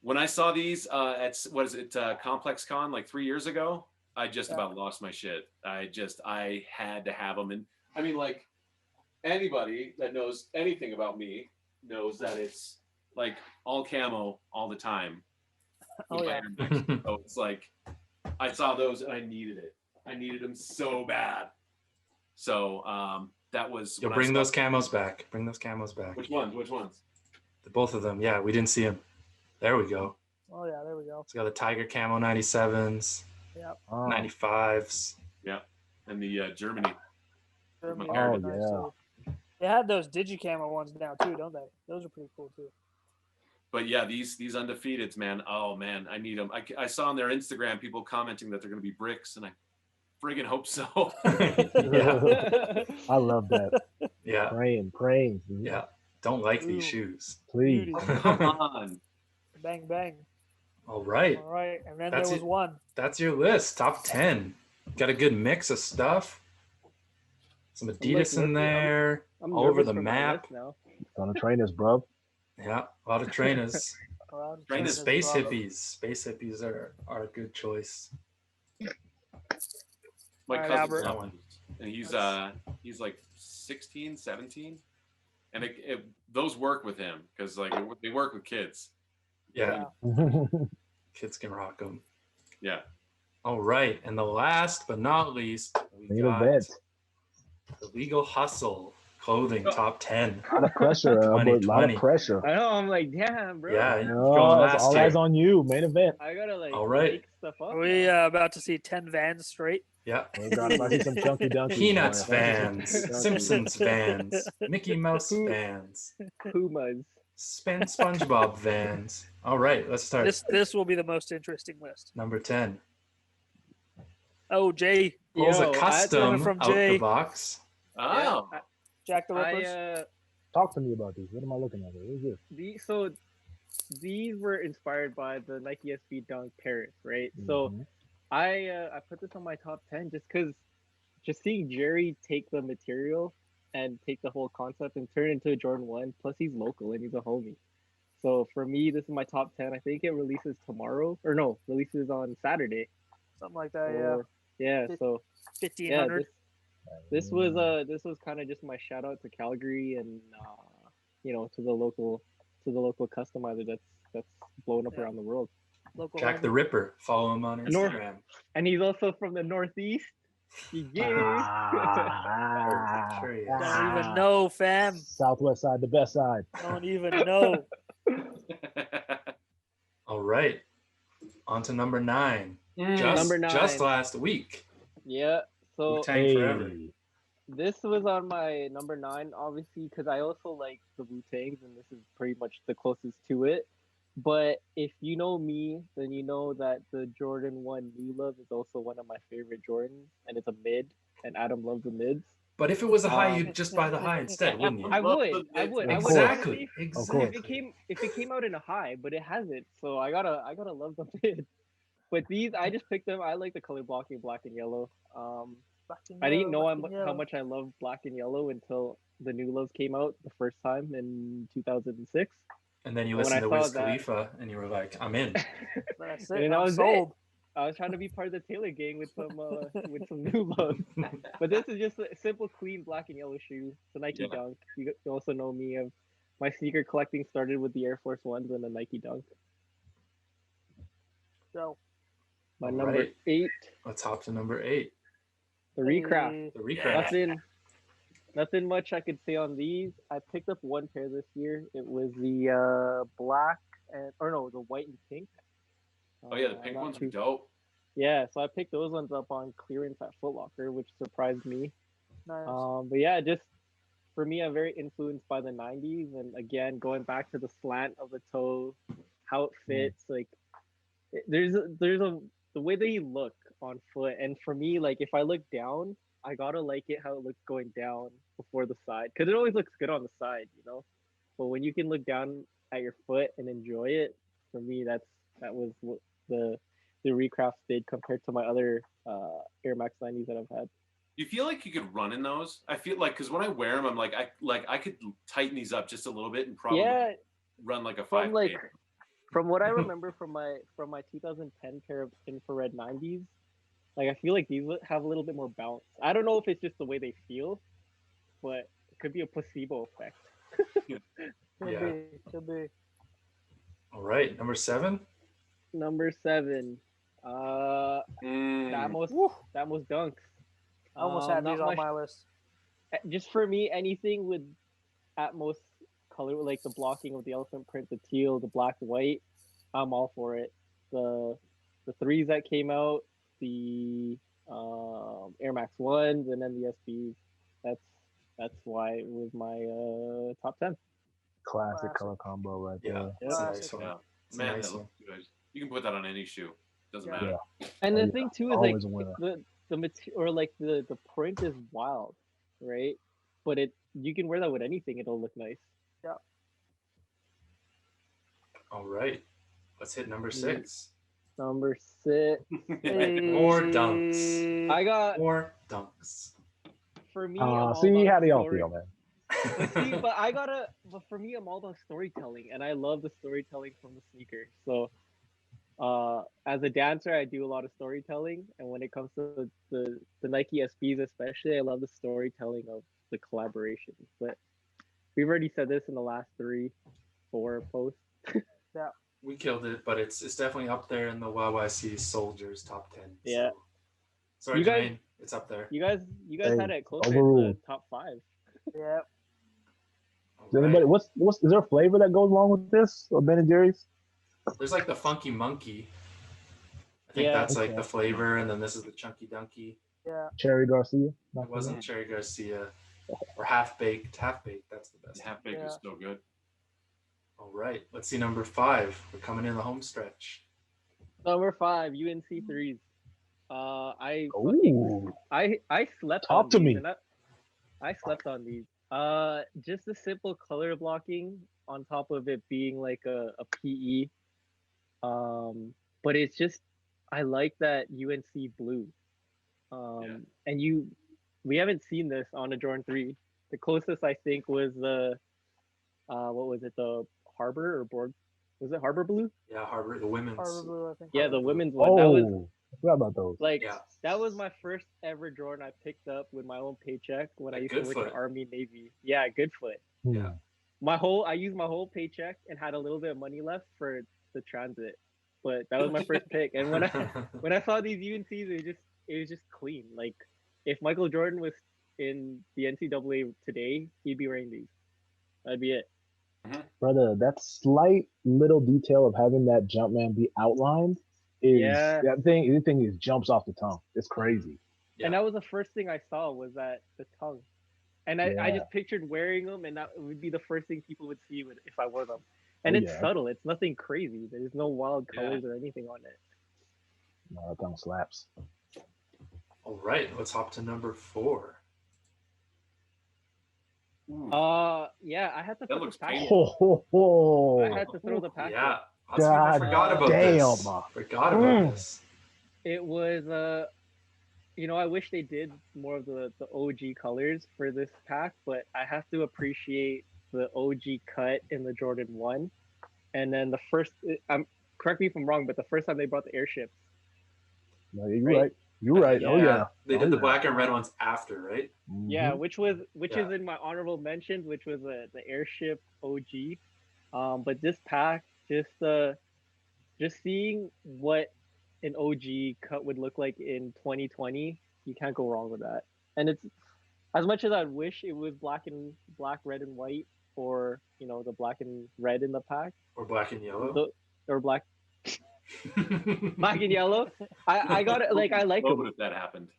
Speaker 4: When I saw these at Complex Con like 3 years ago, I just about lost my shit. I had to have them, and I mean, like anybody that knows anything about me knows that it's like all camo all the time. So it's like I saw those and I needed it. I needed them so bad. So that was.
Speaker 1: You'll bring those camos back. Bring those camos back.
Speaker 4: Which ones?
Speaker 1: Both of them. Yeah, we didn't see them. There we go.
Speaker 2: Oh yeah, there we go.
Speaker 1: It's got the Tiger Camo 97s.
Speaker 2: Yep.
Speaker 1: 95s.
Speaker 4: Yeah, and the Germany.
Speaker 2: They had those Digicamo ones now too, don't they? Those are pretty cool too.
Speaker 4: But yeah, these undefeateds, man. Oh man, I need them. I saw on their Instagram people commenting that they're going to be bricks, and I friggin' hope so.
Speaker 3: I love that.
Speaker 1: Yeah.
Speaker 3: Praying.
Speaker 1: Yeah. Don't like these shoes.
Speaker 3: Please.
Speaker 4: Come on.
Speaker 2: Bang bang.
Speaker 1: All right.
Speaker 2: And then there was one.
Speaker 1: That's your list. Top 10. Got a good mix of stuff. Some Adidas in there.
Speaker 5: I'm
Speaker 1: all over the map.
Speaker 3: On the trainers, bro.
Speaker 1: Yeah, a lot of trainers.
Speaker 4: Trainers,
Speaker 1: space hippies. Space hippies are a good choice.
Speaker 4: My cousin's that one, and he's like 16, 17, and those work with him because like they work with kids.
Speaker 1: Yeah. Kids can rock them.
Speaker 4: Yeah.
Speaker 1: All right, and the last but not least, we got the Legal Hustle clothing top 10.
Speaker 3: A lot of pressure. A lot of pressure.
Speaker 5: I know. I'm like, damn, bro.
Speaker 1: Yeah,
Speaker 3: all eyes on you. Main event.
Speaker 5: I gotta like
Speaker 1: make
Speaker 5: stuff up.
Speaker 2: Are we about to see 10 Vans straight?
Speaker 1: Yeah.
Speaker 3: Some chunky dunkies.
Speaker 1: Peanuts fans, Simpsons fans, Mickey Mouse fans,
Speaker 5: Pumas,
Speaker 1: SpongeBob fans. All right, let's start.
Speaker 2: This will be the most interesting list.
Speaker 1: Number 10.
Speaker 2: Oh, Jay.
Speaker 1: Pulls a custom
Speaker 2: from
Speaker 1: out
Speaker 2: Jay.
Speaker 1: the box.
Speaker 4: Oh.
Speaker 2: Jack the Rippers.
Speaker 3: Talk to me about these. What am I looking at? What is this?
Speaker 5: These were inspired by the Nike SB Dunk Paris, right? Mm-hmm. So I put this on my top 10 just because just seeing Jerry take the material and take the whole concept and turn it into a Jordan 1, plus he's local and he's a homie. So for me, this is my top 10. I think it releases tomorrow, or no, releases on Saturday.
Speaker 2: Something like that,
Speaker 5: yeah. So
Speaker 2: 1,500.
Speaker 5: This was kind of just my shout out to Calgary and to the local customizer that's blowing up around the world.
Speaker 2: Local
Speaker 1: Jack the Ripper. Follow him on Instagram.
Speaker 5: And he's also from the Northeast.
Speaker 1: Sure he is.
Speaker 2: Don't even know, fam.
Speaker 3: Southwest side, the best side.
Speaker 2: Don't even know.
Speaker 1: All right. On to number 9.
Speaker 5: Number 9.
Speaker 1: Just last week.
Speaker 5: Yeah. So
Speaker 1: Wu-Tang Forever.
Speaker 5: This was on my number 9, obviously, because I also like the Wu-Tangs, and this is pretty much the closest to it. But if you know me, then you know that the Jordan 1 New Love is also one of my favorite Jordans, and it's a mid, and Adam loves the mids.
Speaker 1: But if it was a high, you'd just buy the high instead, wouldn't you?
Speaker 5: I would.
Speaker 3: Of
Speaker 1: Exactly.
Speaker 5: Honestly,
Speaker 1: Exactly.
Speaker 5: if it came out in a high, but it hasn't, so I gotta love the mid. But these, I just picked them. I like the color blocking, black and yellow. I didn't know how much I loved black and yellow until the New Loves came out the first time in 2006.
Speaker 1: And then you
Speaker 5: And when
Speaker 1: listened to
Speaker 5: I
Speaker 1: Wiz
Speaker 5: saw that-
Speaker 1: Khalifa, and you were like, "I'm in."
Speaker 2: That's
Speaker 5: And
Speaker 2: it.
Speaker 5: that
Speaker 2: I'm
Speaker 5: was
Speaker 2: sold.
Speaker 5: I was trying to be part of the Taylor gang with some New Loves. But this is just a simple, clean black and yellow shoe. It's a Nike Dunk. You also know me of my sneaker collecting started with the Air Force Ones and the Nike Dunk.
Speaker 2: So
Speaker 5: My
Speaker 1: All
Speaker 5: number
Speaker 1: right.
Speaker 5: 8,
Speaker 1: Let's hop to number 8.
Speaker 5: the Recraft.
Speaker 1: The Recraft.
Speaker 5: Nothing much I could say on these. I picked up one pair this year. It was the black the white and pink.
Speaker 4: Oh yeah, the pink ones are dope.
Speaker 5: Yeah, so I picked those ones up on clearance at Foot Locker, which surprised me.
Speaker 2: Nice.
Speaker 5: But yeah, just for me, I'm very influenced by the '90s, and again, going back to the slant of the toe, how it fits. Like, there's the way that you look on foot, and for me, like if I look down, I gotta like it how it looks going down before the side, because it always looks good on the side, you know. But when you can look down at your foot and enjoy it, for me, that was what the Recrafts did compared to my other Air Max 90s that I've had.
Speaker 4: You feel like you could run in those? I feel like because when I wear them, I'm like I could tighten these up just a little bit and probably run like a 5K.
Speaker 5: From what I remember from my 2010 pair of infrared 90s, like I feel like these have a little bit more bounce. I don't know if it's just the way they feel, but it could be a placebo effect.
Speaker 2: Could be.
Speaker 1: All right, number 7.
Speaker 5: Number 7, that most dunks.
Speaker 2: I almost had these on my list.
Speaker 5: Just for me, anything with Atmos color, like the blocking of the elephant print, the teal, the black, white, I'm all for it. The 3s that came out, the Air Max 1s, and then the SBs. That's why it was my top 10.
Speaker 3: Classic color combo right there.
Speaker 1: That's a nice one.
Speaker 4: Yeah.
Speaker 1: It's
Speaker 4: Man,
Speaker 1: a nice
Speaker 4: that
Speaker 1: one.
Speaker 4: looks good. You can put that on any shoe. Doesn't matter.
Speaker 5: And the thing too is like
Speaker 3: always a winner.
Speaker 5: the material, or like the print is wild, right? But you can wear that with anything; it'll look nice.
Speaker 2: Yeah.
Speaker 1: All right, let's hit number 6.
Speaker 5: Number 6.
Speaker 1: More dunks.
Speaker 5: I got
Speaker 1: more dunks.
Speaker 5: For me,
Speaker 3: see how they all feel, man.
Speaker 5: But for me, I'm all about storytelling, and I love the storytelling from the sneaker. So, as a dancer, I do a lot of storytelling, and when it comes to the Nike SBs especially, I love the storytelling of the collaborations. But we've already said this in the last 3-4 posts.
Speaker 2: Yeah,
Speaker 1: we killed it, but it's definitely up there in the YYC Soldiers top 10.
Speaker 5: Yeah.
Speaker 1: So. Sorry, Jamaine, it's up there.
Speaker 5: You guys had it closer to the top 5.
Speaker 2: Yeah.
Speaker 3: Does anybody, is there a flavor that goes along with this or Ben and Jerry's?
Speaker 1: There's like the Funky Monkey. I think that's like the flavor, and then this is the Chunky Dunky.
Speaker 2: Yeah.
Speaker 3: Cherry Garcia.
Speaker 1: It wasn't Cherry Garcia or Half Baked. Half Baked, that's the best.
Speaker 4: Half Baked is so good.
Speaker 1: All right, let's see number 5. We're coming in the home stretch.
Speaker 5: Number 5, UNC 3s. I slept
Speaker 3: Talk
Speaker 5: on
Speaker 3: to
Speaker 5: these,
Speaker 3: me.
Speaker 5: I slept on these. Just the simple color blocking on top of it being like a PE. But it's just, I like that UNC blue. And we haven't seen this on a Jordan 3. The closest I think was the, what was it? The Harbor or Board? Was it Harbor blue?
Speaker 1: Yeah, Harbor, the women's.
Speaker 2: Harbor blue, I think.
Speaker 5: Yeah, the women's one.
Speaker 3: Oh,
Speaker 5: That was
Speaker 3: I forgot about those.
Speaker 5: that was my first ever Jordan I picked up with my own paycheck when I used to work in
Speaker 1: Goodfoot.
Speaker 5: Army Navy. Yeah, Goodfoot.
Speaker 1: Yeah.
Speaker 5: I used my whole paycheck and had a little bit of money left for the transit. But that was my first pick. And when I saw these UNCs, it was just clean. Like if Michael Jordan was in the NCAA today, he'd be wearing these. That'd be it.
Speaker 3: Brother, that slight little detail of having that Jumpman be outlined is that thing. The thing jumps off the tongue. It's crazy.
Speaker 1: Yeah.
Speaker 5: And that was the first thing I saw was that the tongue. And I
Speaker 3: Yeah.
Speaker 5: just pictured wearing them, and that would be the first thing people would see if I wore them. And
Speaker 3: Oh,
Speaker 5: it's
Speaker 3: yeah.
Speaker 5: subtle. It's nothing crazy. There's no wild
Speaker 4: Yeah.
Speaker 5: colors or anything on it.
Speaker 3: No, that tongue slaps.
Speaker 1: All right, let's hop to number 4.
Speaker 4: Ooh.
Speaker 5: Yeah, I had to
Speaker 4: That
Speaker 5: put
Speaker 4: looks
Speaker 5: the pack in.
Speaker 3: Oh,
Speaker 5: I had to throw the pack
Speaker 1: Yeah,
Speaker 5: in.
Speaker 1: lots of people
Speaker 3: God
Speaker 1: forgot about
Speaker 3: damn.
Speaker 1: this. Forgot about this.
Speaker 5: It was you know, I wish they did more of the OG colors for this pack, but I have to appreciate the OG cut in the Jordan 1. And then the first, correct me if I'm wrong, but the first time they brought the airships.
Speaker 3: No, you're
Speaker 5: Right?
Speaker 3: right. You're right. Oh, yeah.
Speaker 1: They
Speaker 3: Oh,
Speaker 1: did the
Speaker 3: yeah.
Speaker 1: black and red ones after, right?
Speaker 5: Yeah,
Speaker 3: Mhm.
Speaker 5: which
Speaker 1: Yeah.
Speaker 5: is in my honorable mentions, which was the airship OG. But this pack, just seeing what an OG cut would look like in 2020, you can't go wrong with that. And it's as much as I wish it was black, red, and white, or you know the black and red in the pack,
Speaker 1: Or black and yellow.
Speaker 5: or black and yellow. I got it. Like I like
Speaker 4: What
Speaker 5: them,
Speaker 4: would if that happened?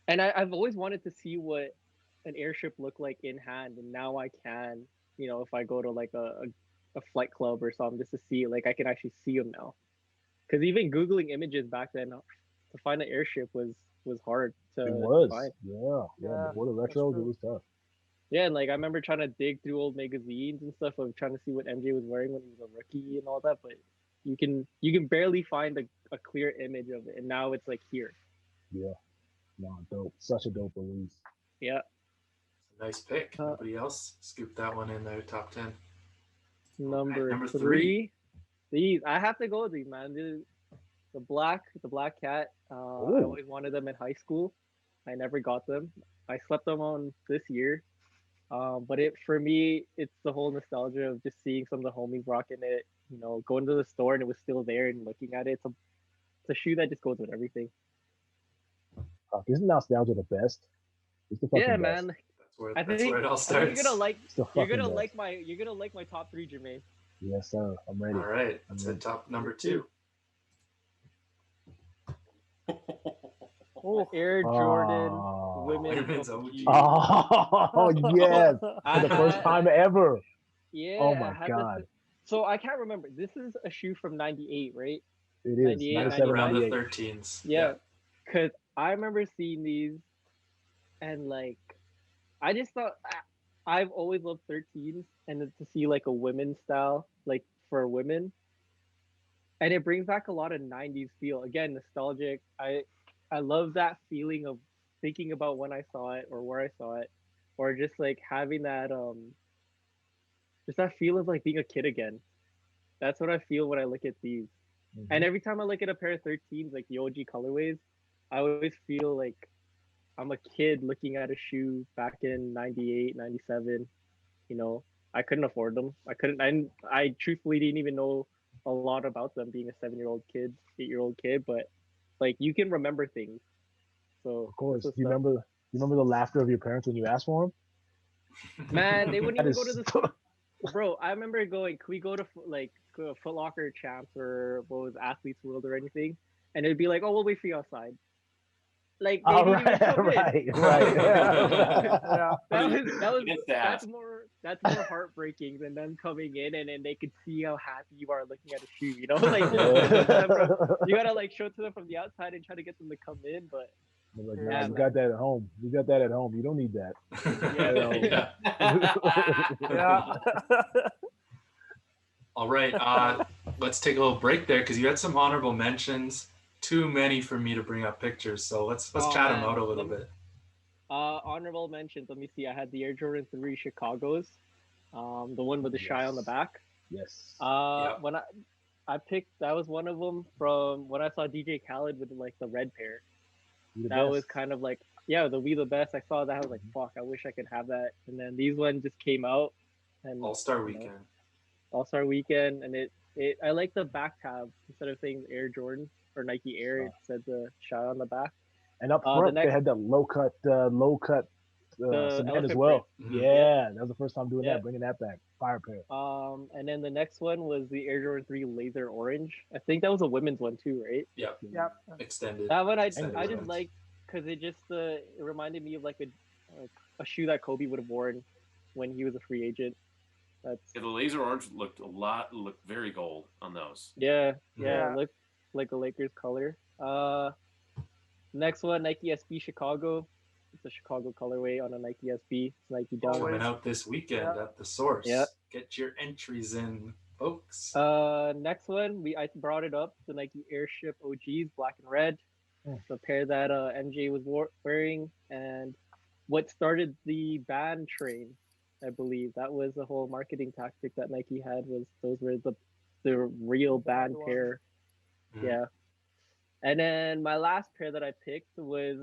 Speaker 5: and I've always wanted to see what an airship looked like in hand, and now I can. You know, if I go to like a flight club or something, just to see it, like I can actually see them now. Because even googling images back then to find an airship was hard to
Speaker 3: It was.
Speaker 5: find.
Speaker 3: Yeah.
Speaker 2: Yeah,
Speaker 3: Before the
Speaker 2: that's
Speaker 3: retros,
Speaker 2: true.
Speaker 3: it was tough.
Speaker 5: Yeah, and like I remember trying to dig through old magazines and stuff of trying to see what MJ was wearing when he was a rookie and all that, but you can barely find a clear image of it, and now it's like here.
Speaker 3: Yeah. No, dope. Such a dope release.
Speaker 5: Yeah.
Speaker 1: Nice pick. Nobody else scooped that one in their top 10.
Speaker 5: Number
Speaker 1: number
Speaker 5: 3. These I have to go with these, man. The black cat. I
Speaker 3: Ooh.
Speaker 5: always wanted them in high school. I never got them. I slept them on this year. But for me, it's the whole nostalgia of just seeing some of the homies rocking it. You know, going to the store and it was still there and looking at it. It's a shoe that just goes with everything.
Speaker 3: Isn't nostalgia the best? It's the fucking
Speaker 5: Yeah,
Speaker 3: best.
Speaker 5: man.
Speaker 1: That's where it all
Speaker 5: I
Speaker 1: starts.
Speaker 5: think you're gonna like
Speaker 3: It's the fucking best.
Speaker 5: you're gonna like my top 3, Jamaine.
Speaker 3: Yes, sir. I'm ready.
Speaker 1: All right, that's the top number 2.
Speaker 5: Air Jordan
Speaker 1: Women's
Speaker 5: women's
Speaker 1: OG.
Speaker 5: OG.
Speaker 3: Oh, yes. For the first time ever.
Speaker 5: Yeah.
Speaker 3: Oh, my God.
Speaker 5: So I can't remember. This is a shoe from '98, right?
Speaker 3: It is.
Speaker 5: 98,
Speaker 3: 97,
Speaker 1: Around the
Speaker 3: 98.
Speaker 1: 13s.
Speaker 5: Yeah. Because I remember seeing these, and like, I just thought I've always loved 13s, and then to see like a women's style, like for women, and it brings back a lot of '90s feel. Again, nostalgic. I love that feeling of thinking about when I saw it or where I saw it, or just like having that just that feel of like being a kid again. That's what I feel when I look at these. And every time I look at a pair of 13s, like the OG colorways, I always feel like I'm a kid looking at a shoe back in 98, 97. You know, I couldn't afford them. I truthfully didn't even know a lot about them being a 7-year-old kid, 8-year-old kid, but like you can remember things. So
Speaker 3: Of course. Do you remember the laughter of your parents when you asked for them?
Speaker 5: Man, they wouldn't
Speaker 3: That
Speaker 5: even go
Speaker 3: is
Speaker 5: to the bro. I remember going. Can we go to like Foot Locker Champs or what was Athletes World or anything? And it'd be like, oh, we'll wait for you outside. Like they didn't even come in.
Speaker 3: Right.
Speaker 2: Yeah.
Speaker 5: That's more heartbreaking than them coming in and then they could see how happy you are looking at a shoe. You know, like you gotta like show it to them from the outside and try to get them to come in, but.
Speaker 3: Like, nah, you got that at home. You got that at home. You don't need that.
Speaker 1: Yeah. All right. Let's take a little break there because you had some honorable mentions. Too many for me to bring up pictures. So let's chat them out a little bit.
Speaker 5: Honorable mentions. Let me see. I had the Air Jordan 3 Chicago's, the one with the shy on the back.
Speaker 3: Yes.
Speaker 5: When I picked, that was one of them from when I saw DJ Khaled with like the red pair. That was kind of like, yeah, the We the Best. I saw that. I was like, fuck, I wish I could have that. And then these ones just came out. And
Speaker 1: All-Star Weekend.
Speaker 5: All-Star Weekend. And I like the back tab instead of saying Air Jordan or Nike Air. It said the shy on the back.
Speaker 3: And up front, they had that low cut cement as
Speaker 5: elephant
Speaker 3: well.
Speaker 1: print.
Speaker 3: Yeah, that was the first time doing
Speaker 5: Yeah.
Speaker 3: that, bringing that back. Fire pair.
Speaker 5: And then the next one was the Air Jordan 3 Laser Orange. I think that was a women's one too, right?
Speaker 1: Yep.
Speaker 2: Yep.
Speaker 1: Extended.
Speaker 5: That one I
Speaker 1: Extended
Speaker 5: just
Speaker 1: women's.
Speaker 5: liked because it just it reminded me of like a shoe that Kobe would have worn when he was a free agent. That's
Speaker 4: Yeah, the laser orange looked very gold on those.
Speaker 5: yeah,
Speaker 2: Yeah.
Speaker 5: looked like a Lakers color. Next one, Nike SB Chicago. It's a Chicago colorway on a Nike SB. It's Nike Dunk.
Speaker 2: Always.
Speaker 1: Coming out this weekend
Speaker 2: Yeah.
Speaker 1: at the source.
Speaker 5: Yeah.
Speaker 1: Get your entries in, folks.
Speaker 5: Next one, I brought it up. The Nike Airship OGs, black and red. The pair that MJ was wearing, and what started the band train, I believe. That was the whole marketing tactic that Nike had. Was those were the real band
Speaker 2: ones.
Speaker 5: pair.
Speaker 1: Mhm.
Speaker 5: Yeah. And then my last pair that I picked was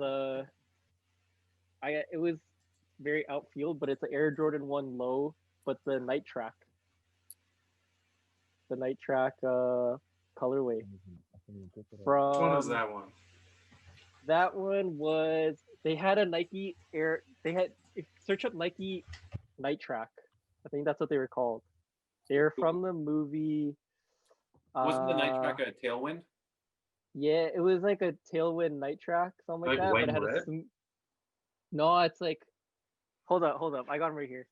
Speaker 5: it was very outfield, but it's an Air Jordan 1 low, but the Night Track. The Night Track colorway.
Speaker 1: Which one was
Speaker 5: From
Speaker 1: that one?
Speaker 5: that one was they had a Nike Air. They had search up Nike Night Track. I think that's what they were called. They're from the movie.
Speaker 4: Wasn't the night track a tailwind?
Speaker 5: Yeah, it was like a Tailwind Night Track, something like
Speaker 1: Like
Speaker 5: that.
Speaker 1: white
Speaker 5: But it had
Speaker 1: and red?
Speaker 5: no, it's like. Hold up! I got them right here.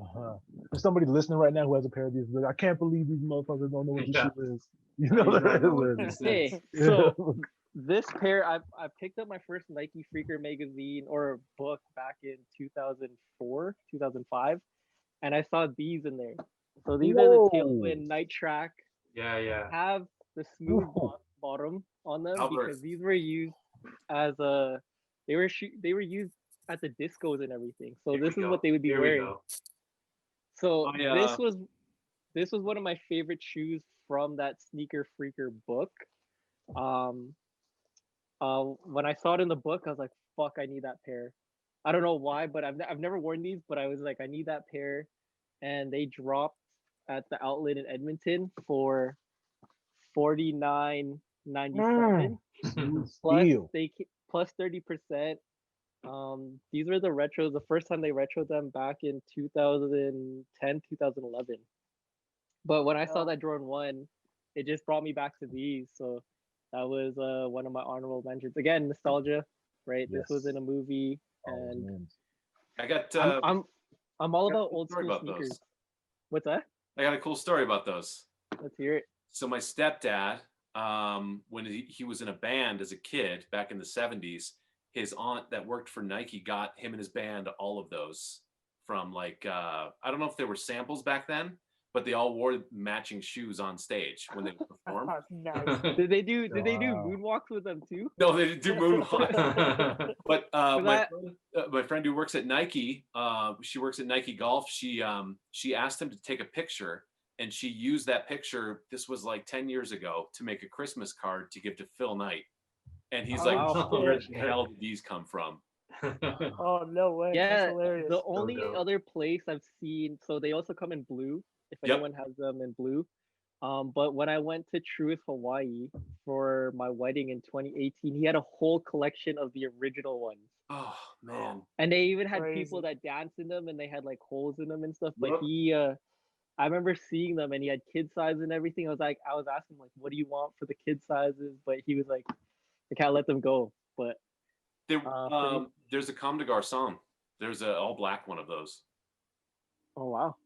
Speaker 3: There's somebody listening right now who has a pair of these. Like, I can't believe these motherfuckers don't know what this
Speaker 1: Yeah.
Speaker 3: shit is. You know
Speaker 1: You
Speaker 3: what
Speaker 1: don't know
Speaker 3: it
Speaker 1: what
Speaker 3: is.
Speaker 1: this is.
Speaker 5: Hey, so this pair, I picked up my first Nike Freaker magazine or book back in 2004, 2005, and I saw these in there. So these are the
Speaker 3: Whoa.
Speaker 5: Tailwind Night Track.
Speaker 1: Yeah.
Speaker 5: Have the smooth
Speaker 3: Whoa.
Speaker 5: bottom on them
Speaker 4: Albert.
Speaker 5: because these were used as they were used at the discos and everything. So
Speaker 1: Here
Speaker 5: this
Speaker 1: we
Speaker 5: is
Speaker 1: go.
Speaker 5: what they would be
Speaker 1: Here we
Speaker 5: wearing.
Speaker 1: go.
Speaker 5: So
Speaker 4: I,
Speaker 5: this was one of my favorite shoes from that Sneaker Freaker book. When I saw it in the book, I was like, "Fuck, I need that pair." I don't know why, but I've never worn these, but I was like, "I need that pair," and they dropped at the outlet in Edmonton for $49.97 plus
Speaker 3: Steal.
Speaker 5: plus 30%. These were the retros. The first time they retroed them back in 2010, 2011. But when I saw that Jordan 1, it just brought me back to these. So that was one of my honorable mentions. Again, nostalgia, right? This was
Speaker 3: Yes.
Speaker 5: in a movie,
Speaker 3: Always
Speaker 5: and
Speaker 3: wins.
Speaker 4: I got.
Speaker 5: I'm all
Speaker 4: I got a
Speaker 5: about
Speaker 4: cool
Speaker 5: old
Speaker 4: story
Speaker 5: school
Speaker 4: about those.
Speaker 5: sneakers. What's that?
Speaker 4: I got a cool story about those.
Speaker 5: Let's hear it.
Speaker 4: So my stepdad, when he was in a band as a kid back in the 70s, his aunt that worked for Nike got him and his band all of those from like I don't know if they were samples back then, but they all wore matching shoes on stage when they would perform.
Speaker 2: Nice.
Speaker 5: Did they do
Speaker 3: Wow.
Speaker 5: moonwalks with them too?
Speaker 4: No, they didn't do moonwalk. But
Speaker 5: that-
Speaker 4: my friend who works at Nike, she works at Nike Golf. She asked him to take a picture, and she used that picture. This was like 10 years ago to make a Christmas card to give to Phil Knight. And he's like,
Speaker 5: wow.
Speaker 4: "Where the hell did these come from?"
Speaker 2: Oh no way! That's
Speaker 5: Yeah,
Speaker 2: hilarious.
Speaker 5: the only
Speaker 1: dope.
Speaker 5: other place I've seen, so they also come in blue. If
Speaker 4: Yep.
Speaker 5: anyone has them in blue, but when I went to Truist Hawaii for my wedding in 2018, he had a whole collection of the original ones,
Speaker 4: Oh man,
Speaker 5: and they even had
Speaker 2: Crazy.
Speaker 5: people that danced in them, and they had like holes in them and stuff. But
Speaker 4: Yep.
Speaker 5: I remember seeing them, and he had kid size and everything. I was asking like, what do you want for the kid sizes? But he was like, I can't let them go. But
Speaker 4: there,
Speaker 5: pretty-
Speaker 4: there's a Comme de Garçon. There's a all black one of those.
Speaker 5: oh wow,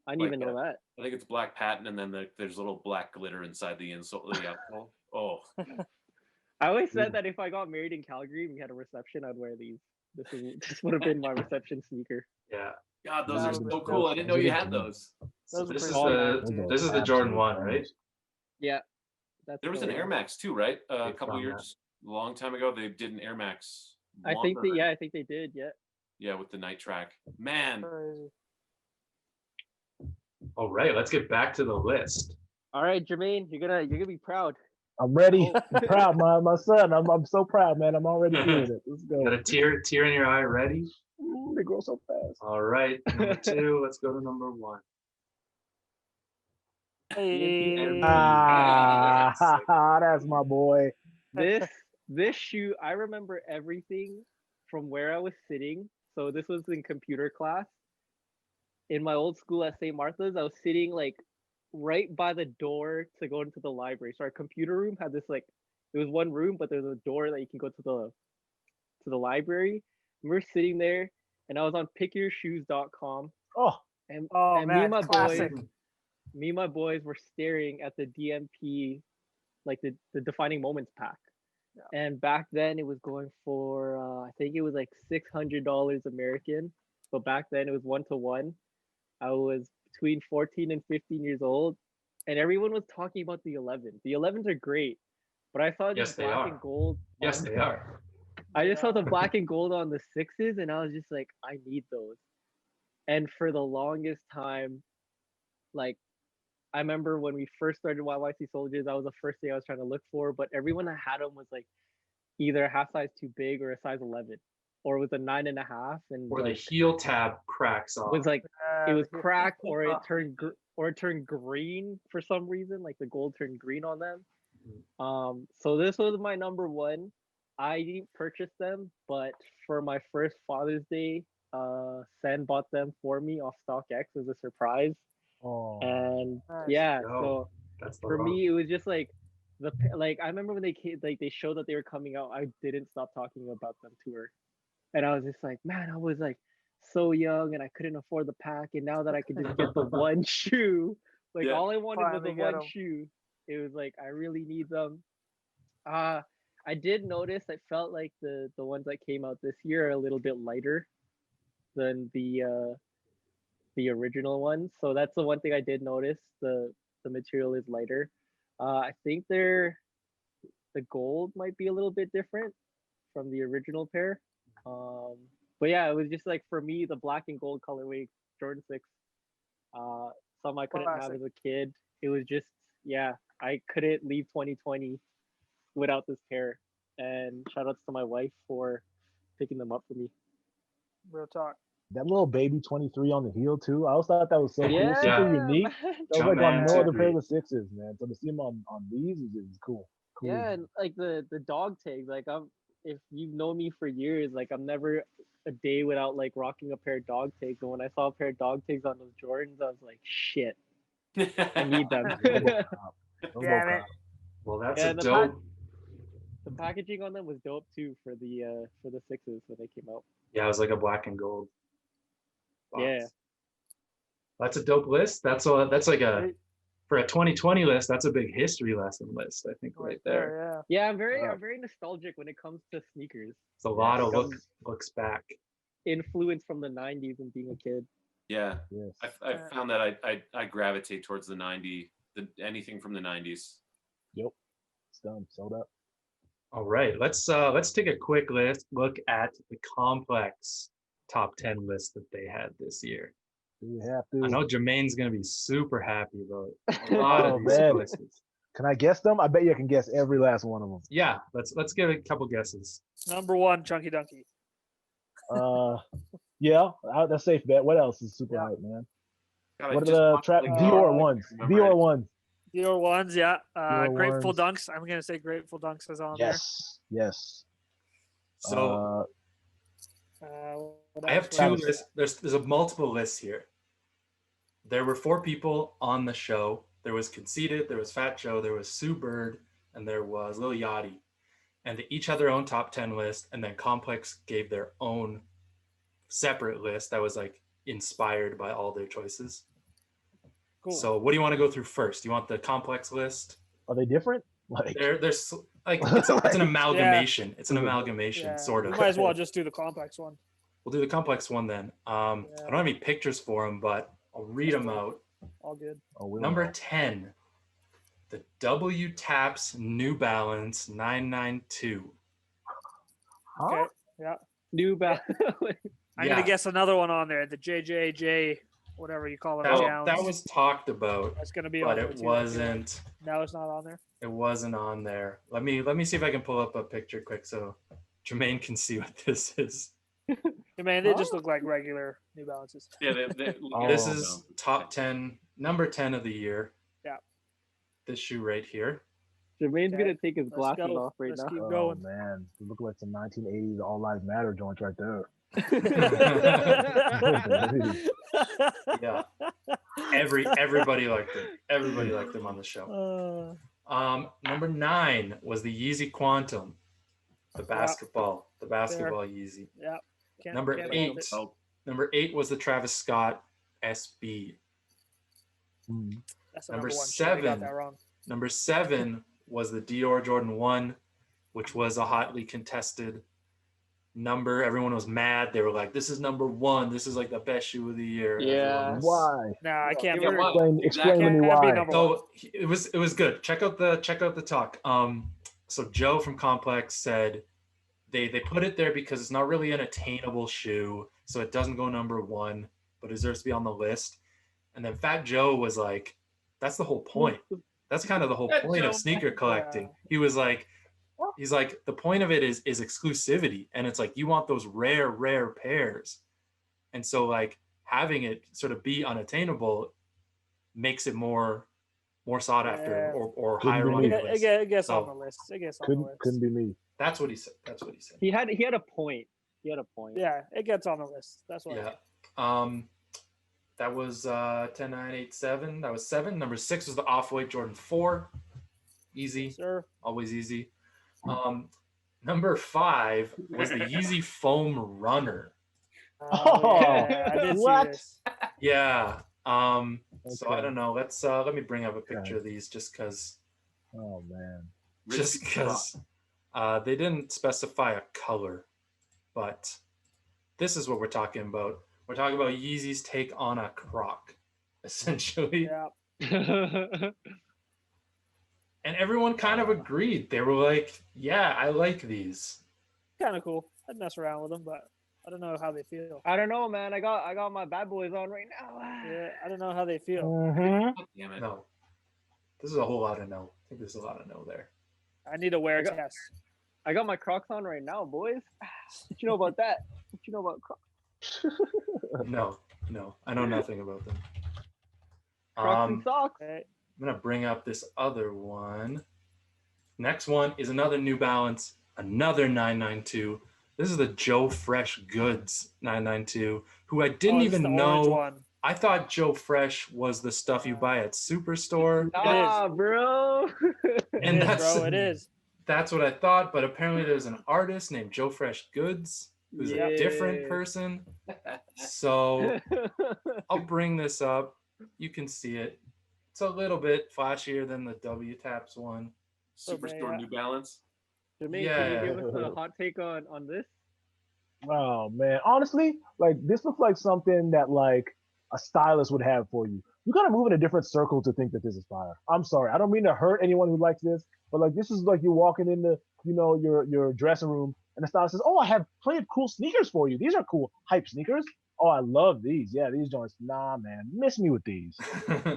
Speaker 5: I didn't
Speaker 4: Like
Speaker 5: even know that.
Speaker 4: I think it's black patent, and then there's a little black glitter inside the insole. The outsole. Oh,
Speaker 5: I always said that if I got married in Calgary and we had a reception, I'd wear these. This would have been my reception sneaker.
Speaker 1: Yeah.
Speaker 4: God, those
Speaker 2: That
Speaker 4: are
Speaker 2: was
Speaker 4: so
Speaker 2: dope.
Speaker 4: cool. I didn't know you had those.
Speaker 1: So
Speaker 2: Those are
Speaker 1: this is
Speaker 2: pretty
Speaker 1: the
Speaker 2: sweet.
Speaker 1: this is the Jordan
Speaker 3: Absolute
Speaker 1: 1, right?
Speaker 5: Yeah, that's
Speaker 4: There was
Speaker 5: the
Speaker 4: an Air
Speaker 5: one.
Speaker 4: Max too, right? A
Speaker 1: They
Speaker 4: couple
Speaker 1: found
Speaker 4: years, a long time ago, they did an Air Max.
Speaker 5: I think
Speaker 4: longer.
Speaker 5: I think they did. Yeah.
Speaker 4: Yeah, with the night track. Man,
Speaker 2: Crazy.
Speaker 1: All right, let's get back to the list.
Speaker 5: All right, Jamaine, you're gonna be proud.
Speaker 3: I'm ready.
Speaker 5: Oh.
Speaker 3: I'm proud, my son. I'm so proud, man. I'm already feeling it. Let's go.
Speaker 1: Got a tear in your eye ready?
Speaker 3: Ooh, they grow so fast.
Speaker 1: All right, number 2. Let's go to number 1.
Speaker 2: Hey.
Speaker 3: That's my boy.
Speaker 5: This shoe, I remember everything from where I was sitting So this was in computer class. In my old school at St. Martha's, I was sitting like right by the door to go into the library. So our computer room had this like, it was one room, but there's a door that you can go to the library. And we're sitting there, and I was on pickyourshoes.com.
Speaker 3: Oh,
Speaker 5: And
Speaker 2: Oh
Speaker 5: me and
Speaker 2: man,
Speaker 5: my
Speaker 2: classic.
Speaker 5: boys were staring at the DMP, like the defining moments pack.
Speaker 2: Yeah.
Speaker 5: And back then it was going for I think it was like $600 American, but back then it was 1-to-1. I was between 14 and 15 years old, and everyone was talking about the 11. The 11s are great, but I saw
Speaker 1: Yes,
Speaker 5: just
Speaker 1: they
Speaker 5: black
Speaker 1: are.
Speaker 5: and gold.
Speaker 1: Yes, they are.
Speaker 5: I just saw the black and gold on the 6s, and I was just like, I need those. And for the longest time, like, I remember when we first started YYC Soldiers, that was the first thing I was trying to look for. But everyone that had them was like either a half size too big or a size 11, or it was a 9.5, and
Speaker 1: Or the
Speaker 5: like,
Speaker 1: heel tab cracks off.
Speaker 5: was like it was
Speaker 2: Yeah.
Speaker 5: cracked, or it turned green for some reason. Like the gold turned green on them. So this was my number one. I didn't purchase them, but for my first Father's Day, Sen bought them for me off StockX as a surprise.
Speaker 3: oh.
Speaker 5: And
Speaker 2: Nice.
Speaker 5: yeah,
Speaker 1: Go.
Speaker 5: so
Speaker 1: That's the
Speaker 5: for
Speaker 1: love.
Speaker 5: me it was just like I remember when they came, like they showed that they were coming out, I didn't stop talking about them to her. And I was just like, man, I was like so young and I couldn't afford the pack, and now that I could just get the one shoe, like
Speaker 4: Yeah.
Speaker 5: all I wanted was
Speaker 2: Finally
Speaker 5: the
Speaker 2: get
Speaker 5: one
Speaker 2: 'em.
Speaker 5: shoe. It was like I really need them. I did notice I felt like the ones that came out this year are a little bit lighter than the original ones. So that's the one thing I did notice. The material is lighter. I think the gold might be a little bit different from the original pair. But yeah, it was just like for me the black and gold colorway Jordan 6. Some I couldn't have
Speaker 2: Classic.
Speaker 5: as a kid. It was just yeah, I couldn't leave 2020 without this pair. And shout outs to my wife for picking them up for me.
Speaker 2: Real talk.
Speaker 3: That little baby 23 on the heel too. I always thought that was so cool,
Speaker 5: Yeah,
Speaker 3: super
Speaker 1: Yeah.
Speaker 3: unique.
Speaker 5: man.
Speaker 3: That was like on
Speaker 1: Jamaine's
Speaker 3: no other
Speaker 1: agree.
Speaker 3: pair of the 6s, man. So to see them on these is cool. Cool.
Speaker 5: Yeah, and like the dog tags, like if you've known me for years, like I'm never a day without like rocking a pair of dog tags. And when I saw a pair of dog tags on those Jordans, I was like, shit, I need them.
Speaker 3: RoboCop.
Speaker 2: Damn
Speaker 3: RoboCop.
Speaker 2: it.
Speaker 1: Well, that's
Speaker 5: Yeah,
Speaker 1: a
Speaker 5: and
Speaker 1: dope.
Speaker 5: the packaging on them was dope too for the 6s when they came out.
Speaker 1: Yeah, it was like a black and gold box.
Speaker 5: Yeah.
Speaker 1: That's a dope list. That's like a for a 2020 list. That's a big history lesson list. I think right there.
Speaker 2: Yeah.
Speaker 5: Yeah, I'm
Speaker 3: Wow.
Speaker 5: very nostalgic when it comes to sneakers.
Speaker 1: It's a lot of
Speaker 5: Like, I'm
Speaker 1: looks back.
Speaker 5: influenced from the 90s and being a kid.
Speaker 4: Yeah,
Speaker 3: Yes.
Speaker 4: I found that I gravitate towards the 90, anything from the 90s.
Speaker 3: Yep. It's done. Sold up.
Speaker 1: All right, let's take a quick look at the Complex top 10 list that they had this year.
Speaker 3: Do we have to?
Speaker 1: I know Jamaine's gonna be super happy about a lot
Speaker 3: Oh,
Speaker 1: of these
Speaker 3: man.
Speaker 1: choices.
Speaker 3: Can I guess them? I bet you I can guess every last one of them.
Speaker 1: Yeah, let's give a couple guesses.
Speaker 2: Number one, Chunky Donkey.
Speaker 3: Yeah, that's a safe bet. What else is super
Speaker 2: Yeah.
Speaker 3: hype, man?
Speaker 4: God, I
Speaker 3: What are
Speaker 4: just
Speaker 3: the
Speaker 4: watched,
Speaker 3: trap
Speaker 4: like,
Speaker 3: Dior ones?
Speaker 4: remember
Speaker 3: Dior
Speaker 4: it.
Speaker 3: ones.
Speaker 2: Dior ones, yeah.
Speaker 3: Dior
Speaker 2: Grateful
Speaker 3: ones.
Speaker 2: Dunks. I'm gonna say Grateful Dunks is on
Speaker 3: Yes. Yes.
Speaker 1: So
Speaker 2: there. What
Speaker 1: I have
Speaker 2: else?
Speaker 1: two
Speaker 3: Travis.
Speaker 1: lists. There's a multiple lists here. There were 4 people on the show. There was Conceited, there was Fat Joe, there was Sue Bird, and there was Lil Yachty. And they each had their own top 10 list, and then Complex gave their own separate list that was like inspired by all their choices.
Speaker 2: Cool.
Speaker 1: So what do you want to go through first? Do you want the Complex list?
Speaker 3: Are they different? Like
Speaker 1: There's like it's an amalgamation. It's an
Speaker 3: Yeah.
Speaker 1: amalgamation, sort
Speaker 2: We
Speaker 1: of.
Speaker 2: might as well just do the complex one.
Speaker 1: We'll do the Complex one then. I don't have any pictures for them, but I'll read them out.
Speaker 2: All good.
Speaker 3: oh, we'll
Speaker 1: Number
Speaker 3: know.
Speaker 1: 10, the W Taps New Balance 992.
Speaker 3: Huh?
Speaker 2: Okay. Yeah.
Speaker 5: New Balance.
Speaker 2: I'm
Speaker 1: Yeah.
Speaker 2: gonna guess another one on there. The JJJ, whatever you call it.
Speaker 1: That was talked about,
Speaker 2: That's gonna be
Speaker 1: but
Speaker 2: on there
Speaker 1: it
Speaker 2: too.
Speaker 1: wasn't.
Speaker 2: No, it's not on there.
Speaker 1: It wasn't on there. Let me see if I can pull up a picture quick so Jamaine can see what this is.
Speaker 2: I mean, they just look like regular New Balances.
Speaker 4: Yeah,
Speaker 1: This
Speaker 3: Oh,
Speaker 1: is top 10, number 10 of the year.
Speaker 2: Yeah.
Speaker 1: This shoe right here.
Speaker 5: Jermaine's
Speaker 2: Okay.
Speaker 5: gonna take his
Speaker 2: Let's
Speaker 5: glasses
Speaker 2: go.
Speaker 5: off right
Speaker 2: Let's
Speaker 5: now.
Speaker 2: keep
Speaker 3: Oh
Speaker 2: going.
Speaker 3: man, they look like some 1980s All Lives Matter joints right there.
Speaker 1: Yeah. Everybody liked him. Everybody liked him on the show. Number 9 was the Yeezy Quantum, the basketball Yeezy.
Speaker 2: Yeah.
Speaker 1: Number 8 was the Travis Scott SB.
Speaker 2: That's the
Speaker 1: Number
Speaker 2: number 1.
Speaker 1: 7.
Speaker 2: Got that wrong.
Speaker 1: Number 7 was the Dior Jordan 1, which was a hotly contested number. Everyone was mad. They were like, "This is number 1. This is like the best shoe of the year."
Speaker 5: Yeah.
Speaker 3: Why?
Speaker 2: No, I can't.
Speaker 3: Explain to me why.
Speaker 1: So it was good. Check out the talk. So Joe from Complex said they put it there because it's not really an attainable shoe, so it doesn't go number 1, but it deserves to be on the list. And then Fat Joe was like, "That's the whole point. That's kind of the whole point of sneaker collecting." He was like, he's like, the point of it is exclusivity, and it's like you want those rare pairs, and so like having it sort of be unattainable makes it more sought after or higher on the list.
Speaker 2: It gets on the list.
Speaker 3: Couldn't be me.
Speaker 1: That's what he said.
Speaker 5: He had a point.
Speaker 2: Yeah, it gets on the list. That's what.
Speaker 1: Yeah. That was 10, 9, 8, 7. That was 7. Number 6 was the Off-White Jordan 4. Easy.
Speaker 2: Yes, sir.
Speaker 1: Always easy. Number 5 was the Yeezy Foam Runner.
Speaker 2: I did see this.
Speaker 1: Yeah. So I don't know. Let's let me bring up a picture of these just because.
Speaker 3: Oh man.
Speaker 1: Just because they didn't specify a color, but this is what we're talking about. We're talking about Yeezy's take on a Croc, essentially.
Speaker 2: Yeah.
Speaker 1: And everyone kind of agreed. They were like, "Yeah, I like these."
Speaker 2: Kind of cool. I'd mess around with them, but I don't know how they feel.
Speaker 5: I don't know, man. I got my bad boys on right now.
Speaker 2: Yeah, I don't know how they feel.
Speaker 4: Damn it.
Speaker 1: No. This is a whole lot of no. I think there's a lot of no there.
Speaker 2: I need a wear test.
Speaker 5: I got my Crocs on right now, boys. What you know about that? What you know about Crocs?
Speaker 1: No. I know nothing about them.
Speaker 5: Crocs and socks.
Speaker 2: Okay.
Speaker 1: I'm going to bring up this other one. Next one is another New Balance, another 992. This is the Joe Fresh Goods 992, who I didn't even know. I thought Joe Fresh was the stuff you buy at Superstore.
Speaker 5: Nah, bro.
Speaker 1: And
Speaker 2: it is.
Speaker 1: That's what I thought, but apparently there's an artist named Joe Fresh Goods who's a different person. So I'll bring this up. You can see it. It's a little bit flashier than the W Taps one.
Speaker 4: Superstore New Balance.
Speaker 5: Jamaine, can you give us a hot take on this?
Speaker 3: Oh man, honestly, like this looks like something that like a stylist would have for you. You gotta move in a different circle to think that this is fire. I'm sorry, I don't mean to hurt anyone who likes this, but like this is like you're walking into your dressing room and the stylist says, "Oh, I have plenty of cool sneakers for you. These are cool hype sneakers. Oh, I love these. Yeah, these joints. Nah, man, miss me with these."
Speaker 4: I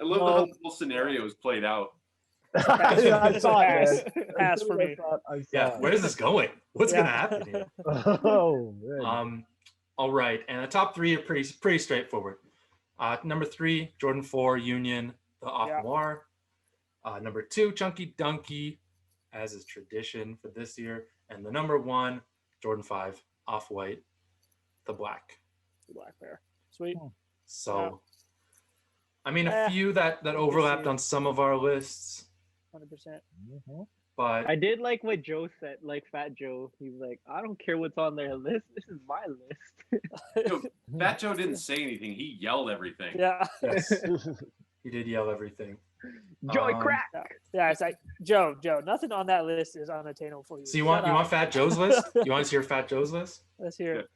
Speaker 4: love how the whole scenario is played out.
Speaker 3: I saw it.
Speaker 2: Pass for me.
Speaker 1: Yeah, where is this going? What's gonna happen here?
Speaker 3: Oh, man.
Speaker 1: All right, and the top 3 are pretty straightforward. Number 3, Jordan 4 Union, the Off Noir. Number 2, Chunky Dunky, as is tradition for this year, and the number 1, Jordan 5 Off White, the black.
Speaker 2: The black pair. Sweet.
Speaker 1: So, I mean, a few that overlapped on some of our lists.
Speaker 2: 100%.
Speaker 1: But
Speaker 5: I did like what Joe said, like Fat Joe. He's like, "I don't care what's on their list. This is my list."
Speaker 4: Yo, Fat Joe didn't say anything. He yelled everything.
Speaker 2: Yeah.
Speaker 1: Yes, he did yell everything.
Speaker 5: Joey Crack.
Speaker 2: Yeah, it's like Joe. Nothing on that list is unattainable for you.
Speaker 1: So you want Fat Joe's list? You want to hear Fat Joe's list?
Speaker 2: Let's hear it.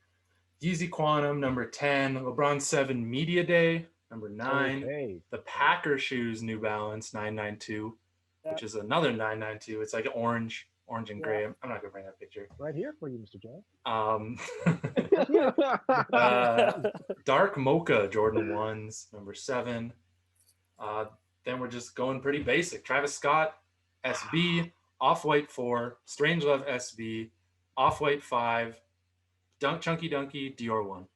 Speaker 1: Yeezy Quantum, number 10. LeBron 7 Media Day, number 9.
Speaker 3: Okay.
Speaker 1: The Packer Shoes New Balance 992, which is another 992. It's like orange and gray. I'm not gonna bring that picture.
Speaker 3: Right here for you, Mr. Jones.
Speaker 1: Dark Mocha Jordan 1s, number 7. Then we're just going pretty basic. Travis Scott SB, Off-White 4, Strangelove SB, Off-White 5, Chunky Dunky Dior 1.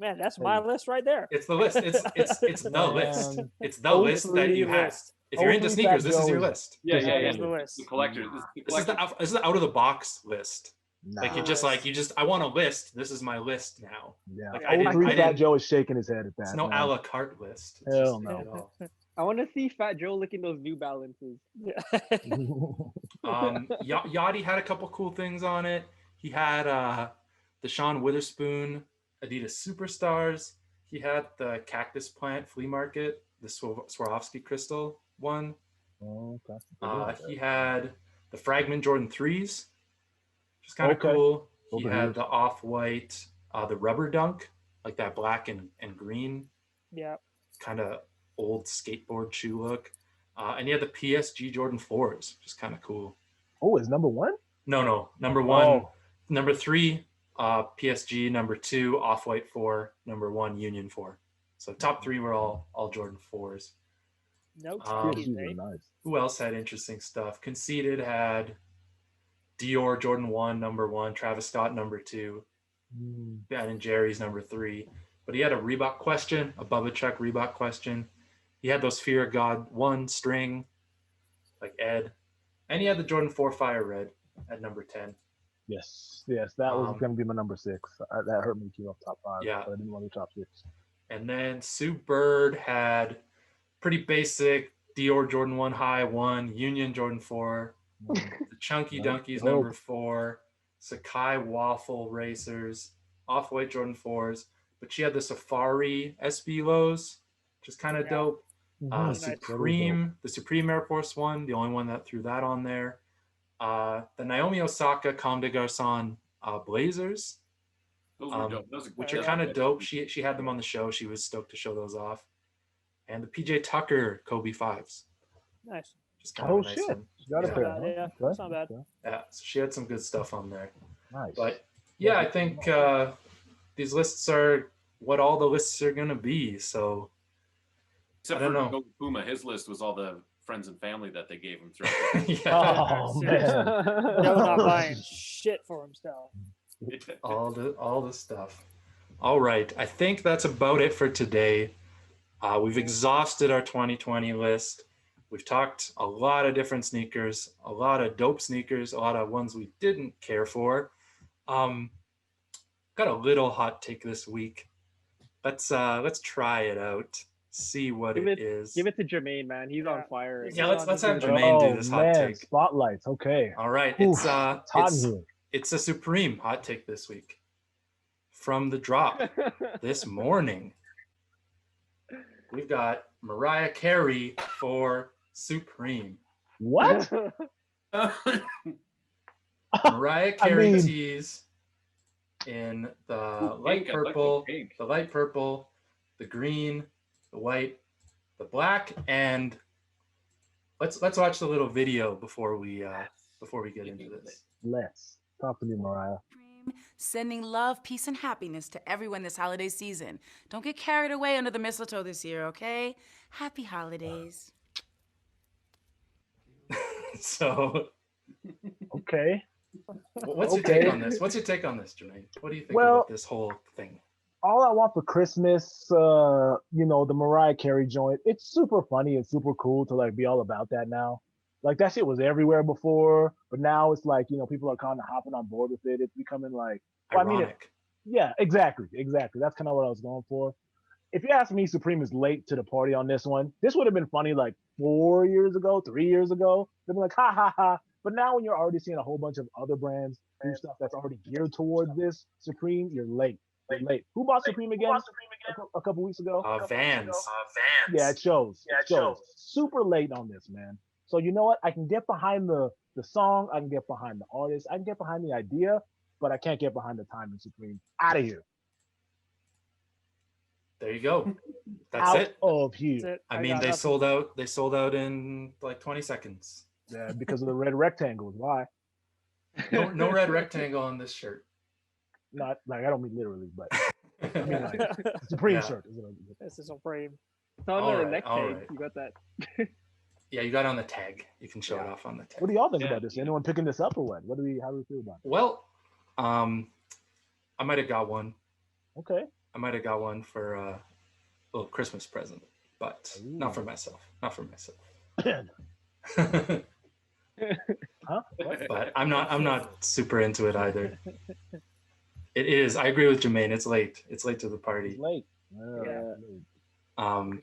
Speaker 2: Man, that's my list right there.
Speaker 1: It's the list. It's the list. It's the list that you have. If you're into sneakers, this is your list.
Speaker 4: Yeah.
Speaker 2: The list.
Speaker 4: The collector.
Speaker 1: This is the out of the box list. Like you just I want a list. This is my list now.
Speaker 3: Yeah.
Speaker 1: Like,
Speaker 3: Old three Fat Joe is shaking his head at that.
Speaker 1: It's no a la carte list. It's
Speaker 3: Hell
Speaker 1: just,
Speaker 3: no.
Speaker 5: I want to see Fat Joe licking those New Balances.
Speaker 1: Yachty had a couple cool things on it. He had the Sean Witherspoon Adidas Superstars. He had the Cactus Plant Flea Market, the Swarovski Crystal one.
Speaker 3: Oh, okay.
Speaker 1: He had the Fragment Jordan 3s, which is kind of cool. He had the Off-White, the Rubber Dunk, like that black and green.
Speaker 2: Yeah.
Speaker 1: Kind of old skateboard shoe look. And he had the PSG Jordan 4s, which is kind of cool.
Speaker 3: Oh, is number one?
Speaker 1: No. Number one. Number 3, PSG. Number 2, Off-White 4. Number 1, Union 4. So top 3 were all Jordan 4s.
Speaker 2: No,
Speaker 3: nice.
Speaker 1: Who else had interesting stuff? Conceited had Dior Jordan 1, number 1. Travis Scott, number 2. Ben and Jerry's number 3. But he had a Reebok question, a Bubba Chuck Reebok question. He had those Fear of God 1 string, like Ed. And he had the Jordan 4 Fire Red at number 10.
Speaker 3: Yes, that was going to be my number 6. That hurt me to keep up top 5.
Speaker 1: Yeah.
Speaker 3: But I didn't want to top 6.
Speaker 1: And then Sue Bird had pretty basic Dior Jordan 1 High 1, Union Jordan 4, the Chunky Dunkies number 4, Sakai Waffle Racers, Off-White Jordan 4s. But she had the Safari SB Lows, which is kind of dope. Supreme, the Supreme Air Force 1, the only one that threw that on there. The Naomi Osaka Comme des Garçons Blazers,
Speaker 4: Those were dope.
Speaker 1: which are kind of dope. She had them on the show. She was stoked to show those off. And the PJ Tucker Kobe 5s.
Speaker 2: Nice.
Speaker 1: Just kind of a nice
Speaker 3: shit.
Speaker 1: one.
Speaker 3: Got a pair, huh?
Speaker 2: Yeah, that's not bad.
Speaker 1: Yeah, so she had some good stuff on there.
Speaker 3: Nice.
Speaker 1: But yeah, I think these lists are what all the lists are going to be. So
Speaker 4: except
Speaker 1: I don't
Speaker 4: for
Speaker 1: know.
Speaker 4: Puma, his list was all the friends and family that they gave him throughout.
Speaker 3: Oh, man.
Speaker 2: Joe not buying shit for himself.
Speaker 1: all the stuff. All right, I think that's about it for today. We've exhausted our 2020 list. We've talked a lot of different sneakers, a lot of dope sneakers, a lot of ones we didn't care for. Got a little hot take this week. Let's try it out. See what it is.
Speaker 5: Give it to Jamaine, man. He's on fire.
Speaker 1: Yeah, let's have Jamaine do this hot take.
Speaker 3: Spotlights. Okay.
Speaker 1: All right.
Speaker 3: Oof,
Speaker 1: It's a Supreme hot take this week. From the drop this morning, we've got Mariah Carey for Supreme.
Speaker 3: What?
Speaker 1: Mariah Carey tees in the light purple, the green, the white, the black, and let's watch the little video before we get into this.
Speaker 3: Let's talk to me, Mariah.
Speaker 6: Sending love, peace, and happiness to everyone this holiday season. Don't get carried away under the mistletoe this year, okay? Happy holidays.
Speaker 1: So,
Speaker 3: okay.
Speaker 1: What's your take on this? What's your take on this, Jamaine? What do you think about this whole thing?
Speaker 3: All I want for Christmas, the Mariah Carey joint. It's super funny and super cool to like be all about that now. Like that shit was everywhere before, but now it's like, people are kind of hopping on board with it. It's becoming like,
Speaker 1: ironic.
Speaker 3: Yeah, exactly. That's kind of what I was going for. If you ask me, Supreme is late to the party on this one. This would have been funny like 4 years ago, 3 years ago. They'd be like, ha ha ha. But now when you're already seeing a whole bunch of other brands do stuff that's already geared towards this, Supreme, you're late. Who bought Supreme again a couple weeks ago?
Speaker 1: Vans.
Speaker 3: Yeah, it shows. Super late on this, man. So you know what? I can get behind the song. I can get behind the artist. I can get behind the idea, but I can't get behind the timing. Supreme. Out of here.
Speaker 1: There you go. That's
Speaker 3: out
Speaker 1: it.
Speaker 3: Of here.
Speaker 2: That's it.
Speaker 1: I mean, they sold out. They sold out in like 20 seconds.
Speaker 3: Yeah, because of the red rectangles. Why?
Speaker 1: No red rectangle on this shirt.
Speaker 3: Not like I don't mean literally, but I mean like Supreme shirt.
Speaker 2: This is Supreme.
Speaker 5: It's on the neck tag. Right. You got that.
Speaker 1: Yeah, you got it on the tag. You can show it off on the tag.
Speaker 3: What do y'all think about this? Anyone picking this up or what? How do we feel about it?
Speaker 1: Well, I might have got one.
Speaker 3: Okay.
Speaker 1: I might have got one for a little Christmas present, but not for myself.
Speaker 3: Huh? What?
Speaker 1: but I'm not super into it either. It is. I agree with Jamaine. It's late. It's late to the party.
Speaker 3: It's late.
Speaker 2: Yeah.
Speaker 1: Um,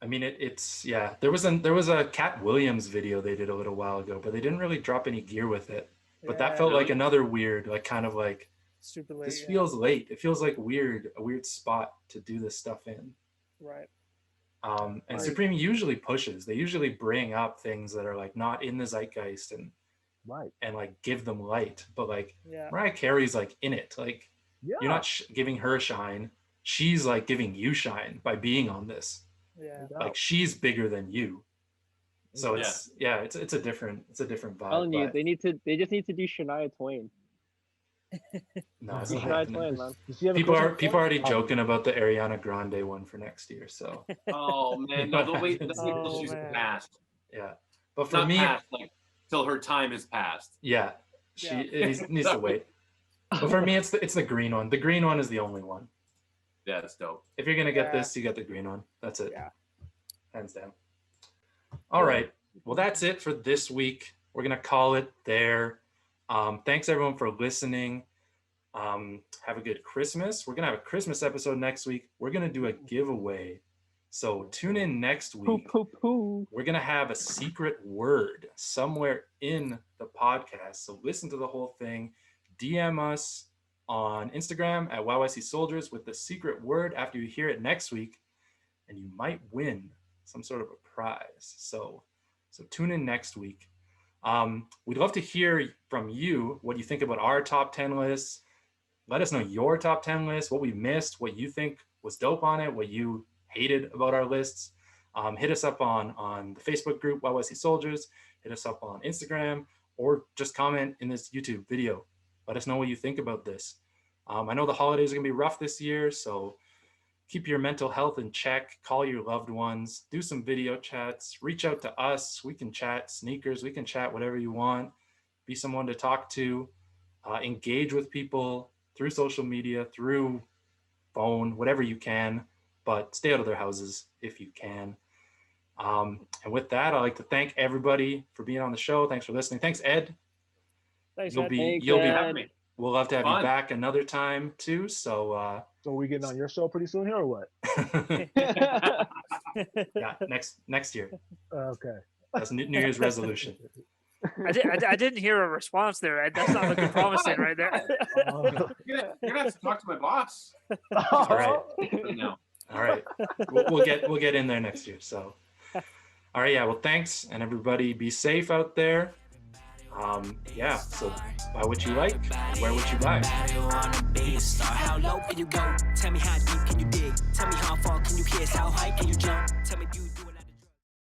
Speaker 1: I mean, it's yeah. There was a Cat Williams video they did a little while ago, but they didn't really drop any gear with it. But that felt like another weird, like kind of like
Speaker 2: super late.
Speaker 1: This feels late. It feels like a weird spot to do this stuff in.
Speaker 2: Right.
Speaker 1: And
Speaker 3: Right.
Speaker 1: Supreme usually pushes. They usually bring up things that are like not in the zeitgeist and
Speaker 3: Right.
Speaker 1: and like give them light. But like
Speaker 2: Yeah.
Speaker 1: Mariah Carey's like in it. Like
Speaker 3: Yeah.
Speaker 1: you're not giving her shine. She's like giving you shine by being on this.
Speaker 2: Yeah.
Speaker 1: Like she's bigger than you. So
Speaker 4: Yeah.
Speaker 1: it's a different vibe.
Speaker 5: Telling you,
Speaker 1: but
Speaker 5: they just need to do Shania Twain.
Speaker 1: no, it's
Speaker 5: Do
Speaker 1: not
Speaker 5: Shania
Speaker 1: happening.
Speaker 5: Twain, man.
Speaker 3: Does she have a
Speaker 1: People are
Speaker 3: Christmas song?
Speaker 1: already
Speaker 3: Oh,
Speaker 1: joking about the Ariana Grande one for next year. So
Speaker 4: Oh man, no, they'll wait until
Speaker 2: Oh,
Speaker 4: she's
Speaker 2: man.
Speaker 4: passed.
Speaker 1: yeah, but for
Speaker 4: Not
Speaker 1: me,
Speaker 4: passed, like till her time is passed.
Speaker 1: yeah, it needs to wait. But for me, it's the green one. The green one is the only one.
Speaker 4: Yeah, that's dope.
Speaker 1: If you're gonna get
Speaker 2: Yeah.
Speaker 1: this, you get the green one. That's it.
Speaker 2: Yeah.
Speaker 1: Hands down. All right. Well, that's it for this week. We're gonna call it there. Thanks everyone for listening. Have a good Christmas. We're gonna have a Christmas episode next week. We're gonna do a giveaway. So tune in next week. We're gonna have a secret word somewhere in the podcast. So listen to the whole thing. DM us on Instagram at YYC Soldiers with the secret word after you hear it next week, and you might win some sort of a prize. So tune in next week. We'd love to hear from you what you think about our top 10 lists. Let us know your top 10 list, what we missed, what you think was dope on it, what you hated about our lists. Hit us up on the Facebook group, YYC Soldiers. Hit us up on Instagram, or just comment in this YouTube video. Let us know what you think about this. I know the holidays are gonna be rough this year, so keep your mental health in check. Call your loved ones. Do some video chats. Reach out to us. We can chat sneakers. We can chat whatever you want. Be someone to talk to. Engage with people through social media, through phone, whatever you can, but stay out of their houses if you can. And with that, I'd like to thank everybody for being on the show. Thanks for listening. Thanks, Ed.
Speaker 2: Thanks,
Speaker 5: Thanks,
Speaker 4: Have me.
Speaker 1: We'll love to have
Speaker 4: Fun.
Speaker 1: you back another time too. So
Speaker 3: So we getting on your show pretty soon here or what?
Speaker 1: yeah, next year.
Speaker 3: Okay.
Speaker 1: That's New Year's resolution.
Speaker 2: I didn't hear a response there, Ed. That's not looking promising right there.
Speaker 4: You're gonna have to talk to my boss.
Speaker 1: All right.
Speaker 4: No.
Speaker 1: All right. We'll get in there next year. So all right, yeah. Well, thanks, and everybody be safe out there. Yeah, so buy what you like, wear what you buy.
Speaker 7: How low can you go? Tell me how deep can you dig? Tell me how far can you kiss? How high can you jump? Tell me if you doing